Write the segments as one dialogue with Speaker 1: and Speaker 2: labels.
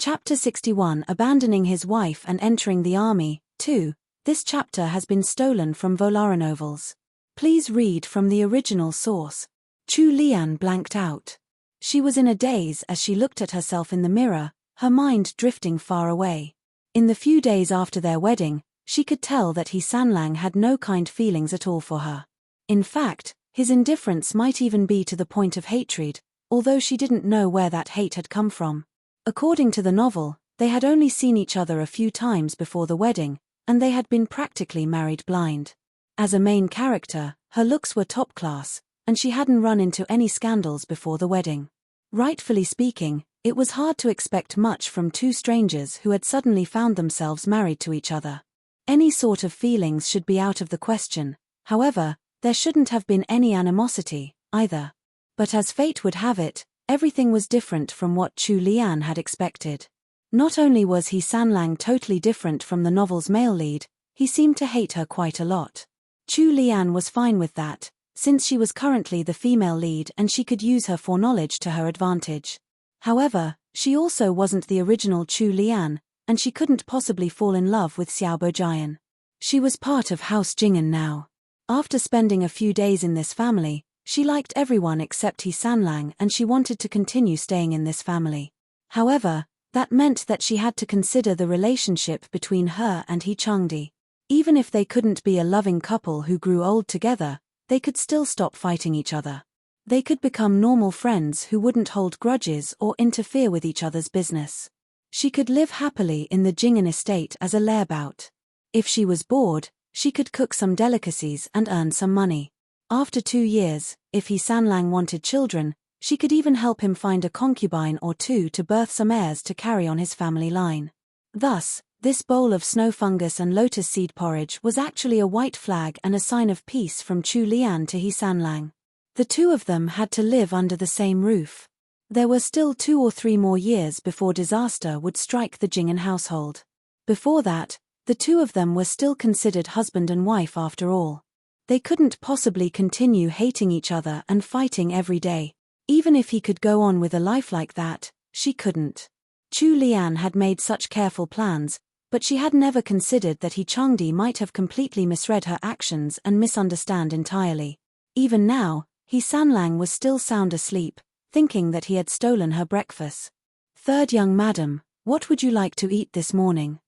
Speaker 1: Chapter 61, Abandoning his wife and entering the army. 2. This chapter has been stolen from Volaronovels. Please read from the original source. Chu Lian blanked out. She was in a daze as she looked at herself in the mirror, her mind drifting far away. In the few days after their wedding, she could tell that He Sanlang had no kind feelings at all for her. In fact, his indifference might even be to the point of hatred, although she didn't know where that hate had come from. According to the novel, they had only seen each other a few times before the wedding, and they had been practically married blind. As a main character, her looks were top class, and she hadn't run into any scandals before the wedding. Rightfully speaking, it was hard to expect much from two strangers who had suddenly found themselves married to each other. Any sort of feelings should be out of the question, however, there shouldn't have been any animosity, either. But as fate would have it, everything was different from what Chu Lian had expected. Not only was He Sanlang totally different from the novel's male lead, he seemed to hate her quite a lot. Chu Lian was fine with that, since she was currently the female lead and she could use her foreknowledge to her advantage. However, she also wasn't the original Chu Lian, and she couldn't possibly fall in love with Xiao Bojian. She was part of House Jing'an now. After spending a few days in this family, she liked everyone except He Sanlang and she wanted to continue staying in this family. However, that meant that she had to consider the relationship between her and He Changdi. Even if they couldn't be a loving couple who grew old together, they could still stop fighting each other. They could become normal friends who wouldn't hold grudges or interfere with each other's business. She could live happily in the Jing'an estate as a layaboutte. If she was bored, she could cook some delicacies and earn some money. After 2 years, if He Sanlang wanted children, she could even help him find a concubine or two to birth some heirs to carry on his family line. Thus, this bowl of snow fungus and lotus seed porridge was actually a white flag and a sign of peace from Chu Lian to He Sanlang. The two of them had to live under the same roof. There were still 2 or 3 more years before disaster would strike the Jing'an household. Before that, the two of them were still considered husband and wife after all. They couldn't possibly continue hating each other and fighting every day. Even if he could go on with a life like that, she couldn't. Chu Lian had made such careful plans, but she had never considered that He Changdi might have completely misread her actions and misunderstand entirely. Even now, He Sanlang was still sound asleep, thinking that he had stolen her breakfast. "Third young madam, what would you like to eat this morning?"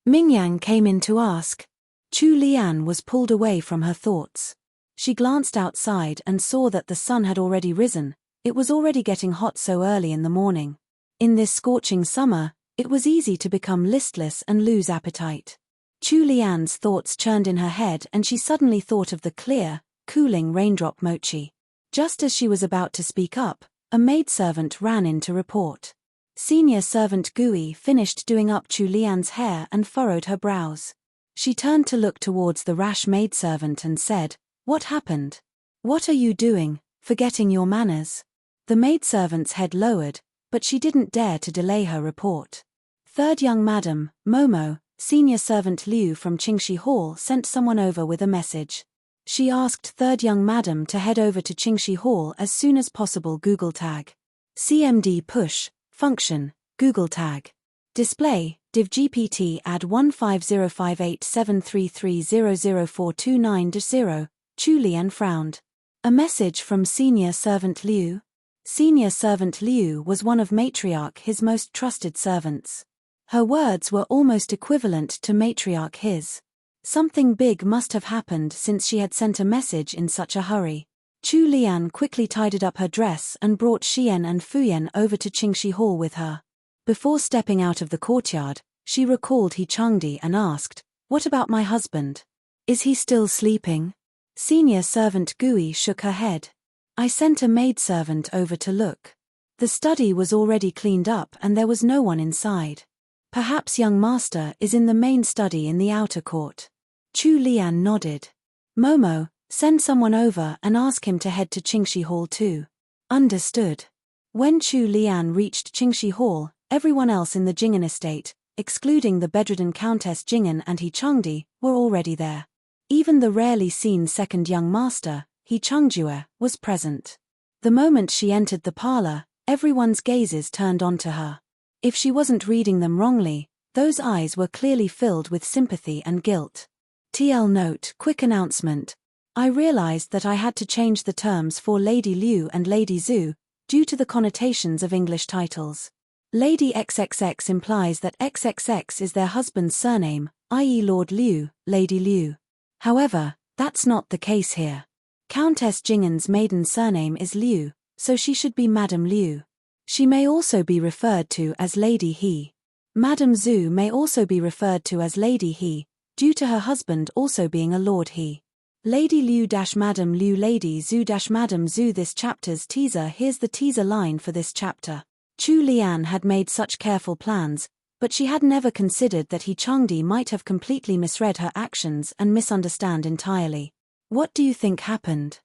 Speaker 1: Mingyang came in to ask. Chu Lian was pulled away from her thoughts. She glanced outside and saw that the sun had already risen. It was already getting hot so early in the morning. In this scorching summer, it was easy to become listless and lose appetite. Chu Lian's thoughts churned in her head and she suddenly thought of the clear, cooling raindrop mochi. Just as she was about to speak up, a maidservant ran in to report. Senior servant Gui finished doing up Chu Lian's hair and furrowed her brows. She turned to look towards the rash maidservant and said, "What happened? What are you doing, forgetting your manners?" The maidservant's head lowered, but she didn't dare to delay her report. "Third young madam, Momo, senior servant Liu from Qingxi Hall sent someone over with a message. She asked third young madam to head over to Qingxi Hall as soon as possible. Google tag. CMD push, function, Google tag. Display, div GPT add 1505873300429-0. Chu Lian frowned. A message from senior servant Liu? Senior servant Liu was one of matriarch his most trusted servants. Her words were almost equivalent to matriarch his. Something big must have happened since she had sent a message in such a hurry. Chu Lian quickly tidied up her dress and brought Xian and Fuyan over to Qingxi Hall with her. Before stepping out of the courtyard, she recalled He Changdi and asked, "What about my husband? Is he still sleeping?" Senior servant Gui shook her head. "I sent a maidservant over to look. The study was already cleaned up and there was no one inside. Perhaps young master is in the main study in the outer court." Chu Lian nodded. "Momo, send someone over and ask him to head to Qingxi Hall too." Understood. When Chu Lian reached Qingxi Hall, everyone else in the Jing'an estate, excluding the bedridden Countess Jing'an and He Changdi, were already there. Even the rarely seen second young master, He Changjue, was present. The moment she entered the parlor, everyone's gazes turned onto her. If she wasn't reading them wrongly, those eyes were clearly filled with sympathy and guilt. TL note, quick announcement. I realized that I had to change the terms for Lady Liu and Lady Zhu, due to the connotations of English titles. Lady XXX implies that XXX is their husband's surname, i.e. Lord Liu, Lady Liu. However, that's not the case here. Countess Jingen's maiden surname is Liu, so she should be Madame Liu. She may also be referred to as Lady He. Madame Zhu may also be referred to as Lady He, due to her husband also being a Lord He. Lady Liu-Madame Liu Lady Zhu-Madame Zhu. This chapter's teaser. Here's the teaser line for this chapter. Chu Lian had made such careful plans, but she had never considered that He Changdi might have completely misread her actions and misunderstand entirely. What do you think happened?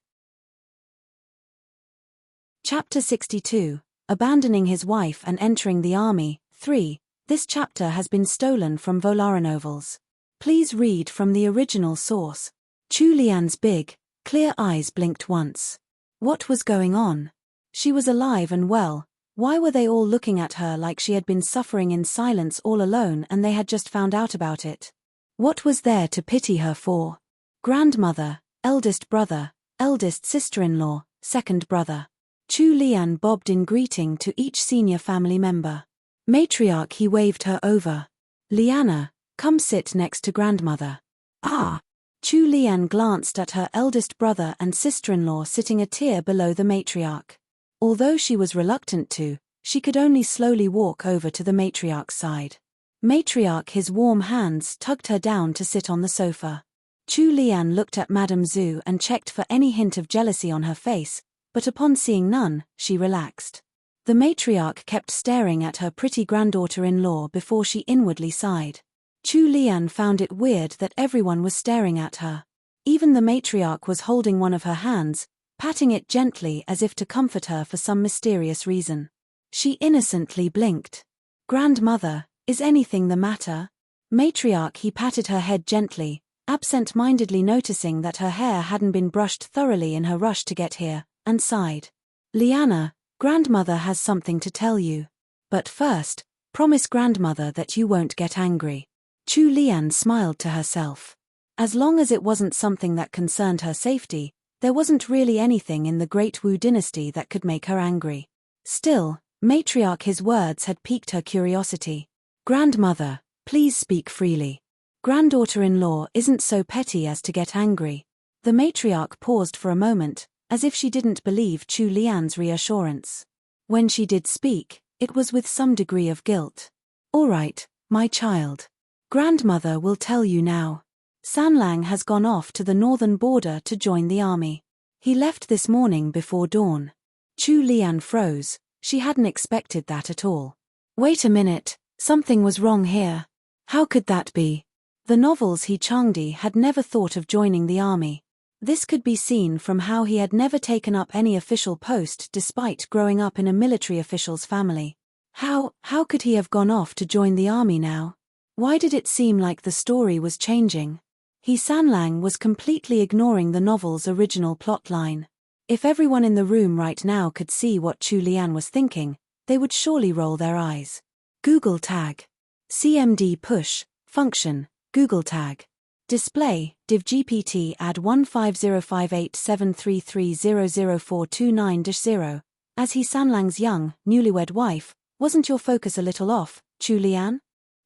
Speaker 1: Chapter 62. Abandoning his wife and entering the army. 3. This chapter has been stolen from Novels. Please read from the original source. Chu Lian's big, clear eyes blinked once. What was going on? She was alive and well. Why were they all looking at her like she had been suffering in silence all alone and they had just found out about it? What was there to pity her for? Grandmother, eldest brother, eldest sister-in-law, second brother. Chu Lian bobbed in greeting to each senior family member. Matriarch, he waved her over. Liana, come sit next to grandmother. Ah! Chu Lian glanced at her eldest brother and sister-in-law sitting a tier below the matriarch. Although she was reluctant to, she could only slowly walk over to the matriarch's side. Matriarch, his warm hands tugged her down to sit on the sofa. Chu Lian looked at Madame Zhu and checked for any hint of jealousy on her face, but upon seeing none, she relaxed. The matriarch kept staring at her pretty granddaughter-in-law before she inwardly sighed. Chu Lian found it weird that everyone was staring at her. Even the matriarch was holding one of her hands, patting it gently as if to comfort her for some mysterious reason. She innocently blinked. Grandmother, is anything the matter? Matriarch, he patted her head gently, absent-mindedly noticing that her hair hadn't been brushed thoroughly in her rush to get here, and sighed. Liana, grandmother has something to tell you. But first, promise grandmother that you won't get angry. Chu Lian smiled to herself. As long as it wasn't something that concerned her safety, there wasn't really anything in the Great Wu dynasty that could make her angry. Still, matriarch, his words had piqued her curiosity. Grandmother, please speak freely. Granddaughter-in-law isn't so petty as to get angry. The matriarch paused for a moment, as if she didn't believe Chu Lian's reassurance. When she did speak, it was with some degree of guilt. All right, my child. Grandmother will tell you now. Sanlang has gone off to the northern border to join the army. He left this morning before dawn. Chu Lian froze. She hadn't expected that at all. Wait a minute, something was wrong here. How could that be? The novels He Changdi had never thought of joining the army. This could be seen from how he had never taken up any official post despite growing up in a military official's family. How could he have gone off to join the army now? Why did it seem like the story was changing? He Sanlang was completely ignoring the novel's original plotline. If everyone in the room right now could see what Chu Lian was thinking, they would surely roll their eyes. Google tag. CMD push, function, Google tag. Display, div GPT add 1505873300429-0. As He Sanlang's young, newlywed wife, wasn't your focus a little off, Chu Lian?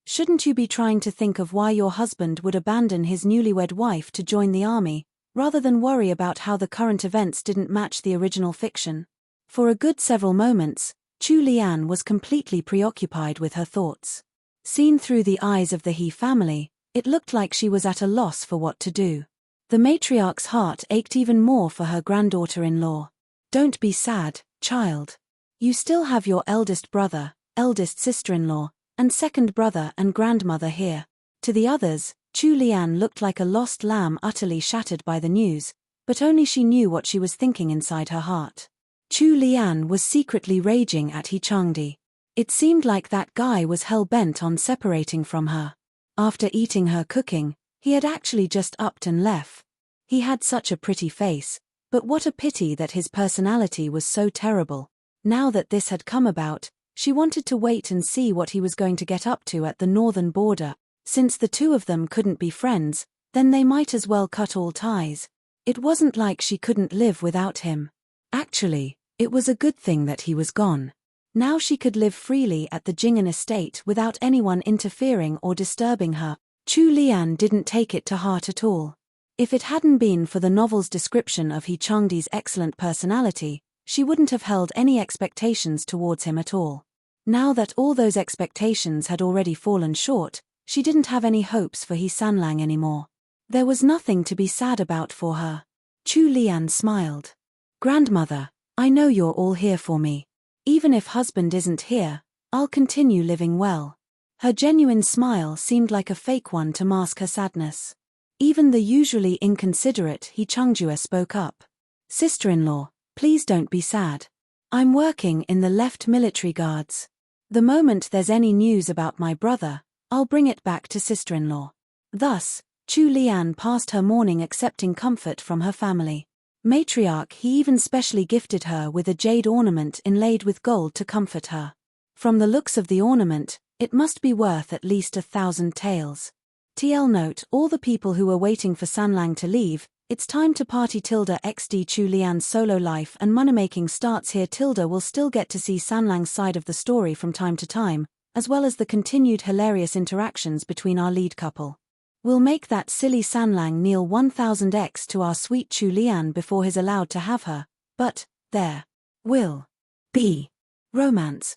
Speaker 1: Shouldn't you be trying to think of why your husband would abandon his newlywed wife to join the army, rather than worry about how the current events didn't match the original fiction? For a good several moments, Chu Lian was completely preoccupied with her thoughts. Seen through the eyes of the He family, it looked like she was at a loss for what to do. The matriarch's heart ached even more for her granddaughter-in-law. Don't be sad, child. You still have your eldest brother, eldest sister-in-law, and second brother and grandmother here. To the others, Chu Lian looked like a lost lamb utterly shattered by the news, but only she knew what she was thinking inside her heart. Chu Lian was secretly raging at He Changdi. It seemed like that guy was hell-bent on separating from her. After eating her cooking, he had actually just upped and left. He had such a pretty face, but what a pity that his personality was so terrible. Now that this had come about, She wanted to wait and see what he was going to get up to at the northern border. Since the two of them couldn't be friends, then they might as well cut all ties. It wasn't like she couldn't live without him. Actually, it was a good thing that he was gone. Now she could live freely at the Jing'an estate without anyone interfering or disturbing her. Chu Lian didn't take it to heart at all. If it hadn't been for the novel's description of He Changdi's excellent personality, she wouldn't have held any expectations towards him at all. Now that all those expectations had already fallen short, she didn't have any hopes for He Sanlang anymore. There was nothing to be sad about for her. Chu Lian smiled. "Grandmother, I know you're all here for me. Even if husband isn't here, I'll continue living well." Her genuine smile seemed like a fake one to mask her sadness. Even the usually inconsiderate He Changjue spoke up. "Sister-in-law, please don't be sad. I'm working in the left military guards. The moment there's any news about my brother, I'll bring it back to sister-in-law." Thus, Chu Lian passed her morning accepting comfort from her family. Matriarch He even specially gifted her with a jade ornament inlaid with gold to comfort her. From the looks of the ornament, it must be worth at least 1,000 taels. TL note: all the people who were waiting for Sanlang to leave, it's time to party. XD Chu Lian's solo life and money-making starts here. Will still get to see Sanlang's side of the story from time to time, as well as the continued hilarious interactions between our lead couple. We'll make that silly Sanlang kneel 1000x to our sweet Chu Lian before he's allowed to have her, but there will be romance.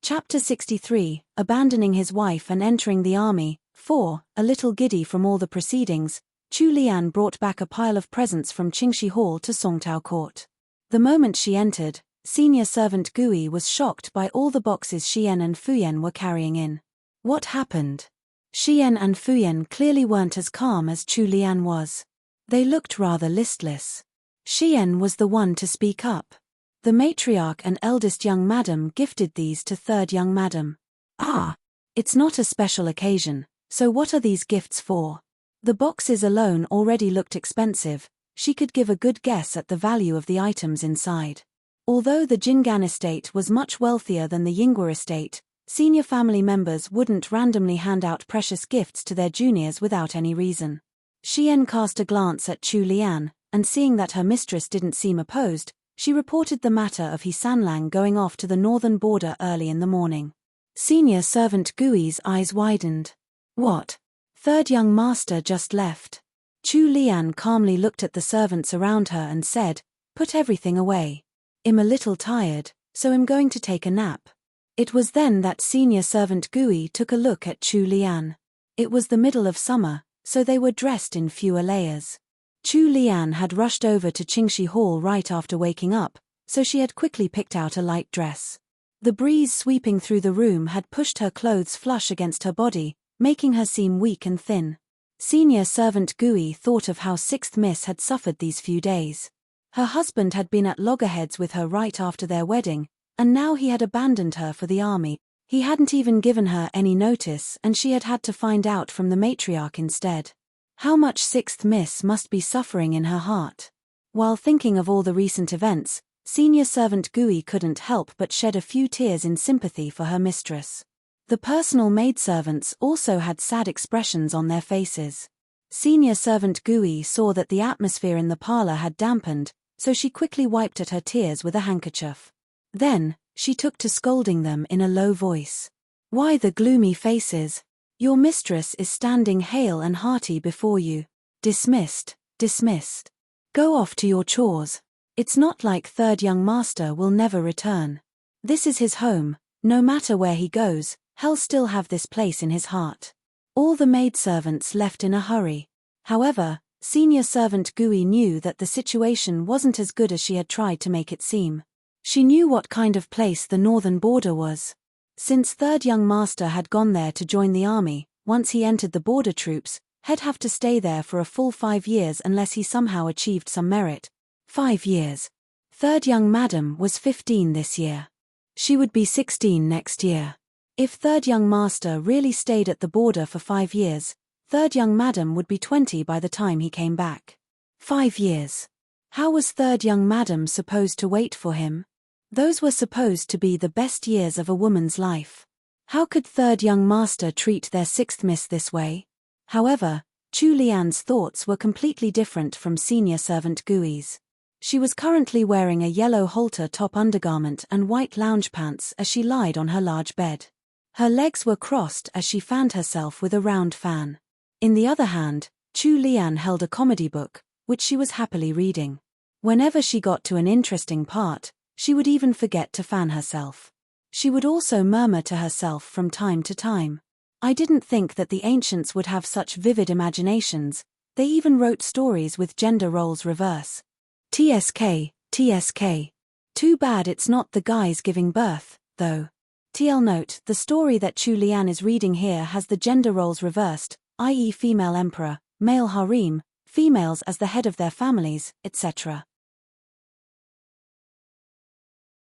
Speaker 1: Chapter 63, Abandoning his wife and entering the army. 4. A little giddy from all the proceedings, Chu Lian brought back a pile of presents from Qingxi Hall to Songtao Court. The moment she entered, senior servant Gui was shocked by all the boxes Xian and Fuyan were carrying in. What happened? Xian and Fuyan clearly weren't as calm as Chu Lian was. They looked rather listless. Xian was the one to speak up. The matriarch and eldest young madam gifted these to third young madam. "Ah, it's not a special occasion, so what are these gifts for?" The boxes alone already looked expensive. She could give a good guess at the value of the items inside. Although the Jing'an estate was much wealthier than the Yinghua estate, senior family members wouldn't randomly hand out precious gifts to their juniors without any reason. Xian cast a glance at Chu Lian, and seeing that her mistress didn't seem opposed, she reported the matter of He Sanlang going off to the northern border early in the morning. Senior servant Gui's eyes widened. "What? Third young master just left?" Chu Lian calmly looked at the servants around her and said, "Put everything away. I'm a little tired, so I'm going to take a nap." It was then that senior servant Gui took a look at Chu Lian. It was the middle of summer, so they were dressed in fewer layers. Chu Lian had rushed over to Qingxi Hall right after waking up, so she had quickly picked out a light dress. The breeze sweeping through the room had pushed her clothes flush against her body, making her seem weak and thin. Senior servant Gui thought of how Sixth Miss had suffered these few days. Her husband had been at loggerheads with her right after their wedding, and now he had abandoned her for the army. He hadn't even given her any notice, and she had had to find out from the matriarch instead. How much Sixth Miss must be suffering in her heart. While thinking of all the recent events, senior servant Gui couldn't help but shed a few tears in sympathy for her mistress. The personal maidservants also had sad expressions on their faces. Senior servant Gui saw that the atmosphere in the parlor had dampened, so she quickly wiped at her tears with a handkerchief. Then, she took to scolding them in a low voice. "Why the gloomy faces? Your mistress is standing hale and hearty before you. Dismissed, dismissed. Go off to your chores. It's not like third young master will never return. This is his home, no matter where he goes, he'll still have this place in his heart." All the maidservants left in a hurry. However, senior servant Gui knew that the situation wasn't as good as she had tried to make it seem. She knew what kind of place the northern border was. Since third young master had gone there to join the army, once he entered the border troops, he'd have to stay there for a full 5 years unless he somehow achieved some merit. 5 years. Third young madam was 15 this year. She would be 16 next year. If third young master really stayed at the border for 5 years, third young madam would be 20 by the time he came back. 5 years. How was third young madam supposed to wait for him? Those were supposed to be the best years of a woman's life. How could third young master treat their sixth miss this way? However, Chu Lian's thoughts were completely different from senior servant Gui's. She was currently wearing a yellow halter top undergarment and white lounge pants as she lied on her large bed. Her legs were crossed as she fanned herself with a round fan. In the other hand, Chu Lian held a comedy book, which she was happily reading. Whenever she got to an interesting part, she would even forget to fan herself. She would also murmur to herself from time to time. I didn't think that the ancients would have such vivid imaginations. They even wrote stories with gender roles reverse. TSK, TSK. Too bad it's not the guys giving birth, though. TL note, the story that Chu Lian is reading here has the gender roles reversed, i.e. female emperor, male harem, females as the head of their families, etc.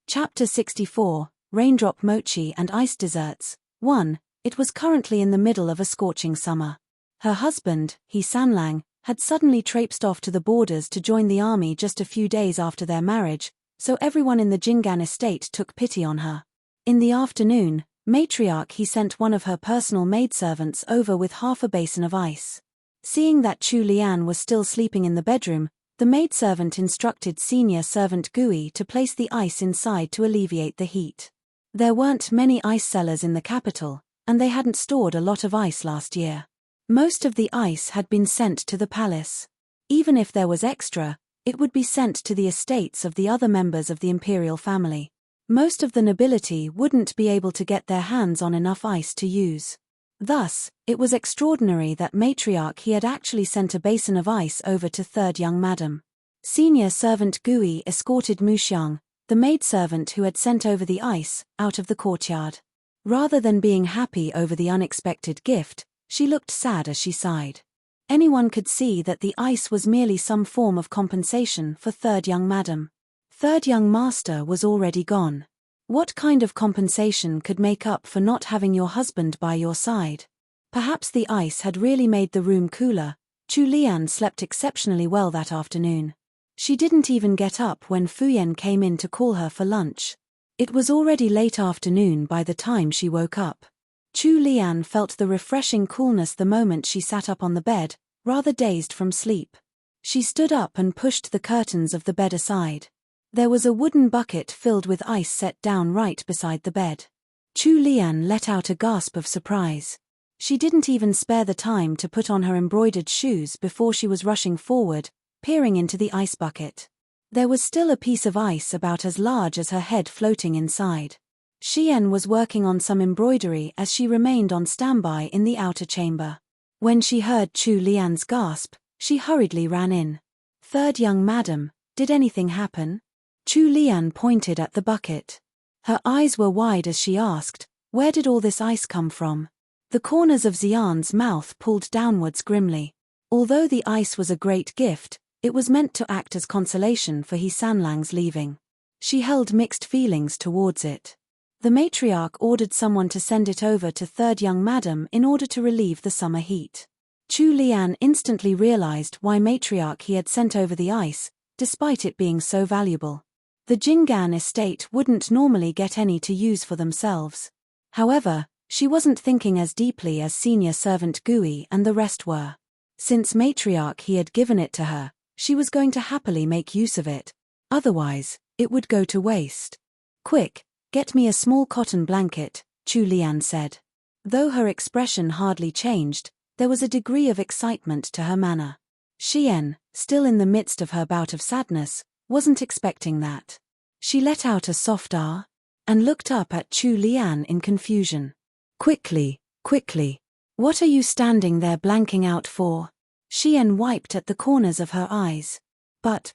Speaker 1: Chapter 64, Raindrop Mochi and Ice Desserts. 1. It was currently in the middle of a scorching summer. Her husband, He Sanlang, had suddenly traipsed off to the borders to join the army just a few days after their marriage, so everyone in the Jingan estate took pity on her. In the afternoon, matriarch He sent one of her personal maidservants over with half a basin of ice. Seeing that Chu Lian was still sleeping in the bedroom, the maidservant instructed senior servant Gui to place the ice inside to alleviate the heat. There weren't many ice cellars in the capital, and they hadn't stored a lot of ice last year. Most of the ice had been sent to the palace. Even if there was extra, it would be sent to the estates of the other members of the imperial family. Most of the nobility wouldn't be able to get their hands on enough ice to use. Thus, it was extraordinary that matriarch He had actually sent a basin of ice over to third young madam. Senior servant Gui escorted Muxiang, the maidservant who had sent over the ice, out of the courtyard. Rather than being happy over the unexpected gift, she looked sad as she sighed. Anyone could see that the ice was merely some form of compensation for third young madam. Third young master was already gone. What kind of compensation could make up for not having your husband by your side? Perhaps the ice had really made the room cooler. Chu Lian slept exceptionally well that afternoon. She didn't even get up when Fuyen came in to call her for lunch. It was already late afternoon by the time she woke up. Chu Lian felt the refreshing coolness the moment she sat up on the bed, rather dazed from sleep. She stood up and pushed the curtains of the bed aside. There was a wooden bucket filled with ice set down right beside the bed. Chu Lian let out a gasp of surprise. She didn't even spare the time to put on her embroidered shoes before she was rushing forward, peering into the ice bucket. There was still a piece of ice about as large as her head floating inside. Xian was working on some embroidery as she remained on standby in the outer chamber. When she heard Chu Lian's gasp, she hurriedly ran in. Third young madam, did anything happen? Chu Lian pointed at the bucket. Her eyes were wide as she asked, where did all this ice come from? The corners of Xian's mouth pulled downwards grimly. Although the ice was a great gift, it was meant to act as consolation for He Sanlang's leaving. She held mixed feelings towards it. The matriarch ordered someone to send it over to third young madam in order to relieve the summer heat. Chu Lian instantly realized why matriarch He had sent over the ice, despite it being so valuable. The Jingan estate wouldn't normally get any to use for themselves. However, she wasn't thinking as deeply as senior servant Gui and the rest were. Since matriarch He had given it to her, she was going to happily make use of it. Otherwise, it would go to waste. Quick, get me a small cotton blanket, Chu Lian said. Though her expression hardly changed, there was a degree of excitement to her manner. Xian, still in the midst of her bout of sadness, wasn't expecting that. She let out a soft ah, and looked up at Chu Lian in confusion. Quickly, quickly. What are you standing there blanking out for? Xian wiped at the corners of her eyes. But.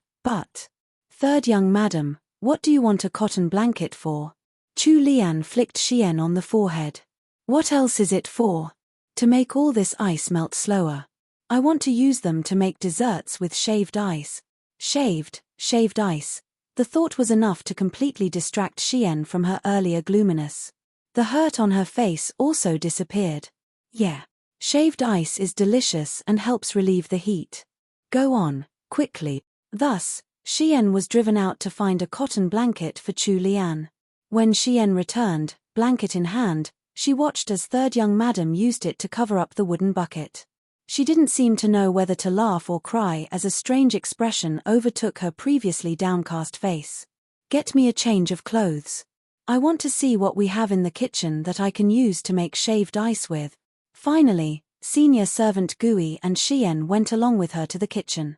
Speaker 1: Third young madam, what do you want a cotton blanket for? Chu Lian flicked Xian on the forehead. What else is it for? To make all this ice melt slower. I want to use them to make desserts with shaved ice. Shaved ice. The thought was enough to completely distract Xian from her earlier gloominess. The hurt on her face also disappeared. Yeah. Shaved ice is delicious and helps relieve the heat. Go on, quickly. Thus, Xian was driven out to find a cotton blanket for Chu Lian. When Xian returned, blanket in hand, she watched as third young madam used it to cover up the wooden bucket. She didn't seem to know whether to laugh or cry as a strange expression overtook her previously downcast face. Get me a change of clothes. I want to see what we have in the kitchen that I can use to make shaved ice with. Finally, senior servant Gui and Xian went along with her to the kitchen.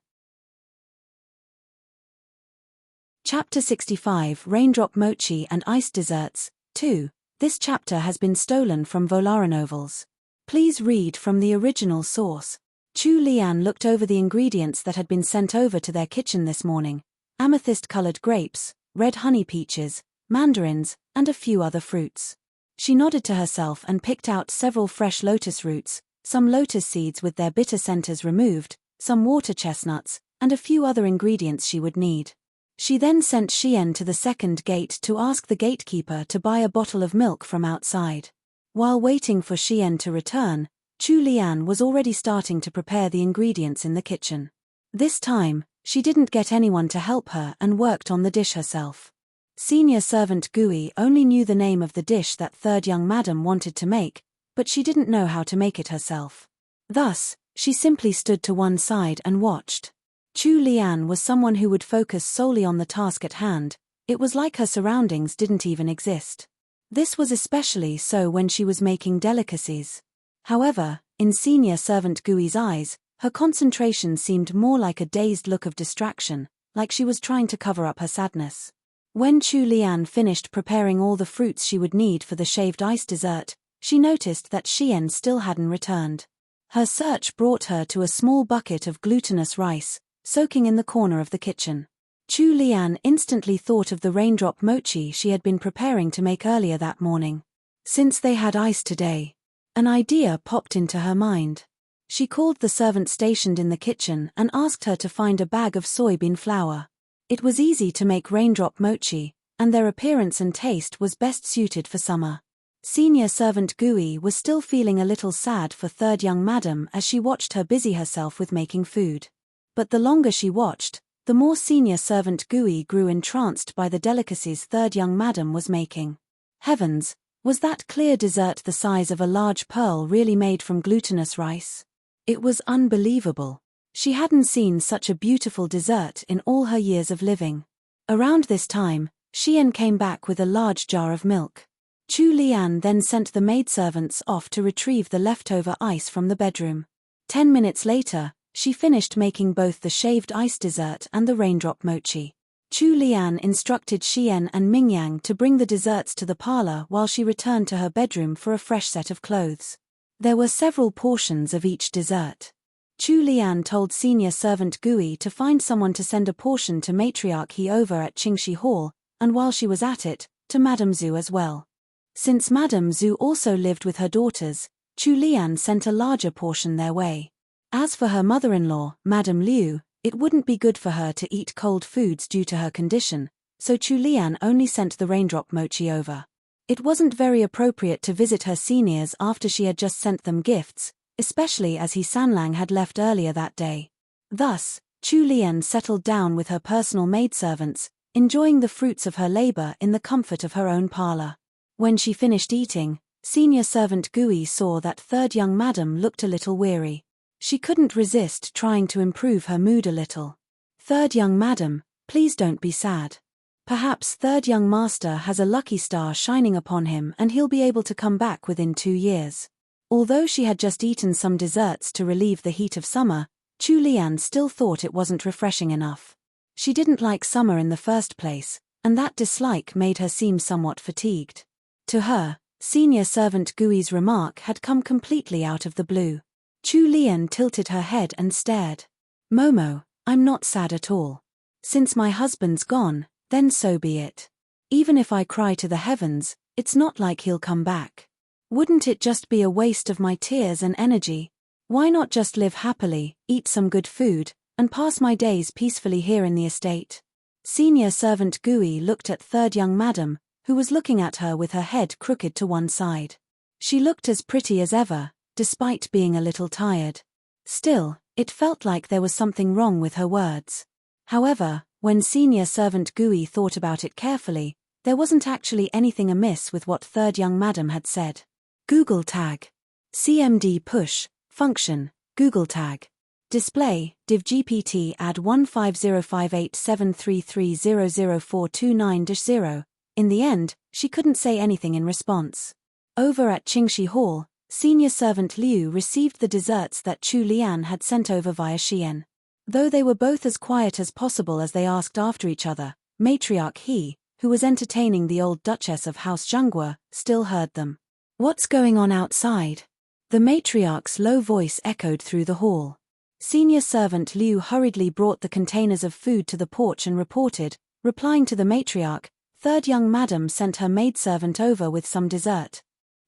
Speaker 1: Chapter 65 Raindrop Mochi and Ice Desserts, 2. This chapter has been stolen from Novels. Please read from the original source. Chu Lian looked over the ingredients that had been sent over to their kitchen this morning: amethyst-colored grapes, red honey peaches, mandarins, and a few other fruits. She nodded to herself and picked out several fresh lotus roots, some lotus seeds with their bitter centers removed, some water chestnuts, and a few other ingredients she would need. She then sent Xian to the second gate to ask the gatekeeper to buy a bottle of milk from outside. While waiting for Xian to return, Chu Lian was already starting to prepare the ingredients in the kitchen. This time, she didn't get anyone to help her and worked on the dish herself. Senior servant Gui only knew the name of the dish that third young madam wanted to make, but she didn't know how to make it herself. Thus, she simply stood to one side and watched. Chu Lian was someone who would focus solely on the task at hand. It was like her surroundings didn't even exist. This was especially so when she was making delicacies. However, in senior servant Gui's eyes, her concentration seemed more like a dazed look of distraction, like she was trying to cover up her sadness. When Chu Lian finished preparing all the fruits she would need for the shaved ice dessert, she noticed that Xian still hadn't returned. Her search brought her to a small bucket of glutinous rice, soaking in the corner of the kitchen. Chu Lian instantly thought of the raindrop mochi she had been preparing to make earlier that morning. Since they had ice today, an idea popped into her mind. She called the servant stationed in the kitchen and asked her to find a bag of soybean flour. It was easy to make raindrop mochi, and their appearance and taste was best suited for summer. Senior servant Gui was still feeling a little sad for third young madam as she watched her busy herself with making food. But the longer she watched, the more senior servant Gui grew entranced by the delicacies third young madam was making. Heavens, was that clear dessert the size of a large pearl really made from glutinous rice? It was unbelievable. She hadn't seen such a beautiful dessert in all her years of living. Around this time, Xian came back with a large jar of milk. Chu Lian then sent the maidservants off to retrieve the leftover ice from the bedroom. 10 minutes later, she finished making both the shaved ice dessert and the raindrop mochi. Chu Lian instructed Xian and Mingyang to bring the desserts to the parlor while she returned to her bedroom for a fresh set of clothes. There were several portions of each dessert. Chu Lian told senior servant Gui to find someone to send a portion to matriarch He over at Qingxi Hall, and while she was at it, to Madame Zhu as well. Since Madame Zhu also lived with her daughters, Chu Lian sent a larger portion their way. As for her mother-in-law, Madame Liu, it wouldn't be good for her to eat cold foods due to her condition, so Chu Lian only sent the raindrop mochi over. It wasn't very appropriate to visit her seniors after she had just sent them gifts, especially as He Sanlang had left earlier that day. Thus, Chu Lian settled down with her personal maidservants, enjoying the fruits of her labor in the comfort of her own parlor. When she finished eating, senior servant Gui saw that third young madam looked a little weary. She couldn't resist trying to improve her mood a little. Third young madam, please don't be sad. Perhaps third young master has a lucky star shining upon him and he'll be able to come back within 2 years. Although she had just eaten some desserts to relieve the heat of summer, Chu Lian still thought it wasn't refreshing enough. She didn't like summer in the first place, and that dislike made her seem somewhat fatigued. To her, senior servant Gui's remark had come completely out of the blue. Chu Lian tilted her head and stared. Momo, I'm not sad at all. Since my husband's gone, then so be it. Even if I cry to the heavens, it's not like he'll come back. Wouldn't it just be a waste of my tears and energy? Why not just live happily, eat some good food, and pass my days peacefully here in the estate? Senior servant Gui looked at third young madam, who was looking at her with her head crooked to one side. She looked as pretty as ever, despite being a little tired. Still, it felt like there was something wrong with her words. However, When senior servant Gui thought about it carefully, there wasn't actually anything amiss with what third young madam had said. Google tag. CMD push, function, Google tag. Display, div GPT add 1505873300429-0. In the end, she couldn't say anything in response. Over at Qingxi Hall, senior servant Liu received the desserts that Chu Lian had sent over via Xian. Though they were both as quiet as possible as they asked after each other, matriarch He, who was entertaining the old Duchess of House Zhengguo, still heard them. What's going on outside? The matriarch's low voice echoed through the hall. Senior servant Liu hurriedly brought the containers of food to the porch and reported, replying to the matriarch, third young madam sent her maidservant over with some dessert.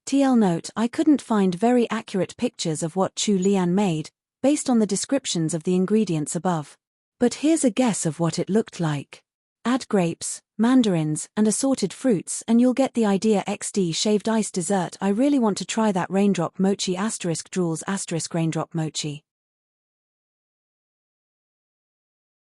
Speaker 1: TL note: I couldn't find very accurate pictures of what Chu Lian made, based on the descriptions of the ingredients above. But here's a guess of what it looked like. Add grapes, mandarins, and assorted fruits and you'll get the idea. XD shaved ice dessert. I really want to try that raindrop mochi *drools *raindrop mochi.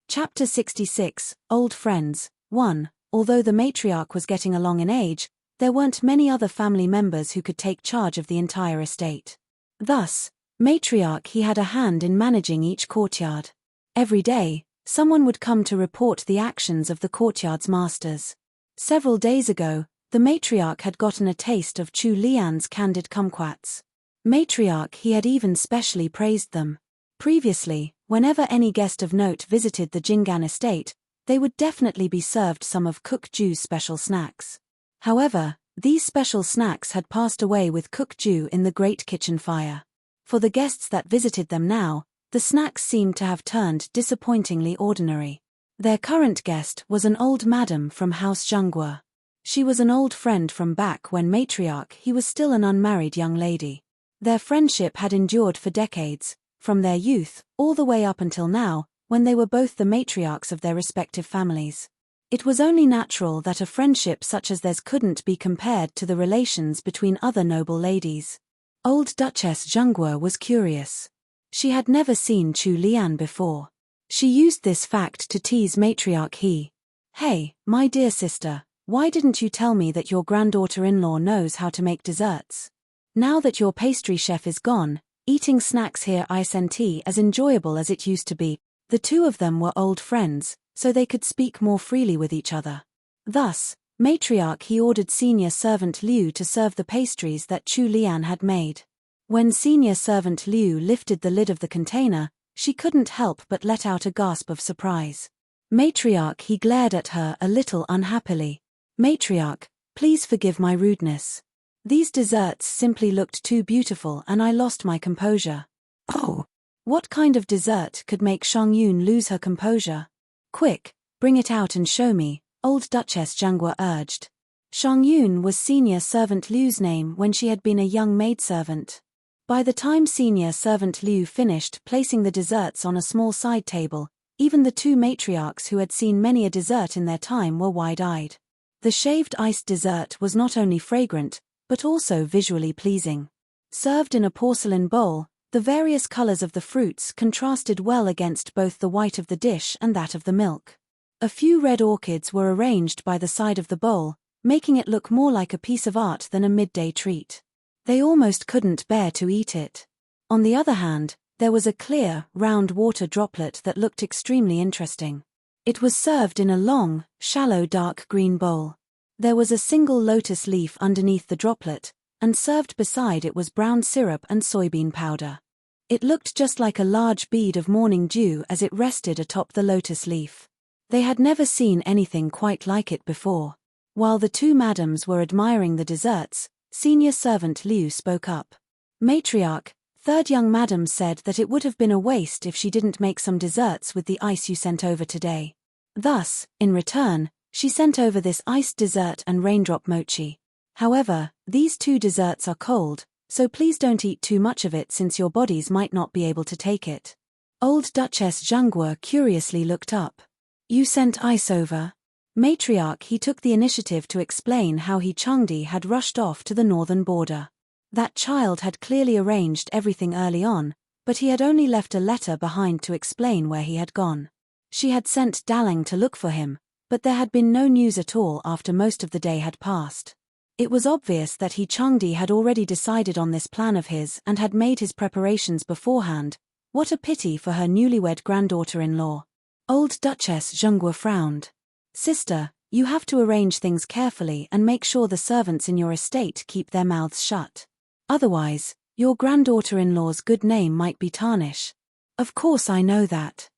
Speaker 1: Chapter 66, Old Friends. 1. Although the matriarch was getting along in age, there weren't many other family members who could take charge of the entire estate. Thus, matriarch He had a hand in managing each courtyard. Every day, someone would come to report the actions of the courtyard's masters. Several days ago, the matriarch had gotten a taste of Chu Lian's candid kumquats. Matriarch He had even specially praised them. Previously, whenever any guest of note visited the Jinggan estate, they would definitely be served some of Cook Ju's special snacks. However, these special snacks had passed away with Cook Ju in the Great Kitchen Fire. For the guests that visited them now, the snacks seemed to have turned disappointingly ordinary. Their current guest was an old madam from House Zhengguo. She was an old friend from back when matriarch He was still an unmarried young lady. Their friendship had endured for decades, from their youth, all the way up until now, when they were both the matriarchs of their respective families. It was only natural that a friendship such as theirs couldn't be compared to the relations between other noble ladies. Old Duchess Zhengguo was curious. She had never seen Chu Lian before. She used this fact to tease matriarch He. Hey, my dear sister, why didn't you tell me that your granddaughter-in-law knows how to make desserts? Now that your pastry chef is gone, eating snacks here isn't as enjoyable as it used to be. The two of them were old friends, so they could speak more freely with each other. Thus, matriarch He ordered senior servant Liu to serve the pastries that Chu Lian had made. When senior servant Liu lifted the lid of the container, she couldn't help but let out a gasp of surprise. Matriarch He glared at her a little unhappily. Matriarch, please forgive my rudeness. These desserts simply looked too beautiful and I lost my composure. Oh! What kind of dessert could make Shang-Yun lose her composure? Quick, bring it out and show me, old Duchess Zhengguo urged. Shang-Yun was senior servant Liu's name when she had been a young maidservant. By the time senior servant Liu finished placing the desserts on a small side table, even the two matriarchs who had seen many a dessert in their time were wide-eyed. The shaved iced dessert was not only fragrant, but also visually pleasing. Served in a porcelain bowl, the various colors of the fruits contrasted well against both the white of the dish and that of the milk. A few red orchids were arranged by the side of the bowl, making it look more like a piece of art than a midday treat. They almost couldn't bear to eat it. On the other hand, there was a clear, round water droplet that looked extremely interesting. It was served in a long, shallow dark green bowl. There was a single lotus leaf underneath the droplet, and served beside it was brown syrup and soybean powder. It looked just like a large bead of morning dew as it rested atop the lotus leaf. They had never seen anything quite like it before. While the two madams were admiring the desserts, senior servant Liu spoke up. Matriarch, third young madam said that it would have been a waste if she didn't make some desserts with the ice you sent over today. Thus, in return, she sent over this iced dessert and raindrop mochi. However, these two desserts are cold, so please don't eat too much of it since your bodies might not be able to take it. Old Duchess Zhengguo curiously looked up. You sent ice over? Matriarch He took the initiative to explain how Changdi had rushed off to the northern border. That child had clearly arranged everything early on, but he had only left a letter behind to explain where he had gone. She had sent Dalang to look for him, but there had been no news at all after most of the day had passed. It was obvious that Changdi had already decided on this plan of his and had made his preparations beforehand. What a pity for her newlywed granddaughter-in-law. Old Duchess Zhenghua frowned. Sister, you have to arrange things carefully and make sure the servants in your estate keep their mouths shut. Otherwise, your granddaughter-in-law's good name might be tarnished. Of course I know that.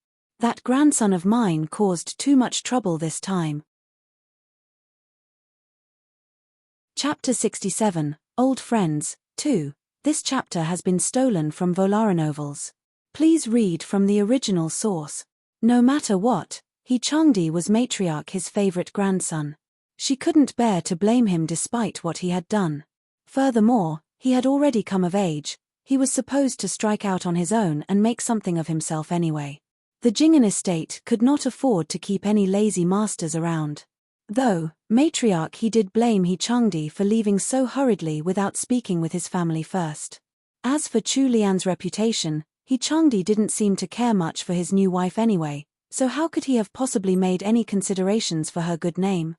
Speaker 1: That grandson of mine caused too much trouble this time. Chapter 67, Old Friends, 2. This chapter has been stolen from Novels. Please read from the original source. No matter what, Changdi was matriarch his favorite grandson. She couldn't bear to blame him despite what he had done. Furthermore, he had already come of age. He was supposed to strike out on his own and make something of himself anyway. The Jing'an estate could not afford to keep any lazy masters around. Though, matriarch he did blame Changdi for leaving so hurriedly without speaking with his family first. As for Chu Lian's reputation, Changdi didn't seem to care much for his new wife anyway, so how could he have possibly made any considerations for her good name?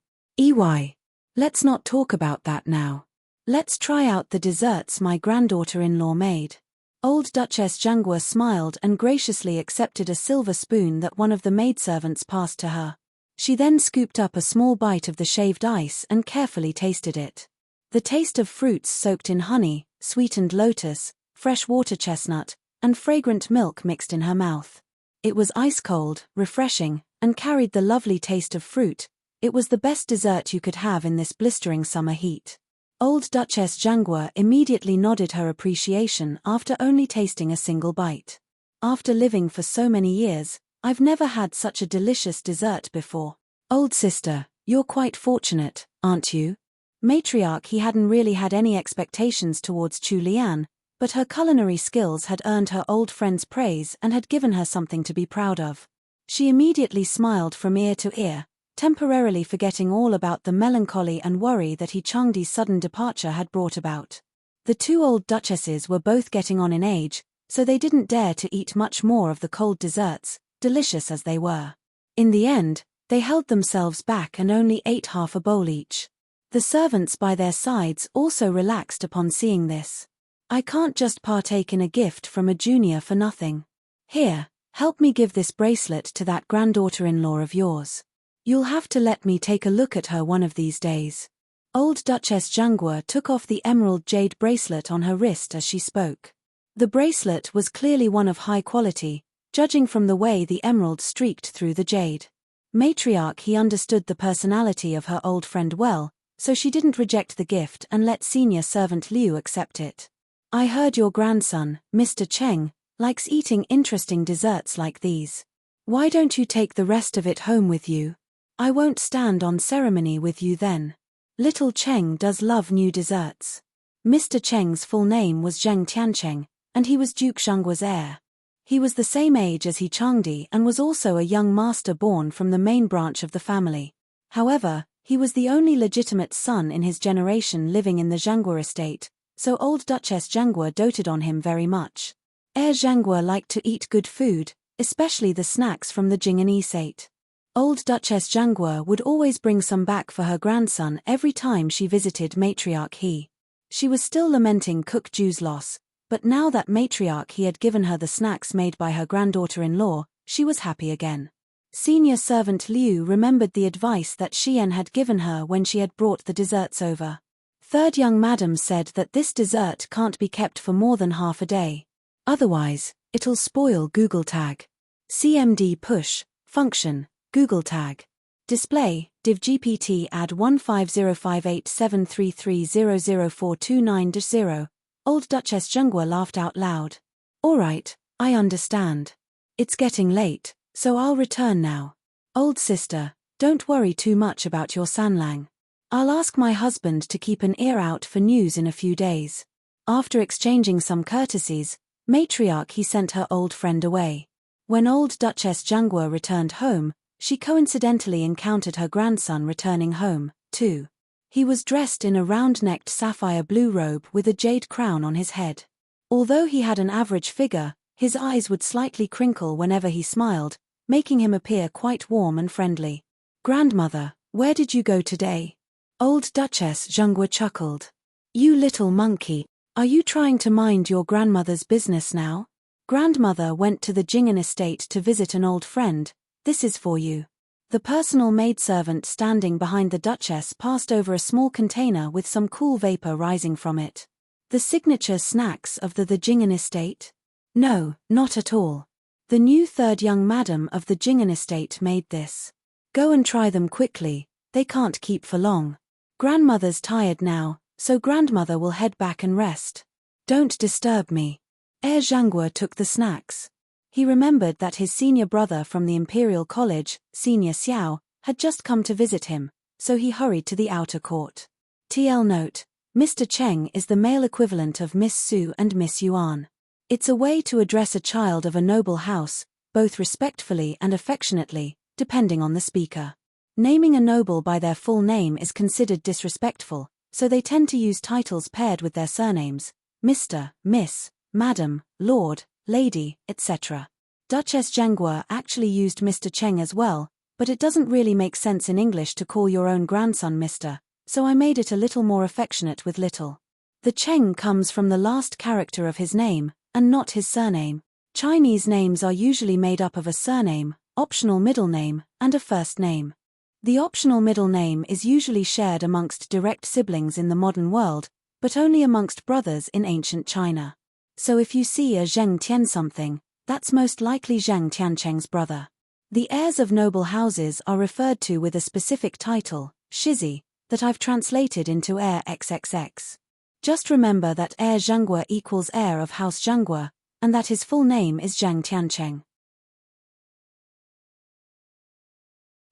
Speaker 1: Let's not talk about that now. Let's try out the desserts my granddaughter-in-law made. Old Duchess Zhenghua smiled and graciously accepted a silver spoon that one of the maidservants passed to her. She then scooped up a small bite of the shaved ice and carefully tasted it. The taste of fruits soaked in honey, sweetened lotus, fresh water chestnut, and fragrant milk mixed in her mouth. It was ice-cold, refreshing, and carried the lovely taste of fruit. It was the best dessert you could have in this blistering summer heat. Old Duchess Zhenghua immediately nodded her appreciation after only tasting a single bite. After living for so many years, I've never had such a delicious dessert before. Old sister, you're quite fortunate, aren't you? Matriarch he hadn't really had any expectations towards Chu Lian, but her culinary skills had earned her old friend's praise and had given her something to be proud of. She immediately smiled from ear to ear, temporarily forgetting all about the melancholy and worry that Changdi's sudden departure had brought about. The two old duchesses were both getting on in age, so they didn't dare to eat much more of the cold desserts, delicious as they were. In the end, they held themselves back and only ate half a bowl each. The servants by their sides also relaxed upon seeing this. I can't just partake in a gift from a junior for nothing. Here, help me give this bracelet to that granddaughter-in-law of yours. You'll have to let me take a look at her one of these days. Old Duchess Zhenghua took off the emerald jade bracelet on her wrist as she spoke. The bracelet was clearly one of high quality, judging from the way the emerald streaked through the jade. Matriarch he understood the personality of her old friend well, so she didn't reject the gift and let senior servant Liu accept it. I heard your grandson, Mr. Cheng, likes eating interesting desserts like these. Why don't you take the rest of it home with you? I won't stand on ceremony with you then. Little Cheng does love new desserts. Mr. Cheng's full name was Zheng Tiancheng, and he was Duke Zhenggua's heir. He was the same age as Changdi and was also a young master born from the main branch of the family. However, he was the only legitimate son in his generation living in the Zhenghua estate, so old Duchess Zhenghua doted on him very much. Heir Zhenghua liked to eat good food, especially the snacks from the Jing'an estate. Old Duchess Zhenghua would always bring some back for her grandson every time she visited Matriarch He. She was still lamenting Cook Ju's loss, but now that Matriarch He had given her the snacks made by her granddaughter-in-law, she was happy again. Senior servant Liu remembered the advice that Xian had given her when she had brought the desserts over. Third young madam said that this dessert can't be kept for more than half a day. Otherwise, it'll spoil Google Tag. CMD push, function, Google Tag. Display, div GPT add 1505873300429-0. Old Duchess Zhenghua laughed out loud. Alright, I understand. It's getting late, so I'll return now. Old sister, don't worry too much about your Sanlang. I'll ask my husband to keep an ear out for news in a few days. After exchanging some courtesies, Matriarch he sent her old friend away. When old Duchess Zhenghua returned home, she coincidentally encountered her grandson returning home, too. He was dressed in a round-necked sapphire blue robe with a jade crown on his head. Although he had an average figure, his eyes would slightly crinkle whenever he smiled, making him appear quite warm and friendly. "Grandmother, where did you go today?" Old Duchess Zhenghua chuckled. "You little monkey, are you trying to mind your grandmother's business now?" Grandmother went to the Jing'an estate to visit an old friend. "This is for you." The personal maidservant standing behind the Duchess passed over a small container with some cool vapor rising from it. "The signature snacks of the Jing'an estate?" "No, not at all. The new third young madam of the Jing'an estate made this. Go and try them quickly, they can't keep for long. Grandmother's tired now, so grandmother will head back and rest. Don't disturb me." Zhenghua took the snacks. He remembered that his senior brother from the Imperial College, Senior Xiao, had just come to visit him, so he hurried to the outer court. TL note: Mr. Cheng is the male equivalent of Miss Su and Miss Yuan. It's a way to address a child of a noble house, both respectfully and affectionately, depending on the speaker. Naming a noble by their full name is considered disrespectful, so they tend to use titles paired with their surnames: Mr., Miss, Madam, Lord, Lady, etc. Duchess Zhenghua actually used Mr. Cheng as well, but it doesn't really make sense in English to call your own grandson Mr., so I made it a little more affectionate with little. The Cheng comes from the last character of his name, and not his surname. Chinese names are usually made up of a surname, optional middle name, and a first name. The optional middle name is usually shared amongst direct siblings in the modern world, but only amongst brothers in ancient China. So if you see a Zheng Tian something, that's most likely Zheng Tiancheng's brother. The heirs of noble houses are referred to with a specific title, Shizi, that I've translated into heir XXX. Just remember that heir Zhenghua equals heir of House Zhenghua, and that his full name is Zheng Tiancheng.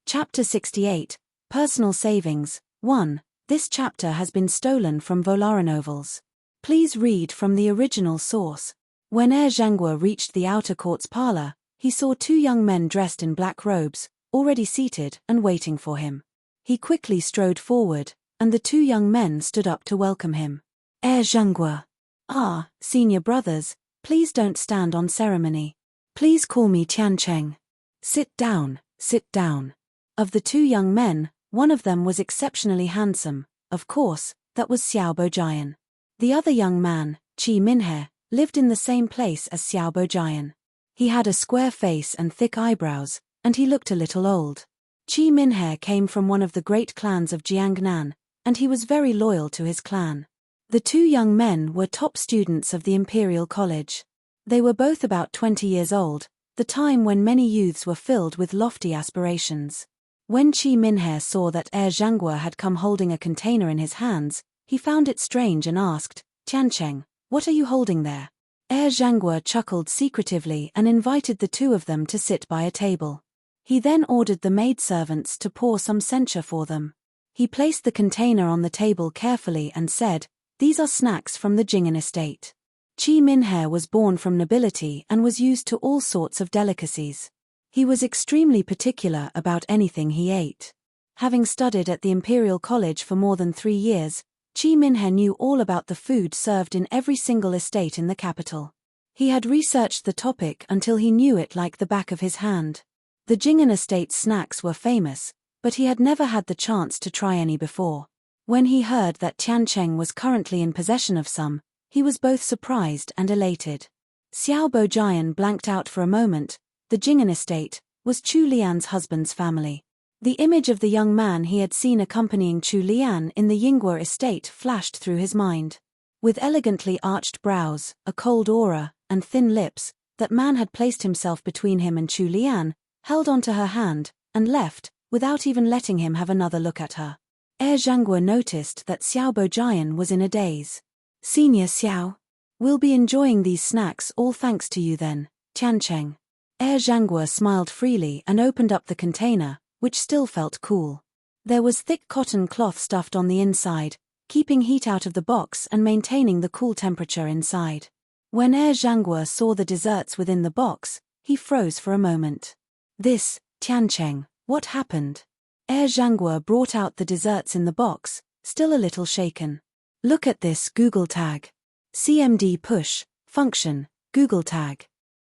Speaker 1: Chapter 68, Personal Savings. 1. This chapter has been stolen from Volaranovels. Please read from the original source. When Zhenghua reached the outer court's parlor, he saw two young men dressed in black robes, already seated and waiting for him. He quickly strode forward, and the two young men stood up to welcome him. Zhenghua. "Ah, senior brothers, please don't stand on ceremony. Please call me Tiancheng. Sit down, sit down." Of the two young men, one of them was exceptionally handsome. Of course, that was Xiao Bojian. The other young man, Qi Minhe, lived in the same place as Xiao Bojian. He had a square face and thick eyebrows, and he looked a little old. Qi Minhe came from one of the great clans of Jiangnan, and he was very loyal to his clan. The two young men were top students of the Imperial College. They were both about 20 years old, the time when many youths were filled with lofty aspirations. When Qi Minhe saw that Zhenghua had come holding a container in his hands, he found it strange and asked, "Tiancheng, what are you holding there?" Zhenghua chuckled secretively and invited the two of them to sit by a table. He then ordered the maidservants to pour some sencha for them. He placed the container on the table carefully and said, "These are snacks from the Jing'an estate." Qi Minhe was born from nobility and was used to all sorts of delicacies. He was extremely particular about anything he ate. Having studied at the Imperial College for more than 3 years, Qi Minhe knew all about the food served in every single estate in the capital. He had researched the topic until he knew it like the back of his hand. The Jing'an estate's snacks were famous, but he had never had the chance to try any before. When he heard that Tiancheng was currently in possession of some, he was both surprised and elated. Xiao Bojian blanked out for a moment. The Jing'an estate was Chu Lian's husband's family. The image of the young man he had seen accompanying Chu Lian in the Yinghua estate flashed through his mind. With elegantly arched brows, a cold aura, and thin lips, that man had placed himself between him and Chu Lian, held onto her hand, and left, without even letting him have another look at her. Zhenghua noticed that Xiao Bojian was in a daze. "Senior Xiao, we'll be enjoying these snacks all thanks to you then, Tiancheng." Zhenghua smiled freely and opened up the container, which still felt cool. There was thick cotton cloth stuffed on the inside, keeping heat out of the box and maintaining the cool temperature inside. When Zhenghua saw the desserts within the box, he froze for a moment. "This, Tiancheng, what happened?" Zhenghua brought out the desserts in the box, still a little shaken. "Look at this Google tag. CMD push, function, Google tag.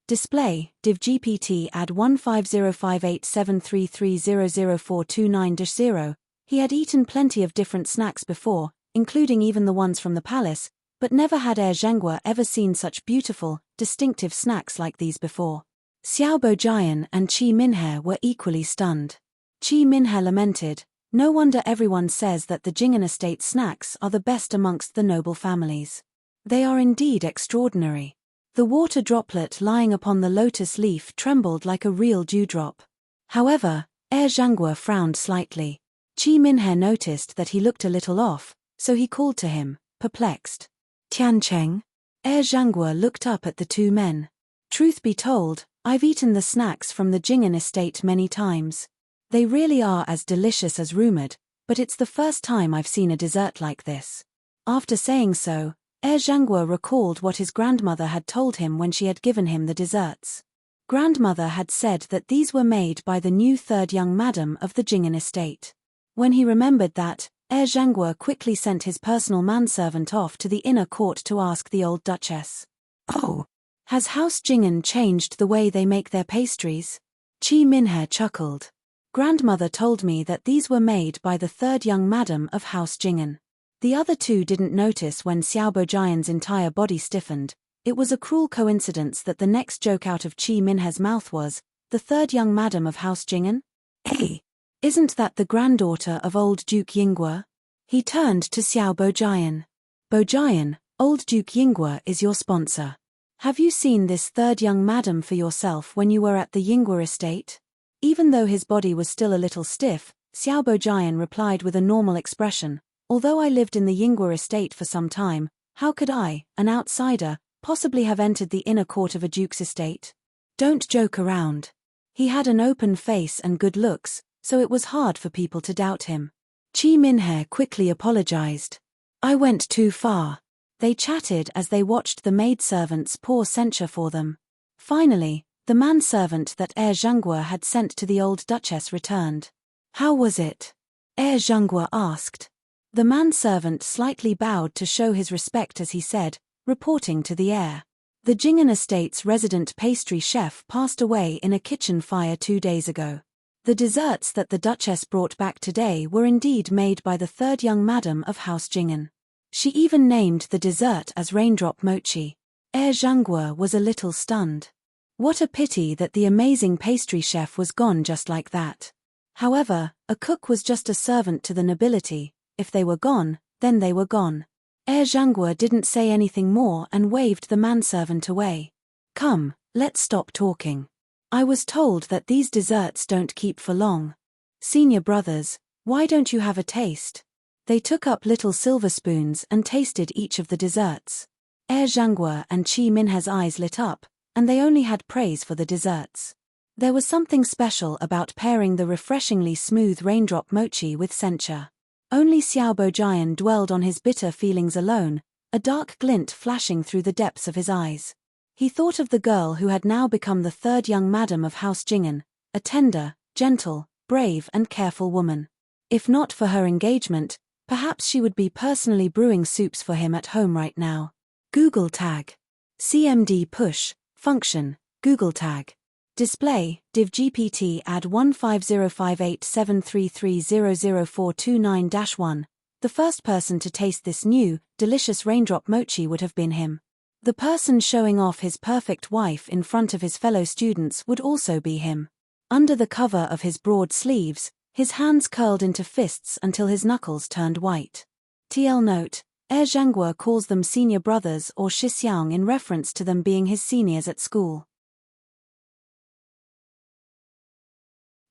Speaker 1: Display, div GPT add 15058733000429-0. He had eaten plenty of different snacks before, including even the ones from the palace, but never had Zhanghua ever seen such beautiful, distinctive snacks like these before. Xiao Bojian and Qi Minhe were equally stunned. Qi Minhe lamented, "No wonder everyone says that the Jing'an estate snacks are the best amongst the noble families. They are indeed extraordinary." The water droplet lying upon the lotus leaf trembled like a real dewdrop. However, Zhanghua frowned slightly. Qi Minhe noticed that he looked a little off, so he called to him, perplexed. "Tiancheng?" Zhanghua looked up at the two men. "Truth be told, I've eaten the snacks from the Jing'an estate many times. They really are as delicious as rumored, but it's the first time I've seen a dessert like this." After saying so, Zhanghua recalled what his grandmother had told him when she had given him the desserts. Grandmother had said that these were made by the new third young madam of the Jing'an estate. When he remembered that, Zhanghua quickly sent his personal manservant off to the inner court to ask the old duchess, "Oh, has House Jing'an changed the way they make their pastries?" Qi Minhe chuckled. "Grandmother told me that these were made by the third young madam of House Jing'an." The other two didn't notice when Xiao Bojian's entire body stiffened. It was a cruel coincidence that the next joke out of Qi Minhe's mouth was, "The third young madam of House Jing'an? Hey, isn't that the granddaughter of old Duke Yinghua?" He turned to Xiao Bojian. "Bojian, old Duke Yinghua is your sponsor. Have you seen this third young madam for yourself when you were at the Yinghua estate?" Even though his body was still a little stiff, Xiao Bojian replied with a normal expression, "Although I lived in the Yinghua estate for some time, how could I, an outsider, possibly have entered the inner court of a duke's estate? Don't joke around." He had an open face and good looks, so it was hard for people to doubt him. Qi Minhe quickly apologized. "I went too far." They chatted as they watched the maidservants pour censure for them. Finally, the manservant that Zhanghua had sent to the old duchess returned. "How was it?" Zhanghua asked. The manservant slightly bowed to show his respect as he said, reporting to the heir, "The Jing'an estate's resident pastry chef passed away in a kitchen fire 2 days ago. The desserts that the duchess brought back today were indeed made by the third young madam of House Jing'an. She even named the dessert as raindrop mochi." Zhanghua was a little stunned. What a pity that the amazing pastry chef was gone just like that. However, a cook was just a servant to the nobility. If they were gone, then they were gone. Zhanghua didn't say anything more and waved the manservant away. "Come, let's stop talking. I was told that these desserts don't keep for long. Senior brothers, why don't you have a taste?" They took up little silver spoons and tasted each of the desserts. Zhanghua and Qi Minhe's eyes lit up, and they only had praise for the desserts. There was something special about pairing the refreshingly smooth raindrop mochi with censure. Only Xiao Bojian dwelled on his bitter feelings alone, a dark glint flashing through the depths of his eyes. He thought of the girl who had now become the third young madam of House Jing'an, a tender, gentle, brave and careful woman. If not for her engagement, perhaps she would be personally brewing soups for him at home right now. Google tag. CMD push, function, Google tag. Display, div GPT add 15058733000429-1. The first person to taste this new, delicious raindrop mochi would have been him. The person showing off his perfect wife in front of his fellow students would also be him. Under the cover of his broad sleeves, his hands curled into fists until his knuckles turned white. TL note, Zhanghua calls them senior brothers or Shixiang in reference to them being his seniors at school.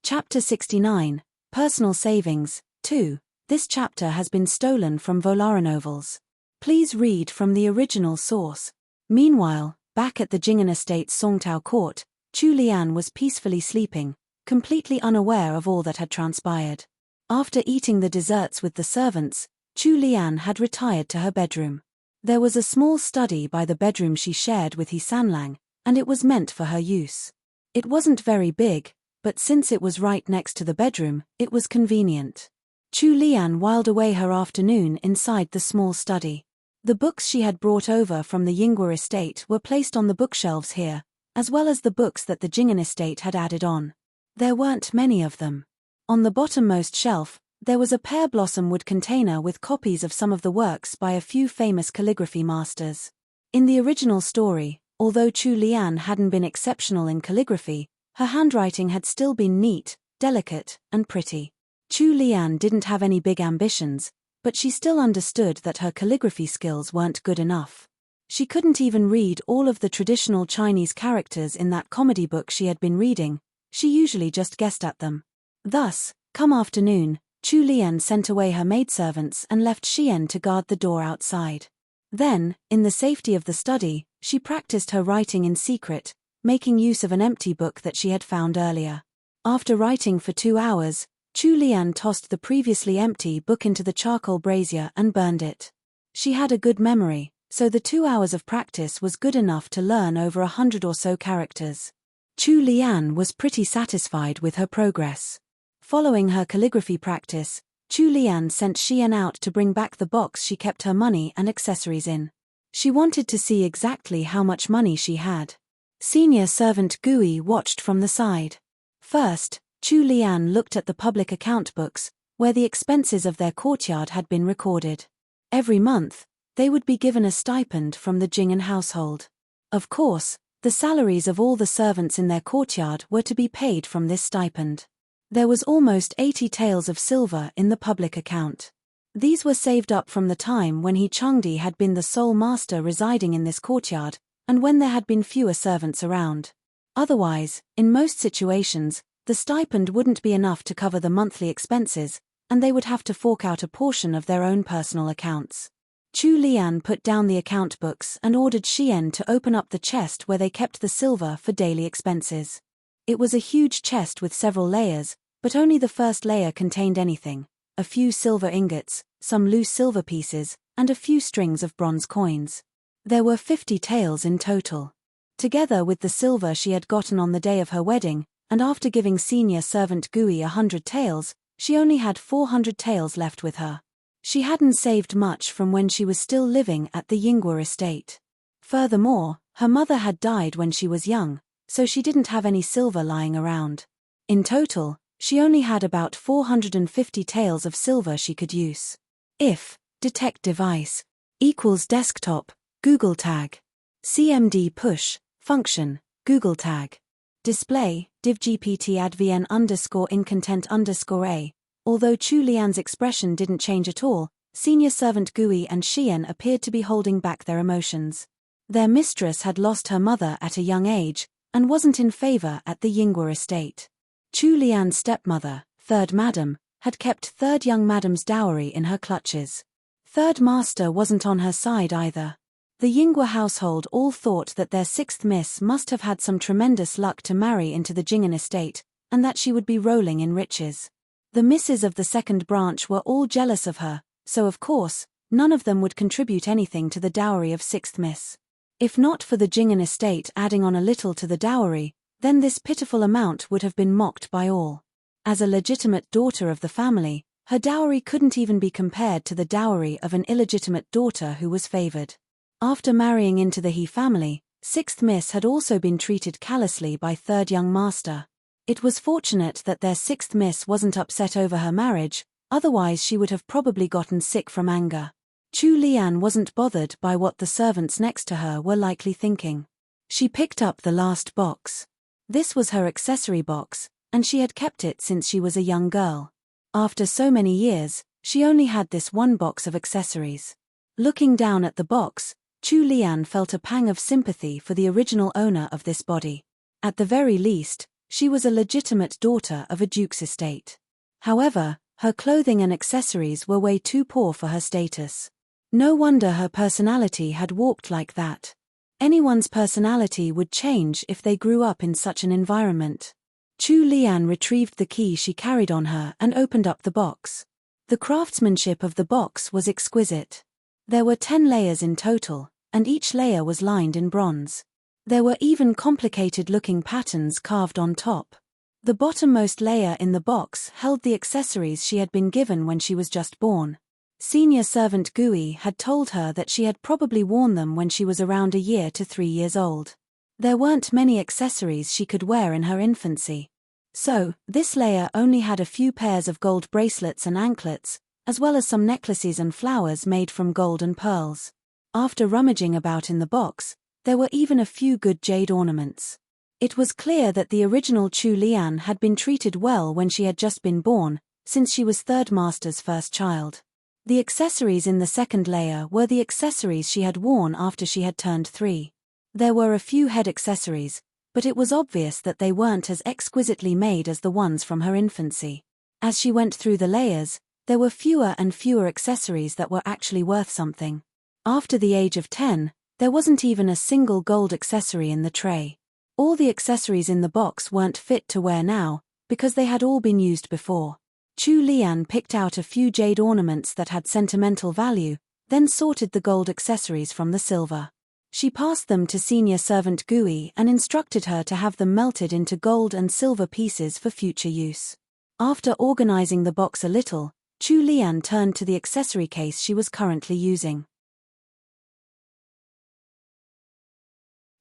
Speaker 1: Chapter 69, Personal Savings, 2. This chapter has been stolen from Novels. Please read from the original source. Meanwhile, back at the Jing'an Estate's Songtao court, Chu Lian was peacefully sleeping, completely unaware of all that had transpired. After eating the desserts with the servants, Chu Lian had retired to her bedroom. There was a small study by the bedroom she shared with He Sanlang, and it was meant for her use. It wasn't very big, but since it was right next to the bedroom, it was convenient. Chu Lian whiled away her afternoon inside the small study. The books she had brought over from the Yinghua estate were placed on the bookshelves here, as well as the books that the Jingen estate had added on. There weren't many of them. On the bottommost shelf, there was a pear blossom wood container with copies of some of the works by a few famous calligraphy masters. In the original story, although Chu Lian hadn't been exceptional in calligraphy, her handwriting had still been neat, delicate, and pretty. Chu Lian didn't have any big ambitions, but she still understood that her calligraphy skills weren't good enough. She couldn't even read all of the traditional Chinese characters in that comedy book she had been reading, she usually just guessed at them. Thus, come afternoon, Chu Lian sent away her maidservants and left Xian to guard the door outside. Then, in the safety of the study, she practiced her writing in secret, making use of an empty book that she had found earlier. After writing for 2 hours, Chu Lian tossed the previously empty book into the charcoal brazier and burned it. She had a good memory, so the 2 hours of practice was good enough to learn over 100 or so characters. Chu Lian was pretty satisfied with her progress. Following her calligraphy practice, Chu Lian sent Xian out to bring back the box she kept her money and accessories in. She wanted to see exactly how much money she had. Senior servant Gui watched from the side. First, Chu Lian looked at the public account books, where the expenses of their courtyard had been recorded. Every month, they would be given a stipend from the Jingen household. Of course, the salaries of all the servants in their courtyard were to be paid from this stipend. There was almost 80 taels of silver in the public account. These were saved up from the time when He Changdi had been the sole master residing in this courtyard, and when there had been fewer servants around. Otherwise, in most situations, the stipend wouldn't be enough to cover the monthly expenses, and they would have to fork out a portion of their own personal accounts. Chu Lian put down the account books and ordered Xian to open up the chest where they kept the silver for daily expenses. It was a huge chest with several layers, but only the first layer contained anything: a few silver ingots, some loose silver pieces, and a few strings of bronze coins. There were 50 taels in total. Together with the silver she had gotten on the day of her wedding, and after giving senior servant Gui 100 taels, she only had 400 taels left with her. She hadn't saved much from when she was still living at the Yingguo estate. Furthermore, her mother had died when she was young, so she didn't have any silver lying around. In total, she only had about 450 taels of silver she could use. If detect device equals desktop, Google tag. CMD push, function, Google tag. Display, divgpt advn _incontent_a. Although Chu Lian's expression didn't change at all, senior servant Gui and Xian appeared to be holding back their emotions. Their mistress had lost her mother at a young age, and wasn't in favor at the Yingguo estate. Chu Lian's stepmother, third madam, had kept third young madam's dowry in her clutches. Third master wasn't on her side either. The Yingguo household all thought that their sixth miss must have had some tremendous luck to marry into the Jingen estate, and that she would be rolling in riches. The misses of the second branch were all jealous of her, so of course, none of them would contribute anything to the dowry of sixth miss. If not for the Jingen estate adding on a little to the dowry, then this pitiful amount would have been mocked by all. As a legitimate daughter of the family, her dowry couldn't even be compared to the dowry of an illegitimate daughter who was favored. After marrying into the He family, sixth miss had also been treated callously by third young master. It was fortunate that their sixth miss wasn't upset over her marriage, otherwise she would have probably gotten sick from anger. Chu Lian wasn't bothered by what the servants next to her were likely thinking. She picked up the last box. This was her accessory box, and she had kept it since she was a young girl. After so many years, she only had this one box of accessories. Looking down at the box, Chu Lian felt a pang of sympathy for the original owner of this body. At the very least, she was a legitimate daughter of a duke's estate. However, her clothing and accessories were way too poor for her status. No wonder her personality had warped like that. Anyone's personality would change if they grew up in such an environment. Chu Lian retrieved the key she carried on her and opened up the box. The craftsmanship of the box was exquisite. There were 10 layers in total, and each layer was lined in bronze. There were even complicated-looking patterns carved on top. The bottommost layer in the box held the accessories she had been given when she was just born. Senior servant Gui had told her that she had probably worn them when she was around a year to 3 years old. There weren't many accessories she could wear in her infancy. So, this layer only had a few pairs of gold bracelets and anklets, as well as some necklaces and flowers made from gold and pearls. After rummaging about in the box, there were even a few good jade ornaments. It was clear that the original Chu Lian had been treated well when she had just been born, since she was Third Master's first child. The accessories in the second layer were the accessories she had worn after she had turned 3. There were a few head accessories, but it was obvious that they weren't as exquisitely made as the ones from her infancy. As she went through the layers, there were fewer and fewer accessories that were actually worth something. After the age of 10, there wasn't even a single gold accessory in the tray. All the accessories in the box weren't fit to wear now, because they had all been used before. Chu Lian picked out a few jade ornaments that had sentimental value, then sorted the gold accessories from the silver. She passed them to senior servant Gui and instructed her to have them melted into gold and silver pieces for future use. After organizing the box a little, Chu Lian turned to the accessory case she was currently using.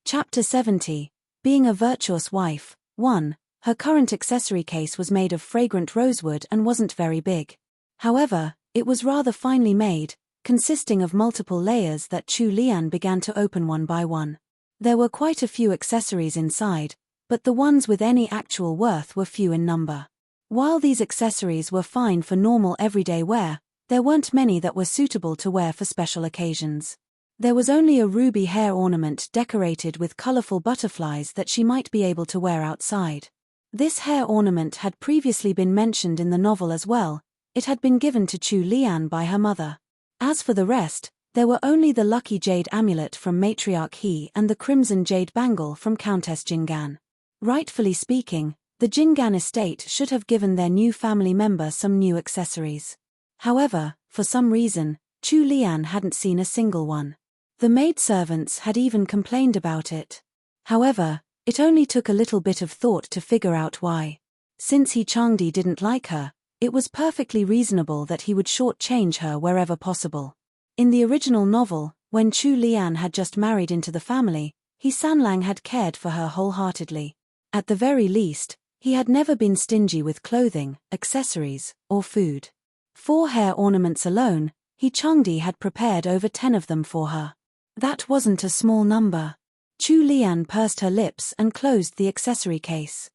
Speaker 1: Chapter 70. Being a Virtuous Wife. 1. Her current accessory case was made of fragrant rosewood and wasn't very big. However, it was rather finely made, consisting of multiple layers that Chu Lian began to open one by one. There were quite a few accessories inside, but the ones with any actual worth were few in number. While these accessories were fine for normal everyday wear, there weren't many that were suitable to wear for special occasions. There was only a ruby hair ornament decorated with colorful butterflies that she might be able to wear outside. This hair ornament had previously been mentioned in the novel as well. It had been given to Chu Lian by her mother. As for the rest, there were only the lucky jade amulet from Matriarch He and the crimson jade bangle from Countess Jingan. Rightfully speaking, the Jingan estate should have given their new family member some new accessories. However, for some reason, Chu Lian hadn't seen a single one. The maidservants had even complained about it. However, it only took a little bit of thought to figure out why. Since He Changdi didn't like her, it was perfectly reasonable that he would shortchange her wherever possible. In the original novel, when Chu Lian had just married into the family, He Sanlang had cared for her wholeheartedly. At the very least, he had never been stingy with clothing, accessories, or food. 4 hair ornaments alone, He Changdi had prepared over 10 of them for her. That wasn't a small number. Chu Lian pursed her lips and closed the accessory case.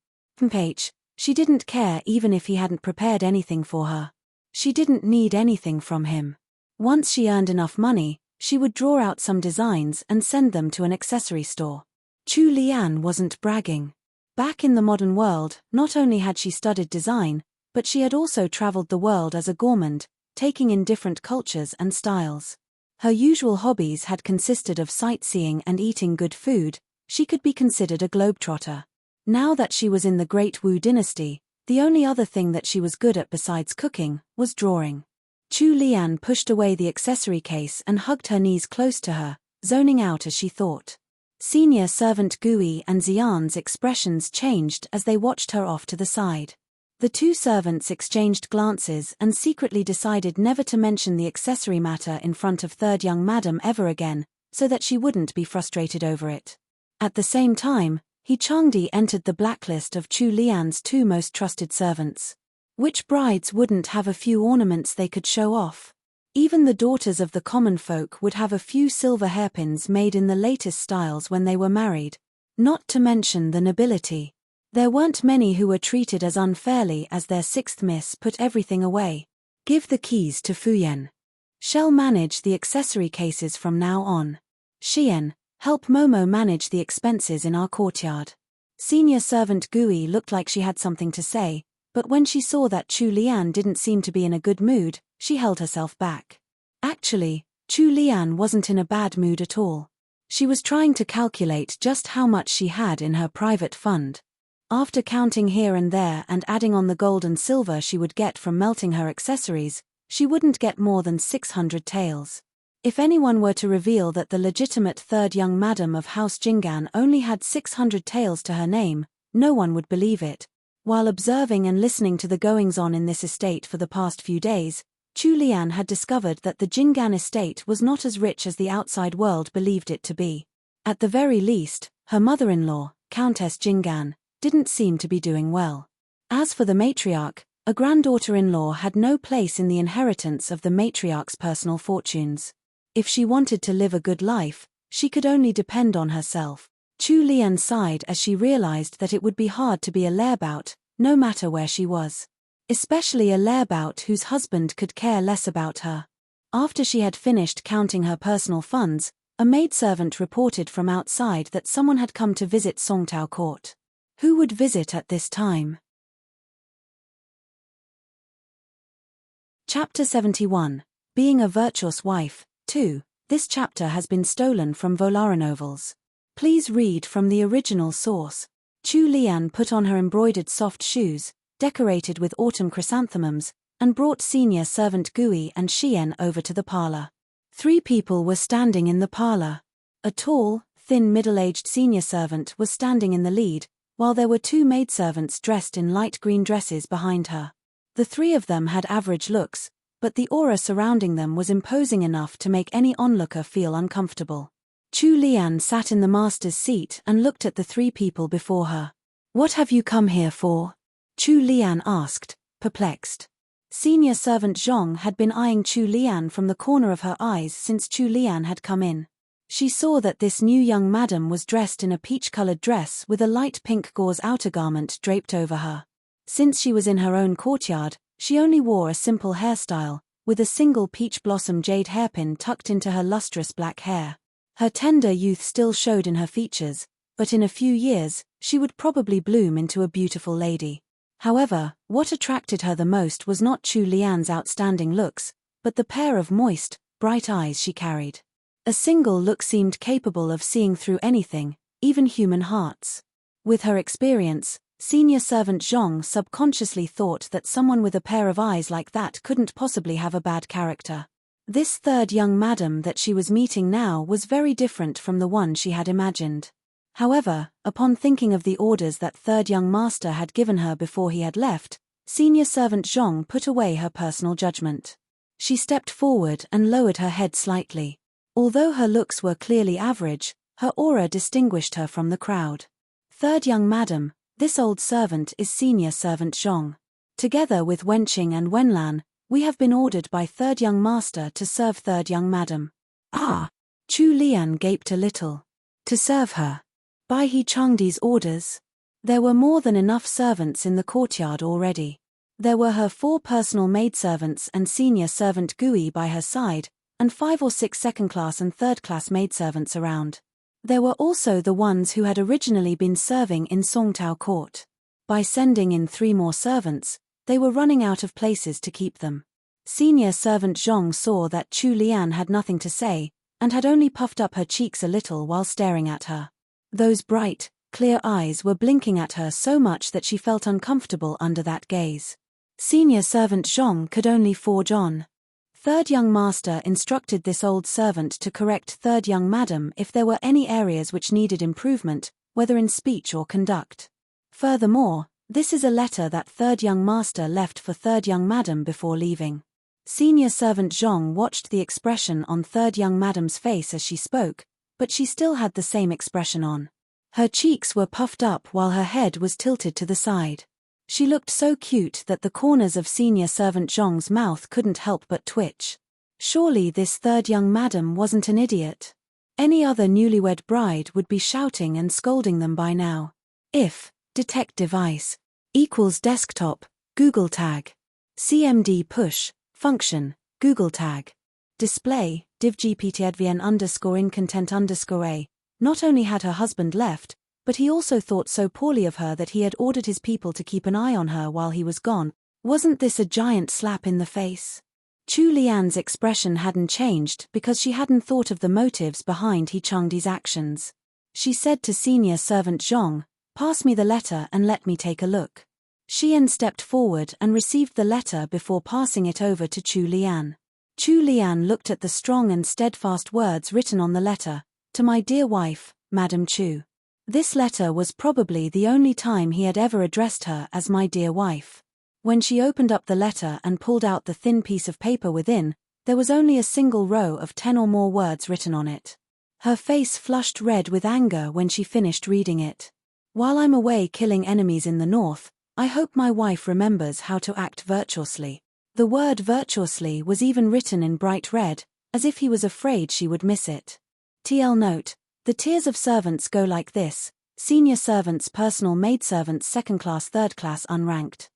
Speaker 1: She didn't care even if he hadn't prepared anything for her. She didn't need anything from him. Once she earned enough money, she would draw out some designs and send them to an accessory store. Chu Lian wasn't bragging. Back in the modern world, not only had she studied design, but she had also traveled the world as a gourmand, taking in different cultures and styles. Her usual hobbies had consisted of sightseeing and eating good food. She could be considered a globetrotter. Now that she was in the Great Wu dynasty, the only other thing that she was good at besides cooking was drawing. Chu Lian pushed away the accessory case and hugged her knees close to her, zoning out as she thought. Senior servant Gui and Xian's expressions changed as they watched her off to the side. The 2 servants exchanged glances and secretly decided never to mention the accessory matter in front of third young madam ever again, so that she wouldn't be frustrated over it. At the same time, He Changdi entered the blacklist of Chu Lian's 2 most trusted servants. Which brides wouldn't have a few ornaments they could show off? Even the daughters of the common folk would have a few silver hairpins made in the latest styles when they were married. Not to mention the nobility. There weren't many who were treated as unfairly as their 6th miss put everything away. Give the keys to Fuyen. Shall manage the accessory cases from now on. Xian, help Momo manage the expenses in our courtyard. Senior servant Gui looked like she had something to say, but when she saw that Chu Lian didn't seem to be in a good mood, she held herself back. Actually, Chu Lian wasn't in a bad mood at all. She was trying to calculate just how much she had in her private fund. After counting here and there and adding on the gold and silver she would get from melting her accessories, she wouldn't get more than 600 taels. If anyone were to reveal that the legitimate third young madam of House Jingan only had 600 taels to her name, no one would believe it. While observing and listening to the goings-on in this estate for the past few days, Chu Lian had discovered that the Jingan estate was not as rich as the outside world believed it to be. At the very least, Her mother-in-law, Countess Jingan, didn't seem to be doing well. As for the matriarch, a granddaughter-in-law had no place in the inheritance of the matriarch's personal fortunes. If she wanted to live a good life, she could only depend on herself. Chu Lian sighed as she realized that it would be hard to be a layaboutte, no matter where she was. Especially a layaboutte whose husband could care less about her. After she had finished counting her personal funds, a maidservant reported from outside that someone had come to visit Songtao Court. Who would visit at this time? Chapter 71. Being a Virtuous Wife, 2. This chapter has been stolen from Novels. Please read from the original source. Chu Lian put on her embroidered soft shoes, decorated with autumn chrysanthemums, and brought senior servant Gui and Xian over to the parlor. 3 people were standing in the parlor. A tall, thin middle-aged senior servant was standing in the lead, while there were 2 maidservants dressed in light green dresses behind her. The 3 of them had average looks, but the aura surrounding them was imposing enough to make any onlooker feel uncomfortable. Chu Lian sat in the master's seat and looked at the 3 people before her. "What have you come here for?" Chu Lian asked, perplexed. Senior servant Zhong had been eyeing Chu Lian from the corner of her eyes since Chu Lian had come in. She saw that this new young madam was dressed in a peach-colored dress with a light pink gauze outer garment draped over her. Since she was in her own courtyard, she only wore a simple hairstyle, with a single peach blossom jade hairpin tucked into her lustrous black hair. Her tender youth still showed in her features, but in a few years, she would probably bloom into a beautiful lady. However, what attracted her the most was not Chu Lian's outstanding looks, but the pair of moist, bright eyes she carried. A single look seemed capable of seeing through anything, even human hearts. With her experience, senior servant Zhong subconsciously thought that someone with a pair of eyes like that couldn't possibly have a bad character. This 3rd young madam that she was meeting now was very different from the one she had imagined. However, upon thinking of the orders that 3rd young master had given her before he had left, senior servant Zhong put away her personal judgment. She stepped forward and lowered her head slightly. Although her looks were clearly average, her aura distinguished her from the crowd. 3rd young madam, this old servant is senior servant Zhong. Together with Wenqing and Wenlan, we have been ordered by 3rd young master to serve 3rd young madam. Ah! Chu Lian gaped a little. To serve her? By He Changdi's orders? There were more than enough servants in the courtyard already. There were her 4 personal maidservants and senior servant Gui by her side, and 5 or 6 second-class and third-class maidservants around. There were also the ones who had originally been serving in Songtao Court. By sending in 3 more servants, they were running out of places to keep them. Senior servant Zhong saw that Chu Lian had nothing to say, and had only puffed up her cheeks a little while staring at her. Those bright, clear eyes were blinking at her so much that she felt uncomfortable under that gaze. Senior servant Zhong could only forge on. 3rd young master instructed this old servant to correct 3rd young madam if there were any areas which needed improvement, whether in speech or conduct. Furthermore, this is a letter that 3rd young master left for 3rd young madam before leaving. Senior servant Zhong watched the expression on 3rd young madam's face as she spoke, but she still had the same expression on. Her cheeks were puffed up while her head was tilted to the side. She looked so cute that the corners of senior servant Zhong's mouth couldn't help but twitch. Surely this 3rd young madam wasn't an idiot. Any other newlywed bride would be shouting and scolding them by now. If detect device equals desktop, Google tag. CMD push, function, Google tag. Display, divgptadvn_incontent_a. Not only had her husband left, but he also thought so poorly of her that he had ordered his people to keep an eye on her while he was gone. Wasn't this a giant slap in the face? Chu Lian's expression hadn't changed because she hadn't thought of the motives behind He Changdi's actions. She said to senior servant Zhong, "Pass me the letter and let me take a look." Xian stepped forward and received the letter before passing it over to Chu Lian. Chu Lian looked at the strong and steadfast words written on the letter, "To my dear wife, Madam Chu." This letter was probably the only time he had ever addressed her as my dear wife. When she opened up the letter and pulled out the thin piece of paper within, there was only a single row of 10 or more words written on it. Her face flushed red with anger when she finished reading it. While I'm away killing enemies in the north, I hope my wife remembers how to act virtuously. The word virtuously was even written in bright red, as if he was afraid she would miss it. TL note: the tiers of servants go like this: senior servants, personal maidservants, second class, third class, unranked.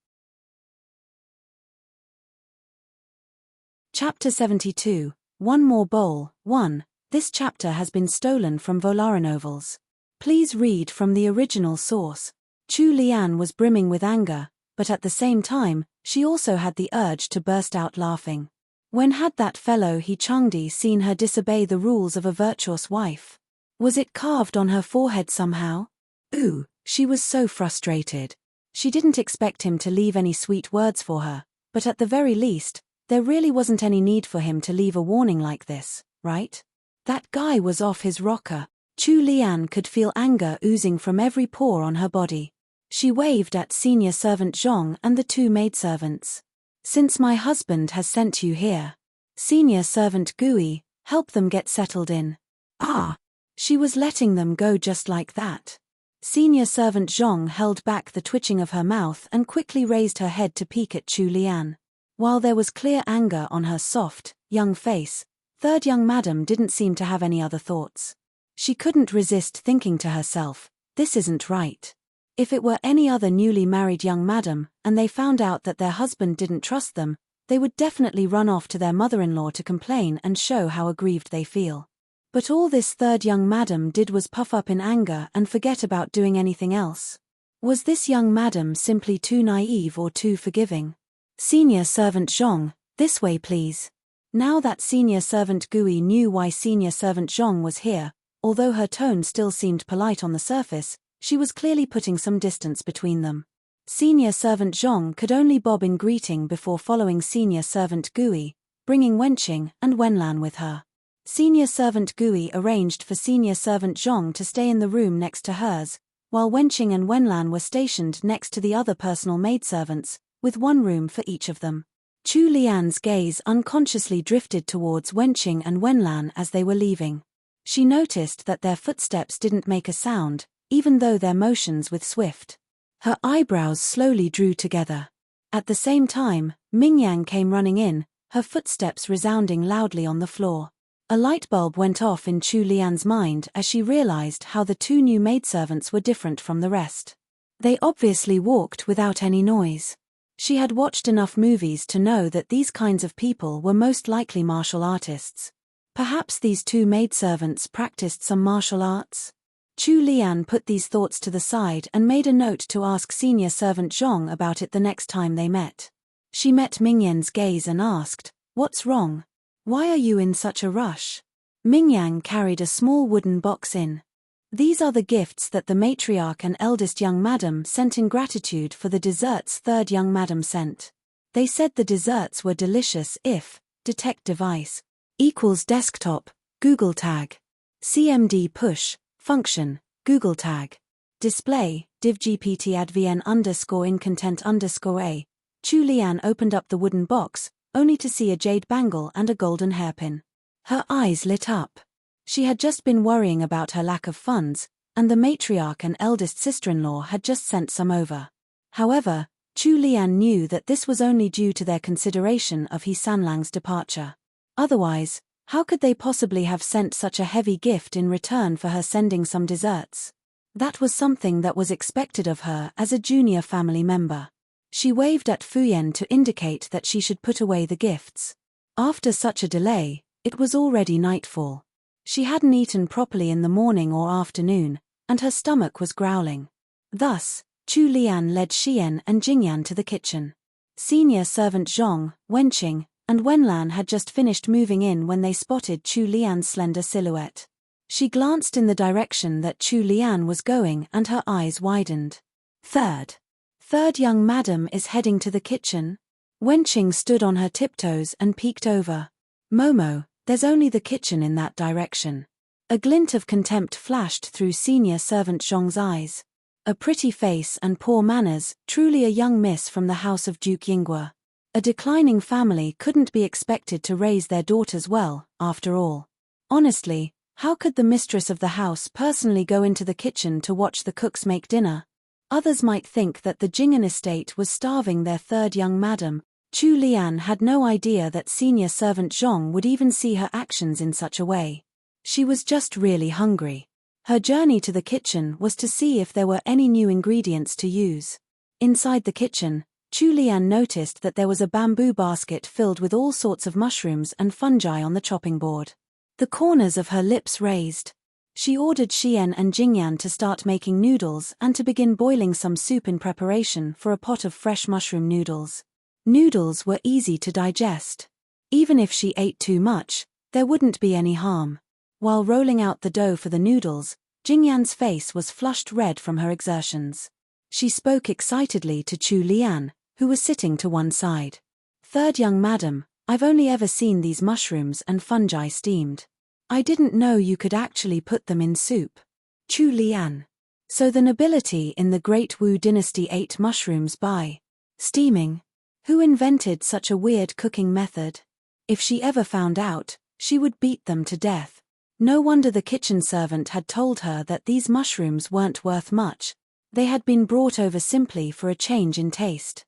Speaker 1: Chapter 72, One More Bowl. 1. This chapter has been stolen from Novels. Please read from the original source. Chu Lian was brimming with anger, but at the same time, she also had the urge to burst out laughing. When had that fellow He Changdi seen her disobey the rules of a virtuous wife? Was it carved on her forehead somehow? Ooh, she was so frustrated. She didn't expect him to leave any sweet words for her, but at the very least, there really wasn't any need for him to leave a warning like this, right? That guy was off his rocker. Chu Lian could feel anger oozing from every pore on her body. She waved at senior servant Zhong and the two maidservants. Since my husband has sent you here, senior servant Gui, help them get settled in. Ah! She was letting them go just like that. Senior servant Zhong held back the twitching of her mouth and quickly raised her head to peek at Chu Lian. While there was clear anger on her soft, young face, third young madam didn't seem to have any other thoughts. She couldn't resist thinking to herself, this isn't right. If it were any other newly married young madam, and they found out that their husband didn't trust them, they would definitely run off to their mother-in-law to complain and show how aggrieved they feel. But all this third young madam did was puff up in anger and forget about doing anything else. Was this young madam simply too naive or too forgiving? Senior servant Zhong, this way please. Now that senior servant Gui knew why senior servant Zhong was here, although her tone still seemed polite on the surface, she was clearly putting some distance between them. Senior servant Zhong could only bob in greeting before following senior servant Gui, bringing Wenqing and Wenlan with her. Senior servant Gui arranged for senior servant Zhong to stay in the room next to hers, while Wenqing and Wenlan were stationed next to the other personal maidservants, with one room for each of them. Chu Lian's gaze unconsciously drifted towards Wenqing and Wenlan as they were leaving. She noticed that their footsteps didn't make a sound, even though their motions were swift. Her eyebrows slowly drew together. At the same time, Mingyang came running in, her footsteps resounding loudly on the floor. A light bulb went off in Chu Lian's mind as she realized how the two new maidservants were different from the rest. They obviously walked without any noise. She had watched enough movies to know that these kinds of people were most likely martial artists. Perhaps these two maidservants practiced some martial arts? Chu Lian put these thoughts to the side and made a note to ask senior servant Zhong about it the next time they met. She met Mingyan's gaze and asked, "What's wrong? Why are you in such a rush?" Mingyang carried a small wooden box in. These are the gifts that the matriarch and eldest young madam sent in gratitude for the desserts third young madam sent. They said the desserts were delicious if, detect device, equals desktop, Google tag. CMD push, function, Google tag. Display, divgpt advn _incontent_a. Chu Lian opened up the wooden box, only to see a jade bangle and a golden hairpin. Her eyes lit up. She had just been worrying about her lack of funds, and the matriarch and eldest sister-in-law had just sent some over. However, Chu Lian knew that this was only due to their consideration of He Sanlang's departure. Otherwise, how could they possibly have sent such a heavy gift in return for her sending some desserts? That was something that was expected of her as a junior family member. She waved at Fuyen to indicate that she should put away the gifts. After such a delay, it was already nightfall. She hadn't eaten properly in the morning or afternoon, and her stomach was growling. Thus, Chu Lian led Xian and Jingyan to the kitchen. Senior servant Zhong, Wenqing, and Wenlan had just finished moving in when they spotted Chu Lian's slender silhouette. She glanced in the direction that Chu Lian was going and her eyes widened. Third young madam is heading to the kitchen? Wenqing stood on her tiptoes and peeked over. Momo, there's only the kitchen in that direction. A glint of contempt flashed through senior servant Zhong's eyes. A pretty face and poor manners, truly a young miss from the house of Duke Yingguo. A declining family couldn't be expected to raise their daughters well, after all. Honestly, How could the mistress of the house personally go into the kitchen to watch the cooks make dinner? Others might think that the Jing'an estate was starving their third young madam. Chu Lian had no idea that senior servant Zhong would even see her actions in such a way. She was just really hungry. Her journey to the kitchen was to see if there were any new ingredients to use. Inside the kitchen, Chu Lian noticed that there was a bamboo basket filled with all sorts of mushrooms and fungi on the chopping board. The corners of her lips raised. She ordered Xian and Jingyan to start making noodles and to begin boiling some soup in preparation for a pot of fresh mushroom noodles. Noodles were easy to digest. Even if she ate too much, there wouldn't be any harm. While rolling out the dough for the noodles, Jingyan's face was flushed red from her exertions. She spoke excitedly to Chu Lian, who was sitting to one side. "Third young madam, I've only ever seen these mushrooms and fungi steamed. I didn't know you could actually put them in soup." Chu Lian. So the nobility in the Great Wu dynasty ate mushrooms by steaming? Who invented such a weird cooking method? If she ever found out, she would beat them to death. No wonder the kitchen servant had told her that these mushrooms weren't worth much. They had been brought over simply for a change in taste.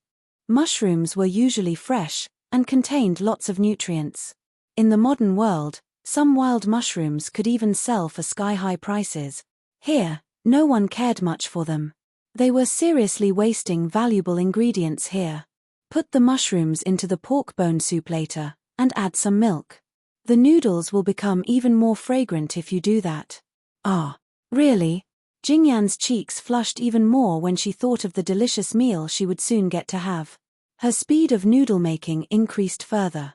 Speaker 1: Mushrooms were usually fresh and contained lots of nutrients. In the modern world, some wild mushrooms could even sell for sky-high prices. Here, no one cared much for them. They were seriously wasting valuable ingredients here. Put the mushrooms into the pork bone soup later, and add some milk. The noodles will become even more fragrant if you do that. Ah, really? Jingyan's cheeks flushed even more when she thought of the delicious meal she would soon get to have. Her speed of noodle making increased further.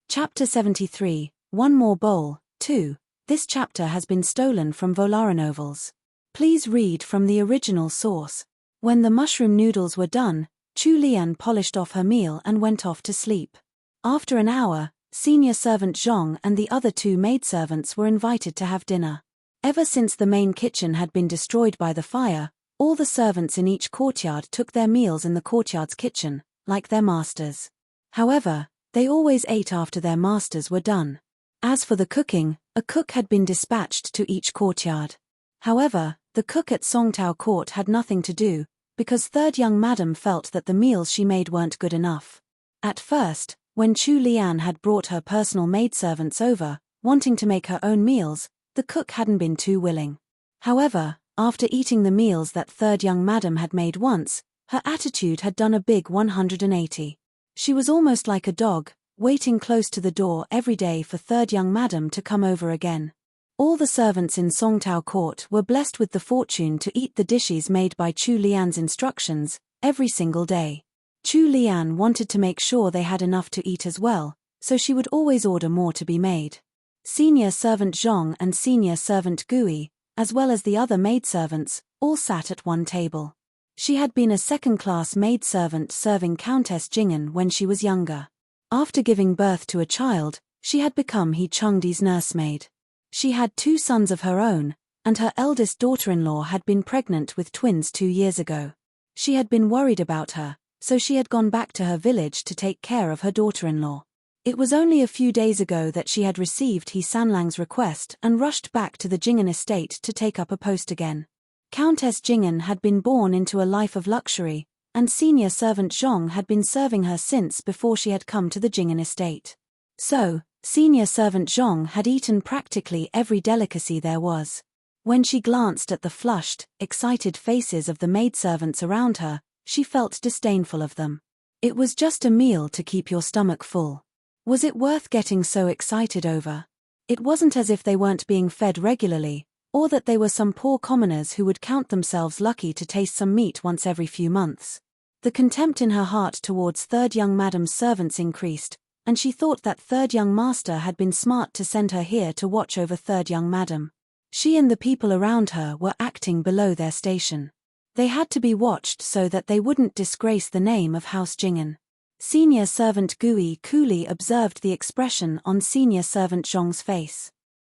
Speaker 1: Chapter 73, One More Bowl, 2. This chapter has been stolen from Novels. Please read from the original source. When the mushroom noodles were done, Chu Lian polished off her meal and went off to sleep. After an hour, senior servant Zhong and the other two maidservants were invited to have dinner. Ever since the main kitchen had been destroyed by the fire, all the servants in each courtyard took their meals in the courtyard's kitchen, like their masters. However, they always ate after their masters were done. As for the cooking, a cook had been dispatched to each courtyard. However, the cook at Songtao Court had nothing to do, because third young madam felt that the meals she made weren't good enough. At first, when Chu Lian had brought her personal maidservants over, wanting to make her own meals, the cook hadn't been too willing. However, after eating the meals that third young madam had made once, her attitude had done a big 180. She was almost like a dog, waiting close to the door every day for third young madam to come over again. All the servants in Songtao Court were blessed with the fortune to eat the dishes made by Chu Lian's instructions, every single day. Chu Lian wanted to make sure they had enough to eat as well, so she would always order more to be made. Senior servant Zhong and senior servant Gui, as well as the other maidservants, all sat at one table. She had been a second-class maidservant serving Countess Jing'an when she was younger. After giving birth to a child, she had become He Chengdi's nursemaid. She had 2 sons of her own, and her eldest daughter-in-law had been pregnant with twins 2 years ago. She had been worried about her, so she had gone back to her village to take care of her daughter-in-law. It was only a few days ago that she had received He Sanlang's request and rushed back to the Jing'an estate to take up a post again. Countess Jing'an had been born into a life of luxury, and senior servant Zhong had been serving her since before she had come to the Jing'an estate. So, senior servant Zhong had eaten practically every delicacy there was. When she glanced at the flushed, excited faces of the maidservants around her, she felt disdainful of them. It was just a meal to keep your stomach full. Was it worth getting so excited over? It wasn't as if they weren't being fed regularly, or that they were some poor commoners who would count themselves lucky to taste some meat once every few months. The contempt in her heart towards third young madam's servants increased, and she thought that third young master had been smart to send her here to watch over third young madam. She and the people around her were acting below their station. They had to be watched so that they wouldn't disgrace the name of House Jing'an. Senior servant Gui coolly observed the expression on senior servant Zhong's face.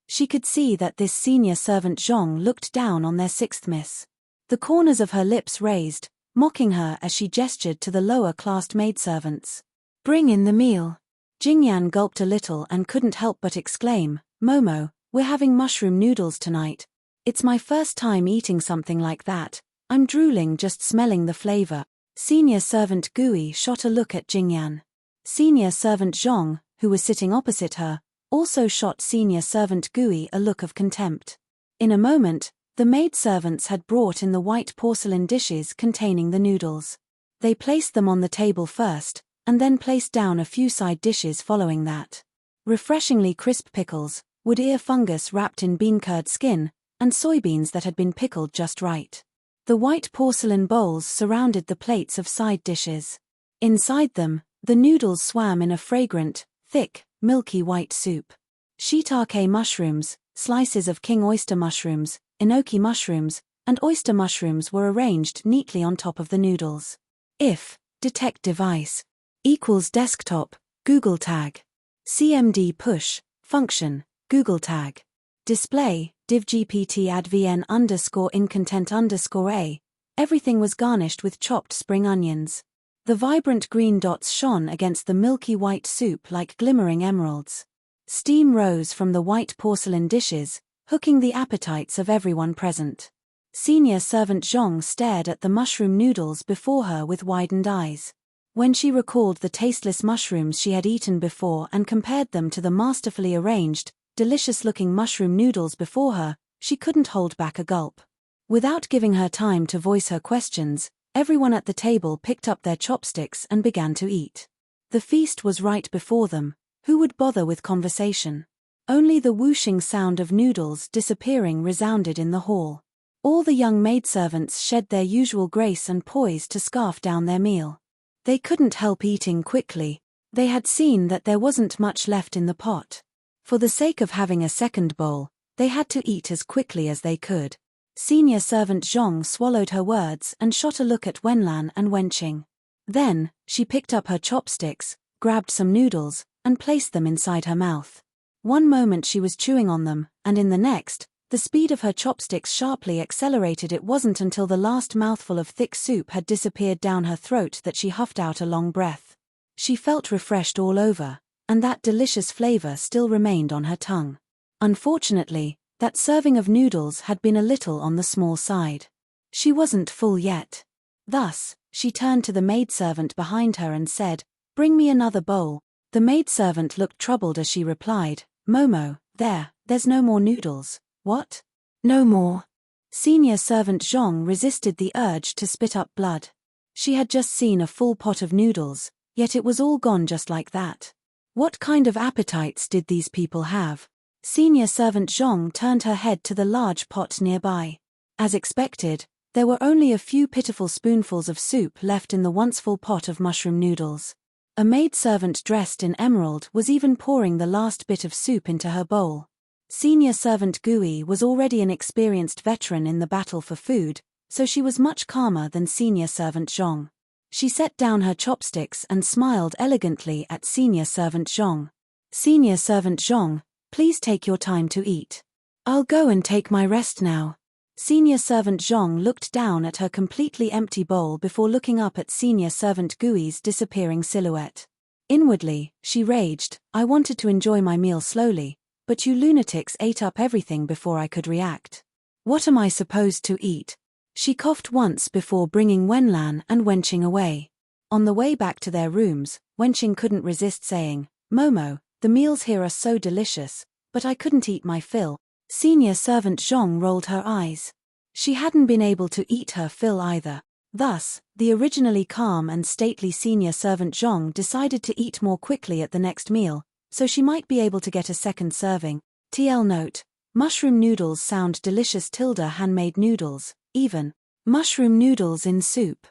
Speaker 1: She could see that this senior servant Zhong looked down on their 6th miss. The corners of her lips raised, mocking her as she gestured to the lower-classed maidservants. "Bring in the meal." Jingyan gulped a little and couldn't help but exclaim, Momo, we're having mushroom noodles tonight. It's my first time eating something like that. I'm drooling just smelling the flavor. Senior servant Gui shot a look at Jingyan. Senior servant Zhong, who was sitting opposite her, also shot senior servant Gui a look of contempt. In a moment, the maidservants had brought in the white porcelain dishes containing the noodles. They placed them on the table first, and then placed down a few side dishes following that. Refreshingly crisp pickles, wood ear fungus wrapped in bean curd skin, and soybeans that had been pickled just right. The white porcelain bowls surrounded the plates of side dishes. Inside them, the noodles swam in a fragrant, thick, milky white soup. Shiitake mushrooms, slices of king oyster mushrooms, enoki mushrooms, and oyster mushrooms were arranged neatly on top of the noodles. If detect device equals desktop, Google tag. CMD push, function, Google tag. Display, divgpt advn _incontent_a. Everything was garnished with chopped spring onions. The vibrant green dots shone against the milky white soup like glimmering emeralds. Steam rose from the white porcelain dishes, hooking the appetites of everyone present. Senior servant Zhong stared at the mushroom noodles before her with widened eyes. When she recalled the tasteless mushrooms she had eaten before and compared them to the masterfully arranged, delicious-looking mushroom noodles before her, she couldn't hold back a gulp. Without giving her time to voice her questions, everyone at the table picked up their chopsticks and began to eat. The feast was right before them. Who would bother with conversation? Only the whooshing sound of noodles disappearing resounded in the hall. All the young maidservants shed their usual grace and poise to scarf down their meal. They couldn't help eating quickly. They had seen that there wasn't much left in the pot. For the sake of having a second bowl, they had to eat as quickly as they could. Senior servant Zhong swallowed her words and shot a look at Wenlan and Wenqing. Then, she picked up her chopsticks, grabbed some noodles, and placed them inside her mouth. One moment she was chewing on them, and in the next, the speed of her chopsticks sharply accelerated. It wasn't until the last mouthful of thick soup had disappeared down her throat that she huffed out a long breath. She felt refreshed all over, and that delicious flavor still remained on her tongue. Unfortunately, that serving of noodles had been a little on the small side. She wasn't full yet. Thus, she turned to the maidservant behind her and said, "Bring me another bowl." The maidservant looked troubled as she replied, "Momo, there's no more noodles." "What? No more?" Senior servant Zhong resisted the urge to spit up blood. She had just seen a full pot of noodles, yet it was all gone just like that. What kind of appetites did these people have? Senior servant Zhong turned her head to the large pot nearby. As expected, there were only a few pitiful spoonfuls of soup left in the once full pot of mushroom noodles. A maidservant dressed in emerald was even pouring the last bit of soup into her bowl. Senior servant Gui was already an experienced veteran in the battle for food, so she was much calmer than senior servant Zhong. She set down her chopsticks and smiled elegantly at senior servant Zhong. "Senior servant Zhong, please take your time to eat. I'll go and take my rest now." Senior servant Zhong looked down at her completely empty bowl before looking up at senior servant Gui's disappearing silhouette. Inwardly, she raged, "I wanted to enjoy my meal slowly, but you lunatics ate up everything before I could react. What am I supposed to eat?" She coughed once before bringing Wenlan and Wenqing away. On the way back to their rooms, Wenqing couldn't resist saying, "Momo, the meals here are so delicious, but I couldn't eat my fill." Senior servant Zhong rolled her eyes. She hadn't been able to eat her fill either. Thus, the originally calm and stately senior servant Zhong decided to eat more quickly at the next meal, so she might be able to get a second serving. TL note: mushroom noodles sound delicious. Handmade noodles, even. Mushroom noodles in soup.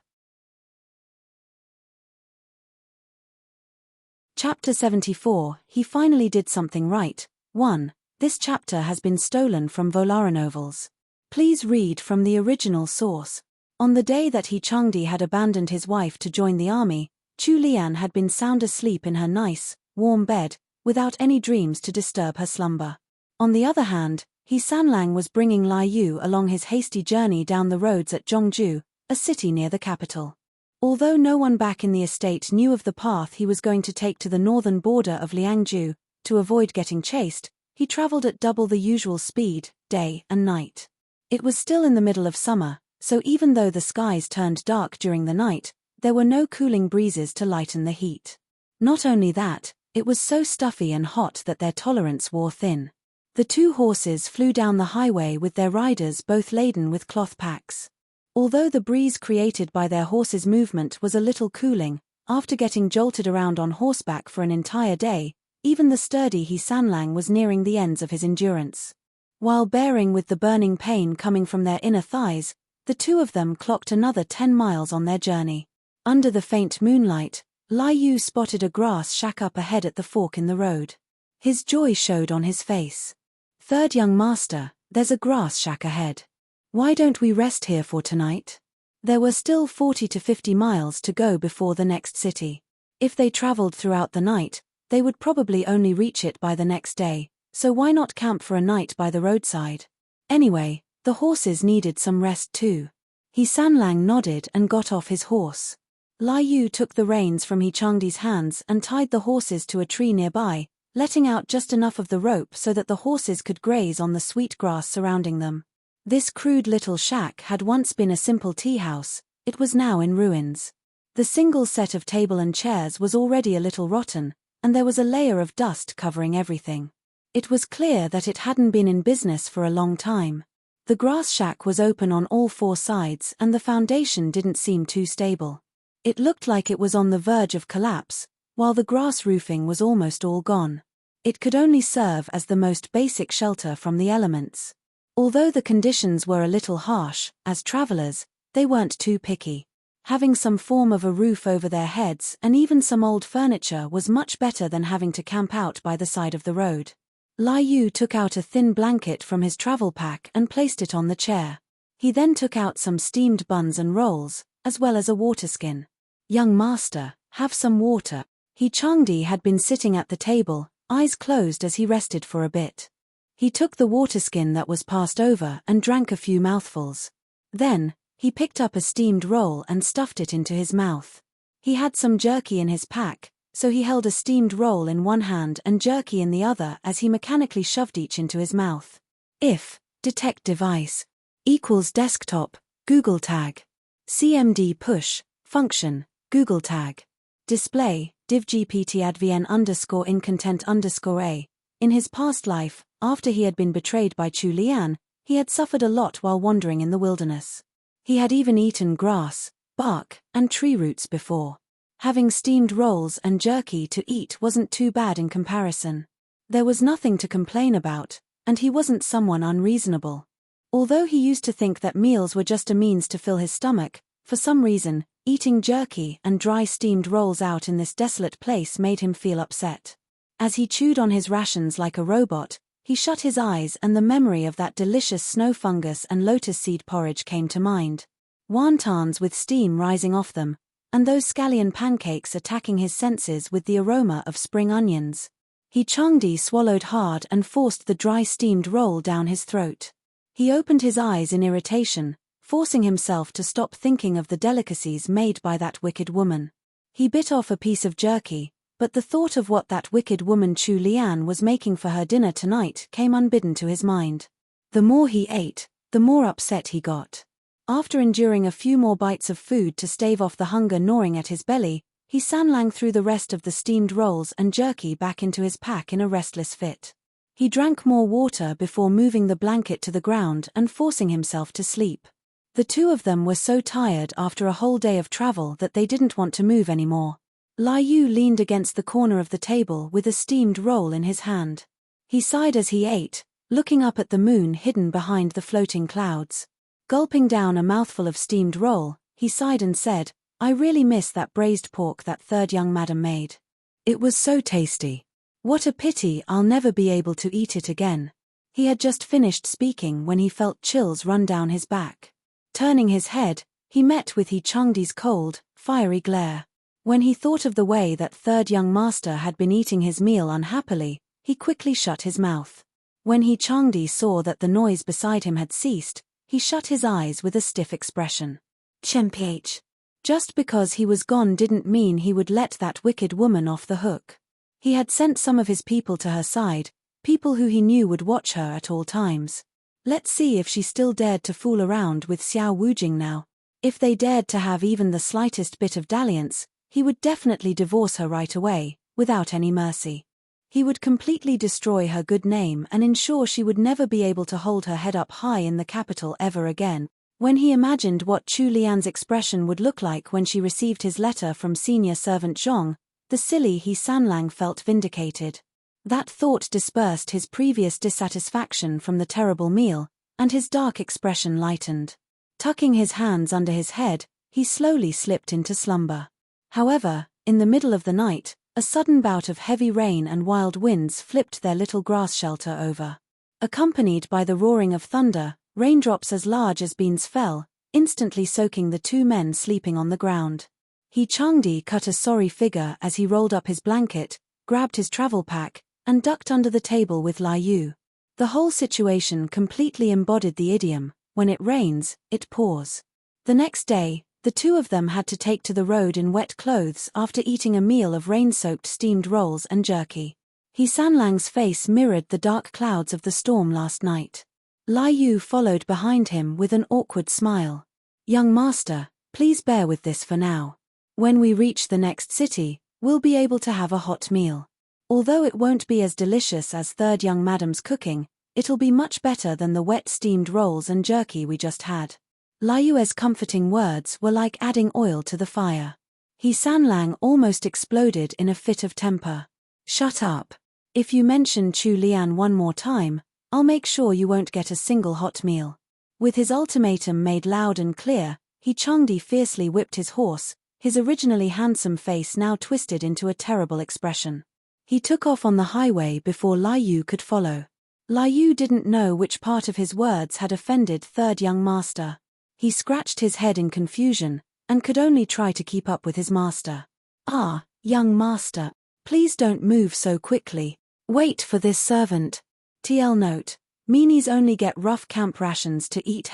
Speaker 1: Chapter 74, He finally did something right. 1. This chapter has been stolen from Novels. Please read from the original source. On the day that He Changdi had abandoned his wife to join the army, Chu Lian had been sound asleep in her nice, warm bed, without any dreams to disturb her slumber. On the other hand, He Sanlang was bringing Lai Yu along his hasty journey down the roads at Zhongju, a city near the capital. Although no one back in the estate knew of the path he was going to take to the northern border of Liangju, to avoid getting chased, he traveled at double the usual speed, day and night. It was still in the middle of summer, so even though the skies turned dark during the night, there were no cooling breezes to lighten the heat. Not only that, it was so stuffy and hot that their tolerance wore thin. The two horses flew down the highway with their riders both laden with cloth packs. Although the breeze created by their horses' movement was a little cooling, after getting jolted around on horseback for an entire day, even the sturdy He Sanlang was nearing the ends of his endurance. While bearing with the burning pain coming from their inner thighs, the two of them clocked another 10 miles on their journey. Under the faint moonlight, Lai Yu spotted a grass shack up ahead at the fork in the road. His joy showed on his face. "Third young master, there's a grass shack ahead. Why don't we rest here for tonight?" There were still 40 to 50 miles to go before the next city. If they traveled throughout the night, they would probably only reach it by the next day, so why not camp for a night by the roadside? Anyway, the horses needed some rest too. He Sanlang nodded and got off his horse. Lai Yu took the reins from He Changdi's hands and tied the horses to a tree nearby, letting out just enough of the rope so that the horses could graze on the sweet grass surrounding them. This crude little shack had once been a simple tea house. It was now in ruins. The single set of table and chairs was already a little rotten, and there was a layer of dust covering everything. It was clear that it hadn't been in business for a long time. The grass shack was open on all four sides and the foundation didn't seem too stable. It looked like it was on the verge of collapse, while the grass roofing was almost all gone. It could only serve as the most basic shelter from the elements. Although the conditions were a little harsh, as travelers, they weren't too picky. Having some form of a roof over their heads and even some old furniture was much better than having to camp out by the side of the road. Lai Yu took out a thin blanket from his travel pack and placed it on the chair. He then took out some steamed buns and rolls, as well as a water skin. "Young master, have some water." He Changdi had been sitting at the table, eyes closed as he rested for a bit. He took the water skin that was passed over and drank a few mouthfuls. Then, he picked up a steamed roll and stuffed it into his mouth. He had some jerky in his pack, so he held a steamed roll in one hand and jerky in the other as he mechanically shoved each into his mouth. If, detect device, equals desktop, Google tag. CMD push, function, Google tag. Display, divgpt_advn_incontent_a. In his past life, after he had been betrayed by Chu Lian, he had suffered a lot while wandering in the wilderness. He had even eaten grass, bark, and tree roots before. Having steamed rolls and jerky to eat wasn't too bad in comparison. There was nothing to complain about, and he wasn't someone unreasonable. Although he used to think that meals were just a means to fill his stomach, for some reason, eating jerky and dry steamed rolls out in this desolate place made him feel upset. As he chewed on his rations like a robot, he shut his eyes and the memory of that delicious snow fungus and lotus seed porridge came to mind. Wontons with steam rising off them, and those scallion pancakes attacking his senses with the aroma of spring onions. He Changdi swallowed hard and forced the dry steamed roll down his throat. He opened his eyes in irritation, forcing himself to stop thinking of the delicacies made by that wicked woman. He bit off a piece of jerky, but the thought of what that wicked woman Chu Lian was making for her dinner tonight came unbidden to his mind. The more he ate, the more upset he got. After enduring a few more bites of food to stave off the hunger gnawing at his belly, He Sanlang threw the rest of the steamed rolls and jerky back into his pack in a restless fit. He drank more water before moving the blanket to the ground and forcing himself to sleep. The two of them were so tired after a whole day of travel that they didn't want to move anymore. Lai Yu leaned against the corner of the table with a steamed roll in his hand. He sighed as he ate, looking up at the moon hidden behind the floating clouds. Gulping down a mouthful of steamed roll, he sighed and said, "I really miss that braised pork that third young madam made. It was so tasty. What a pity I'll never be able to eat it again." He had just finished speaking when he felt chills run down his back. Turning his head, he met with He Changdi's cold, fiery glare. When he thought of the way that third young master had been eating his meal unhappily, he quickly shut his mouth. When He Changdi saw that the noise beside him had ceased, he shut his eyes with a stiff expression. "Chemph." Just because he was gone didn't mean he would let that wicked woman off the hook. He had sent some of his people to her side, people who he knew would watch her at all times. Let's see if she still dared to fool around with Xiao Wujing now. If they dared to have even the slightest bit of dalliance, he would definitely divorce her right away, without any mercy. He would completely destroy her good name and ensure she would never be able to hold her head up high in the capital ever again. When he imagined what Chu Lian's expression would look like when she received his letter from senior servant Zhong, the silly He Sanlang felt vindicated. That thought dispersed his previous dissatisfaction from the terrible meal, and his dark expression lightened. Tucking his hands under his head, he slowly slipped into slumber. However, in the middle of the night, a sudden bout of heavy rain and wild winds flipped their little grass shelter over. Accompanied by the roaring of thunder, raindrops as large as beans fell, instantly soaking the two men sleeping on the ground. He Changdi cut a sorry figure as he rolled up his blanket, grabbed his travel pack, and ducked under the table with Lai Yu. The whole situation completely embodied the idiom, when it rains, it pours. The next day, the two of them had to take to the road in wet clothes after eating a meal of rain-soaked steamed rolls and jerky. He Sanlang's face mirrored the dark clouds of the storm last night. Lai Yu followed behind him with an awkward smile. "Young master, please bear with this for now. When we reach the next city, we'll be able to have a hot meal. Although it won't be as delicious as third young madam's cooking, it'll be much better than the wet steamed rolls and jerky we just had." Lai Yu's comforting words were like adding oil to the fire. He Sanlang almost exploded in a fit of temper. "Shut up. If you mention Chu Lian one more time, I'll make sure you won't get a single hot meal." With his ultimatum made loud and clear, He Changdi fiercely whipped his horse, his originally handsome face now twisted into a terrible expression. He took off on the highway before Lai Yu could follow. Lai Yu didn't know which part of his words had offended third young master. He scratched his head in confusion, and could only try to keep up with his master. "Ah, young master, please don't move so quickly. Wait for this servant." TL note: Meanies only get rough camp rations to eat.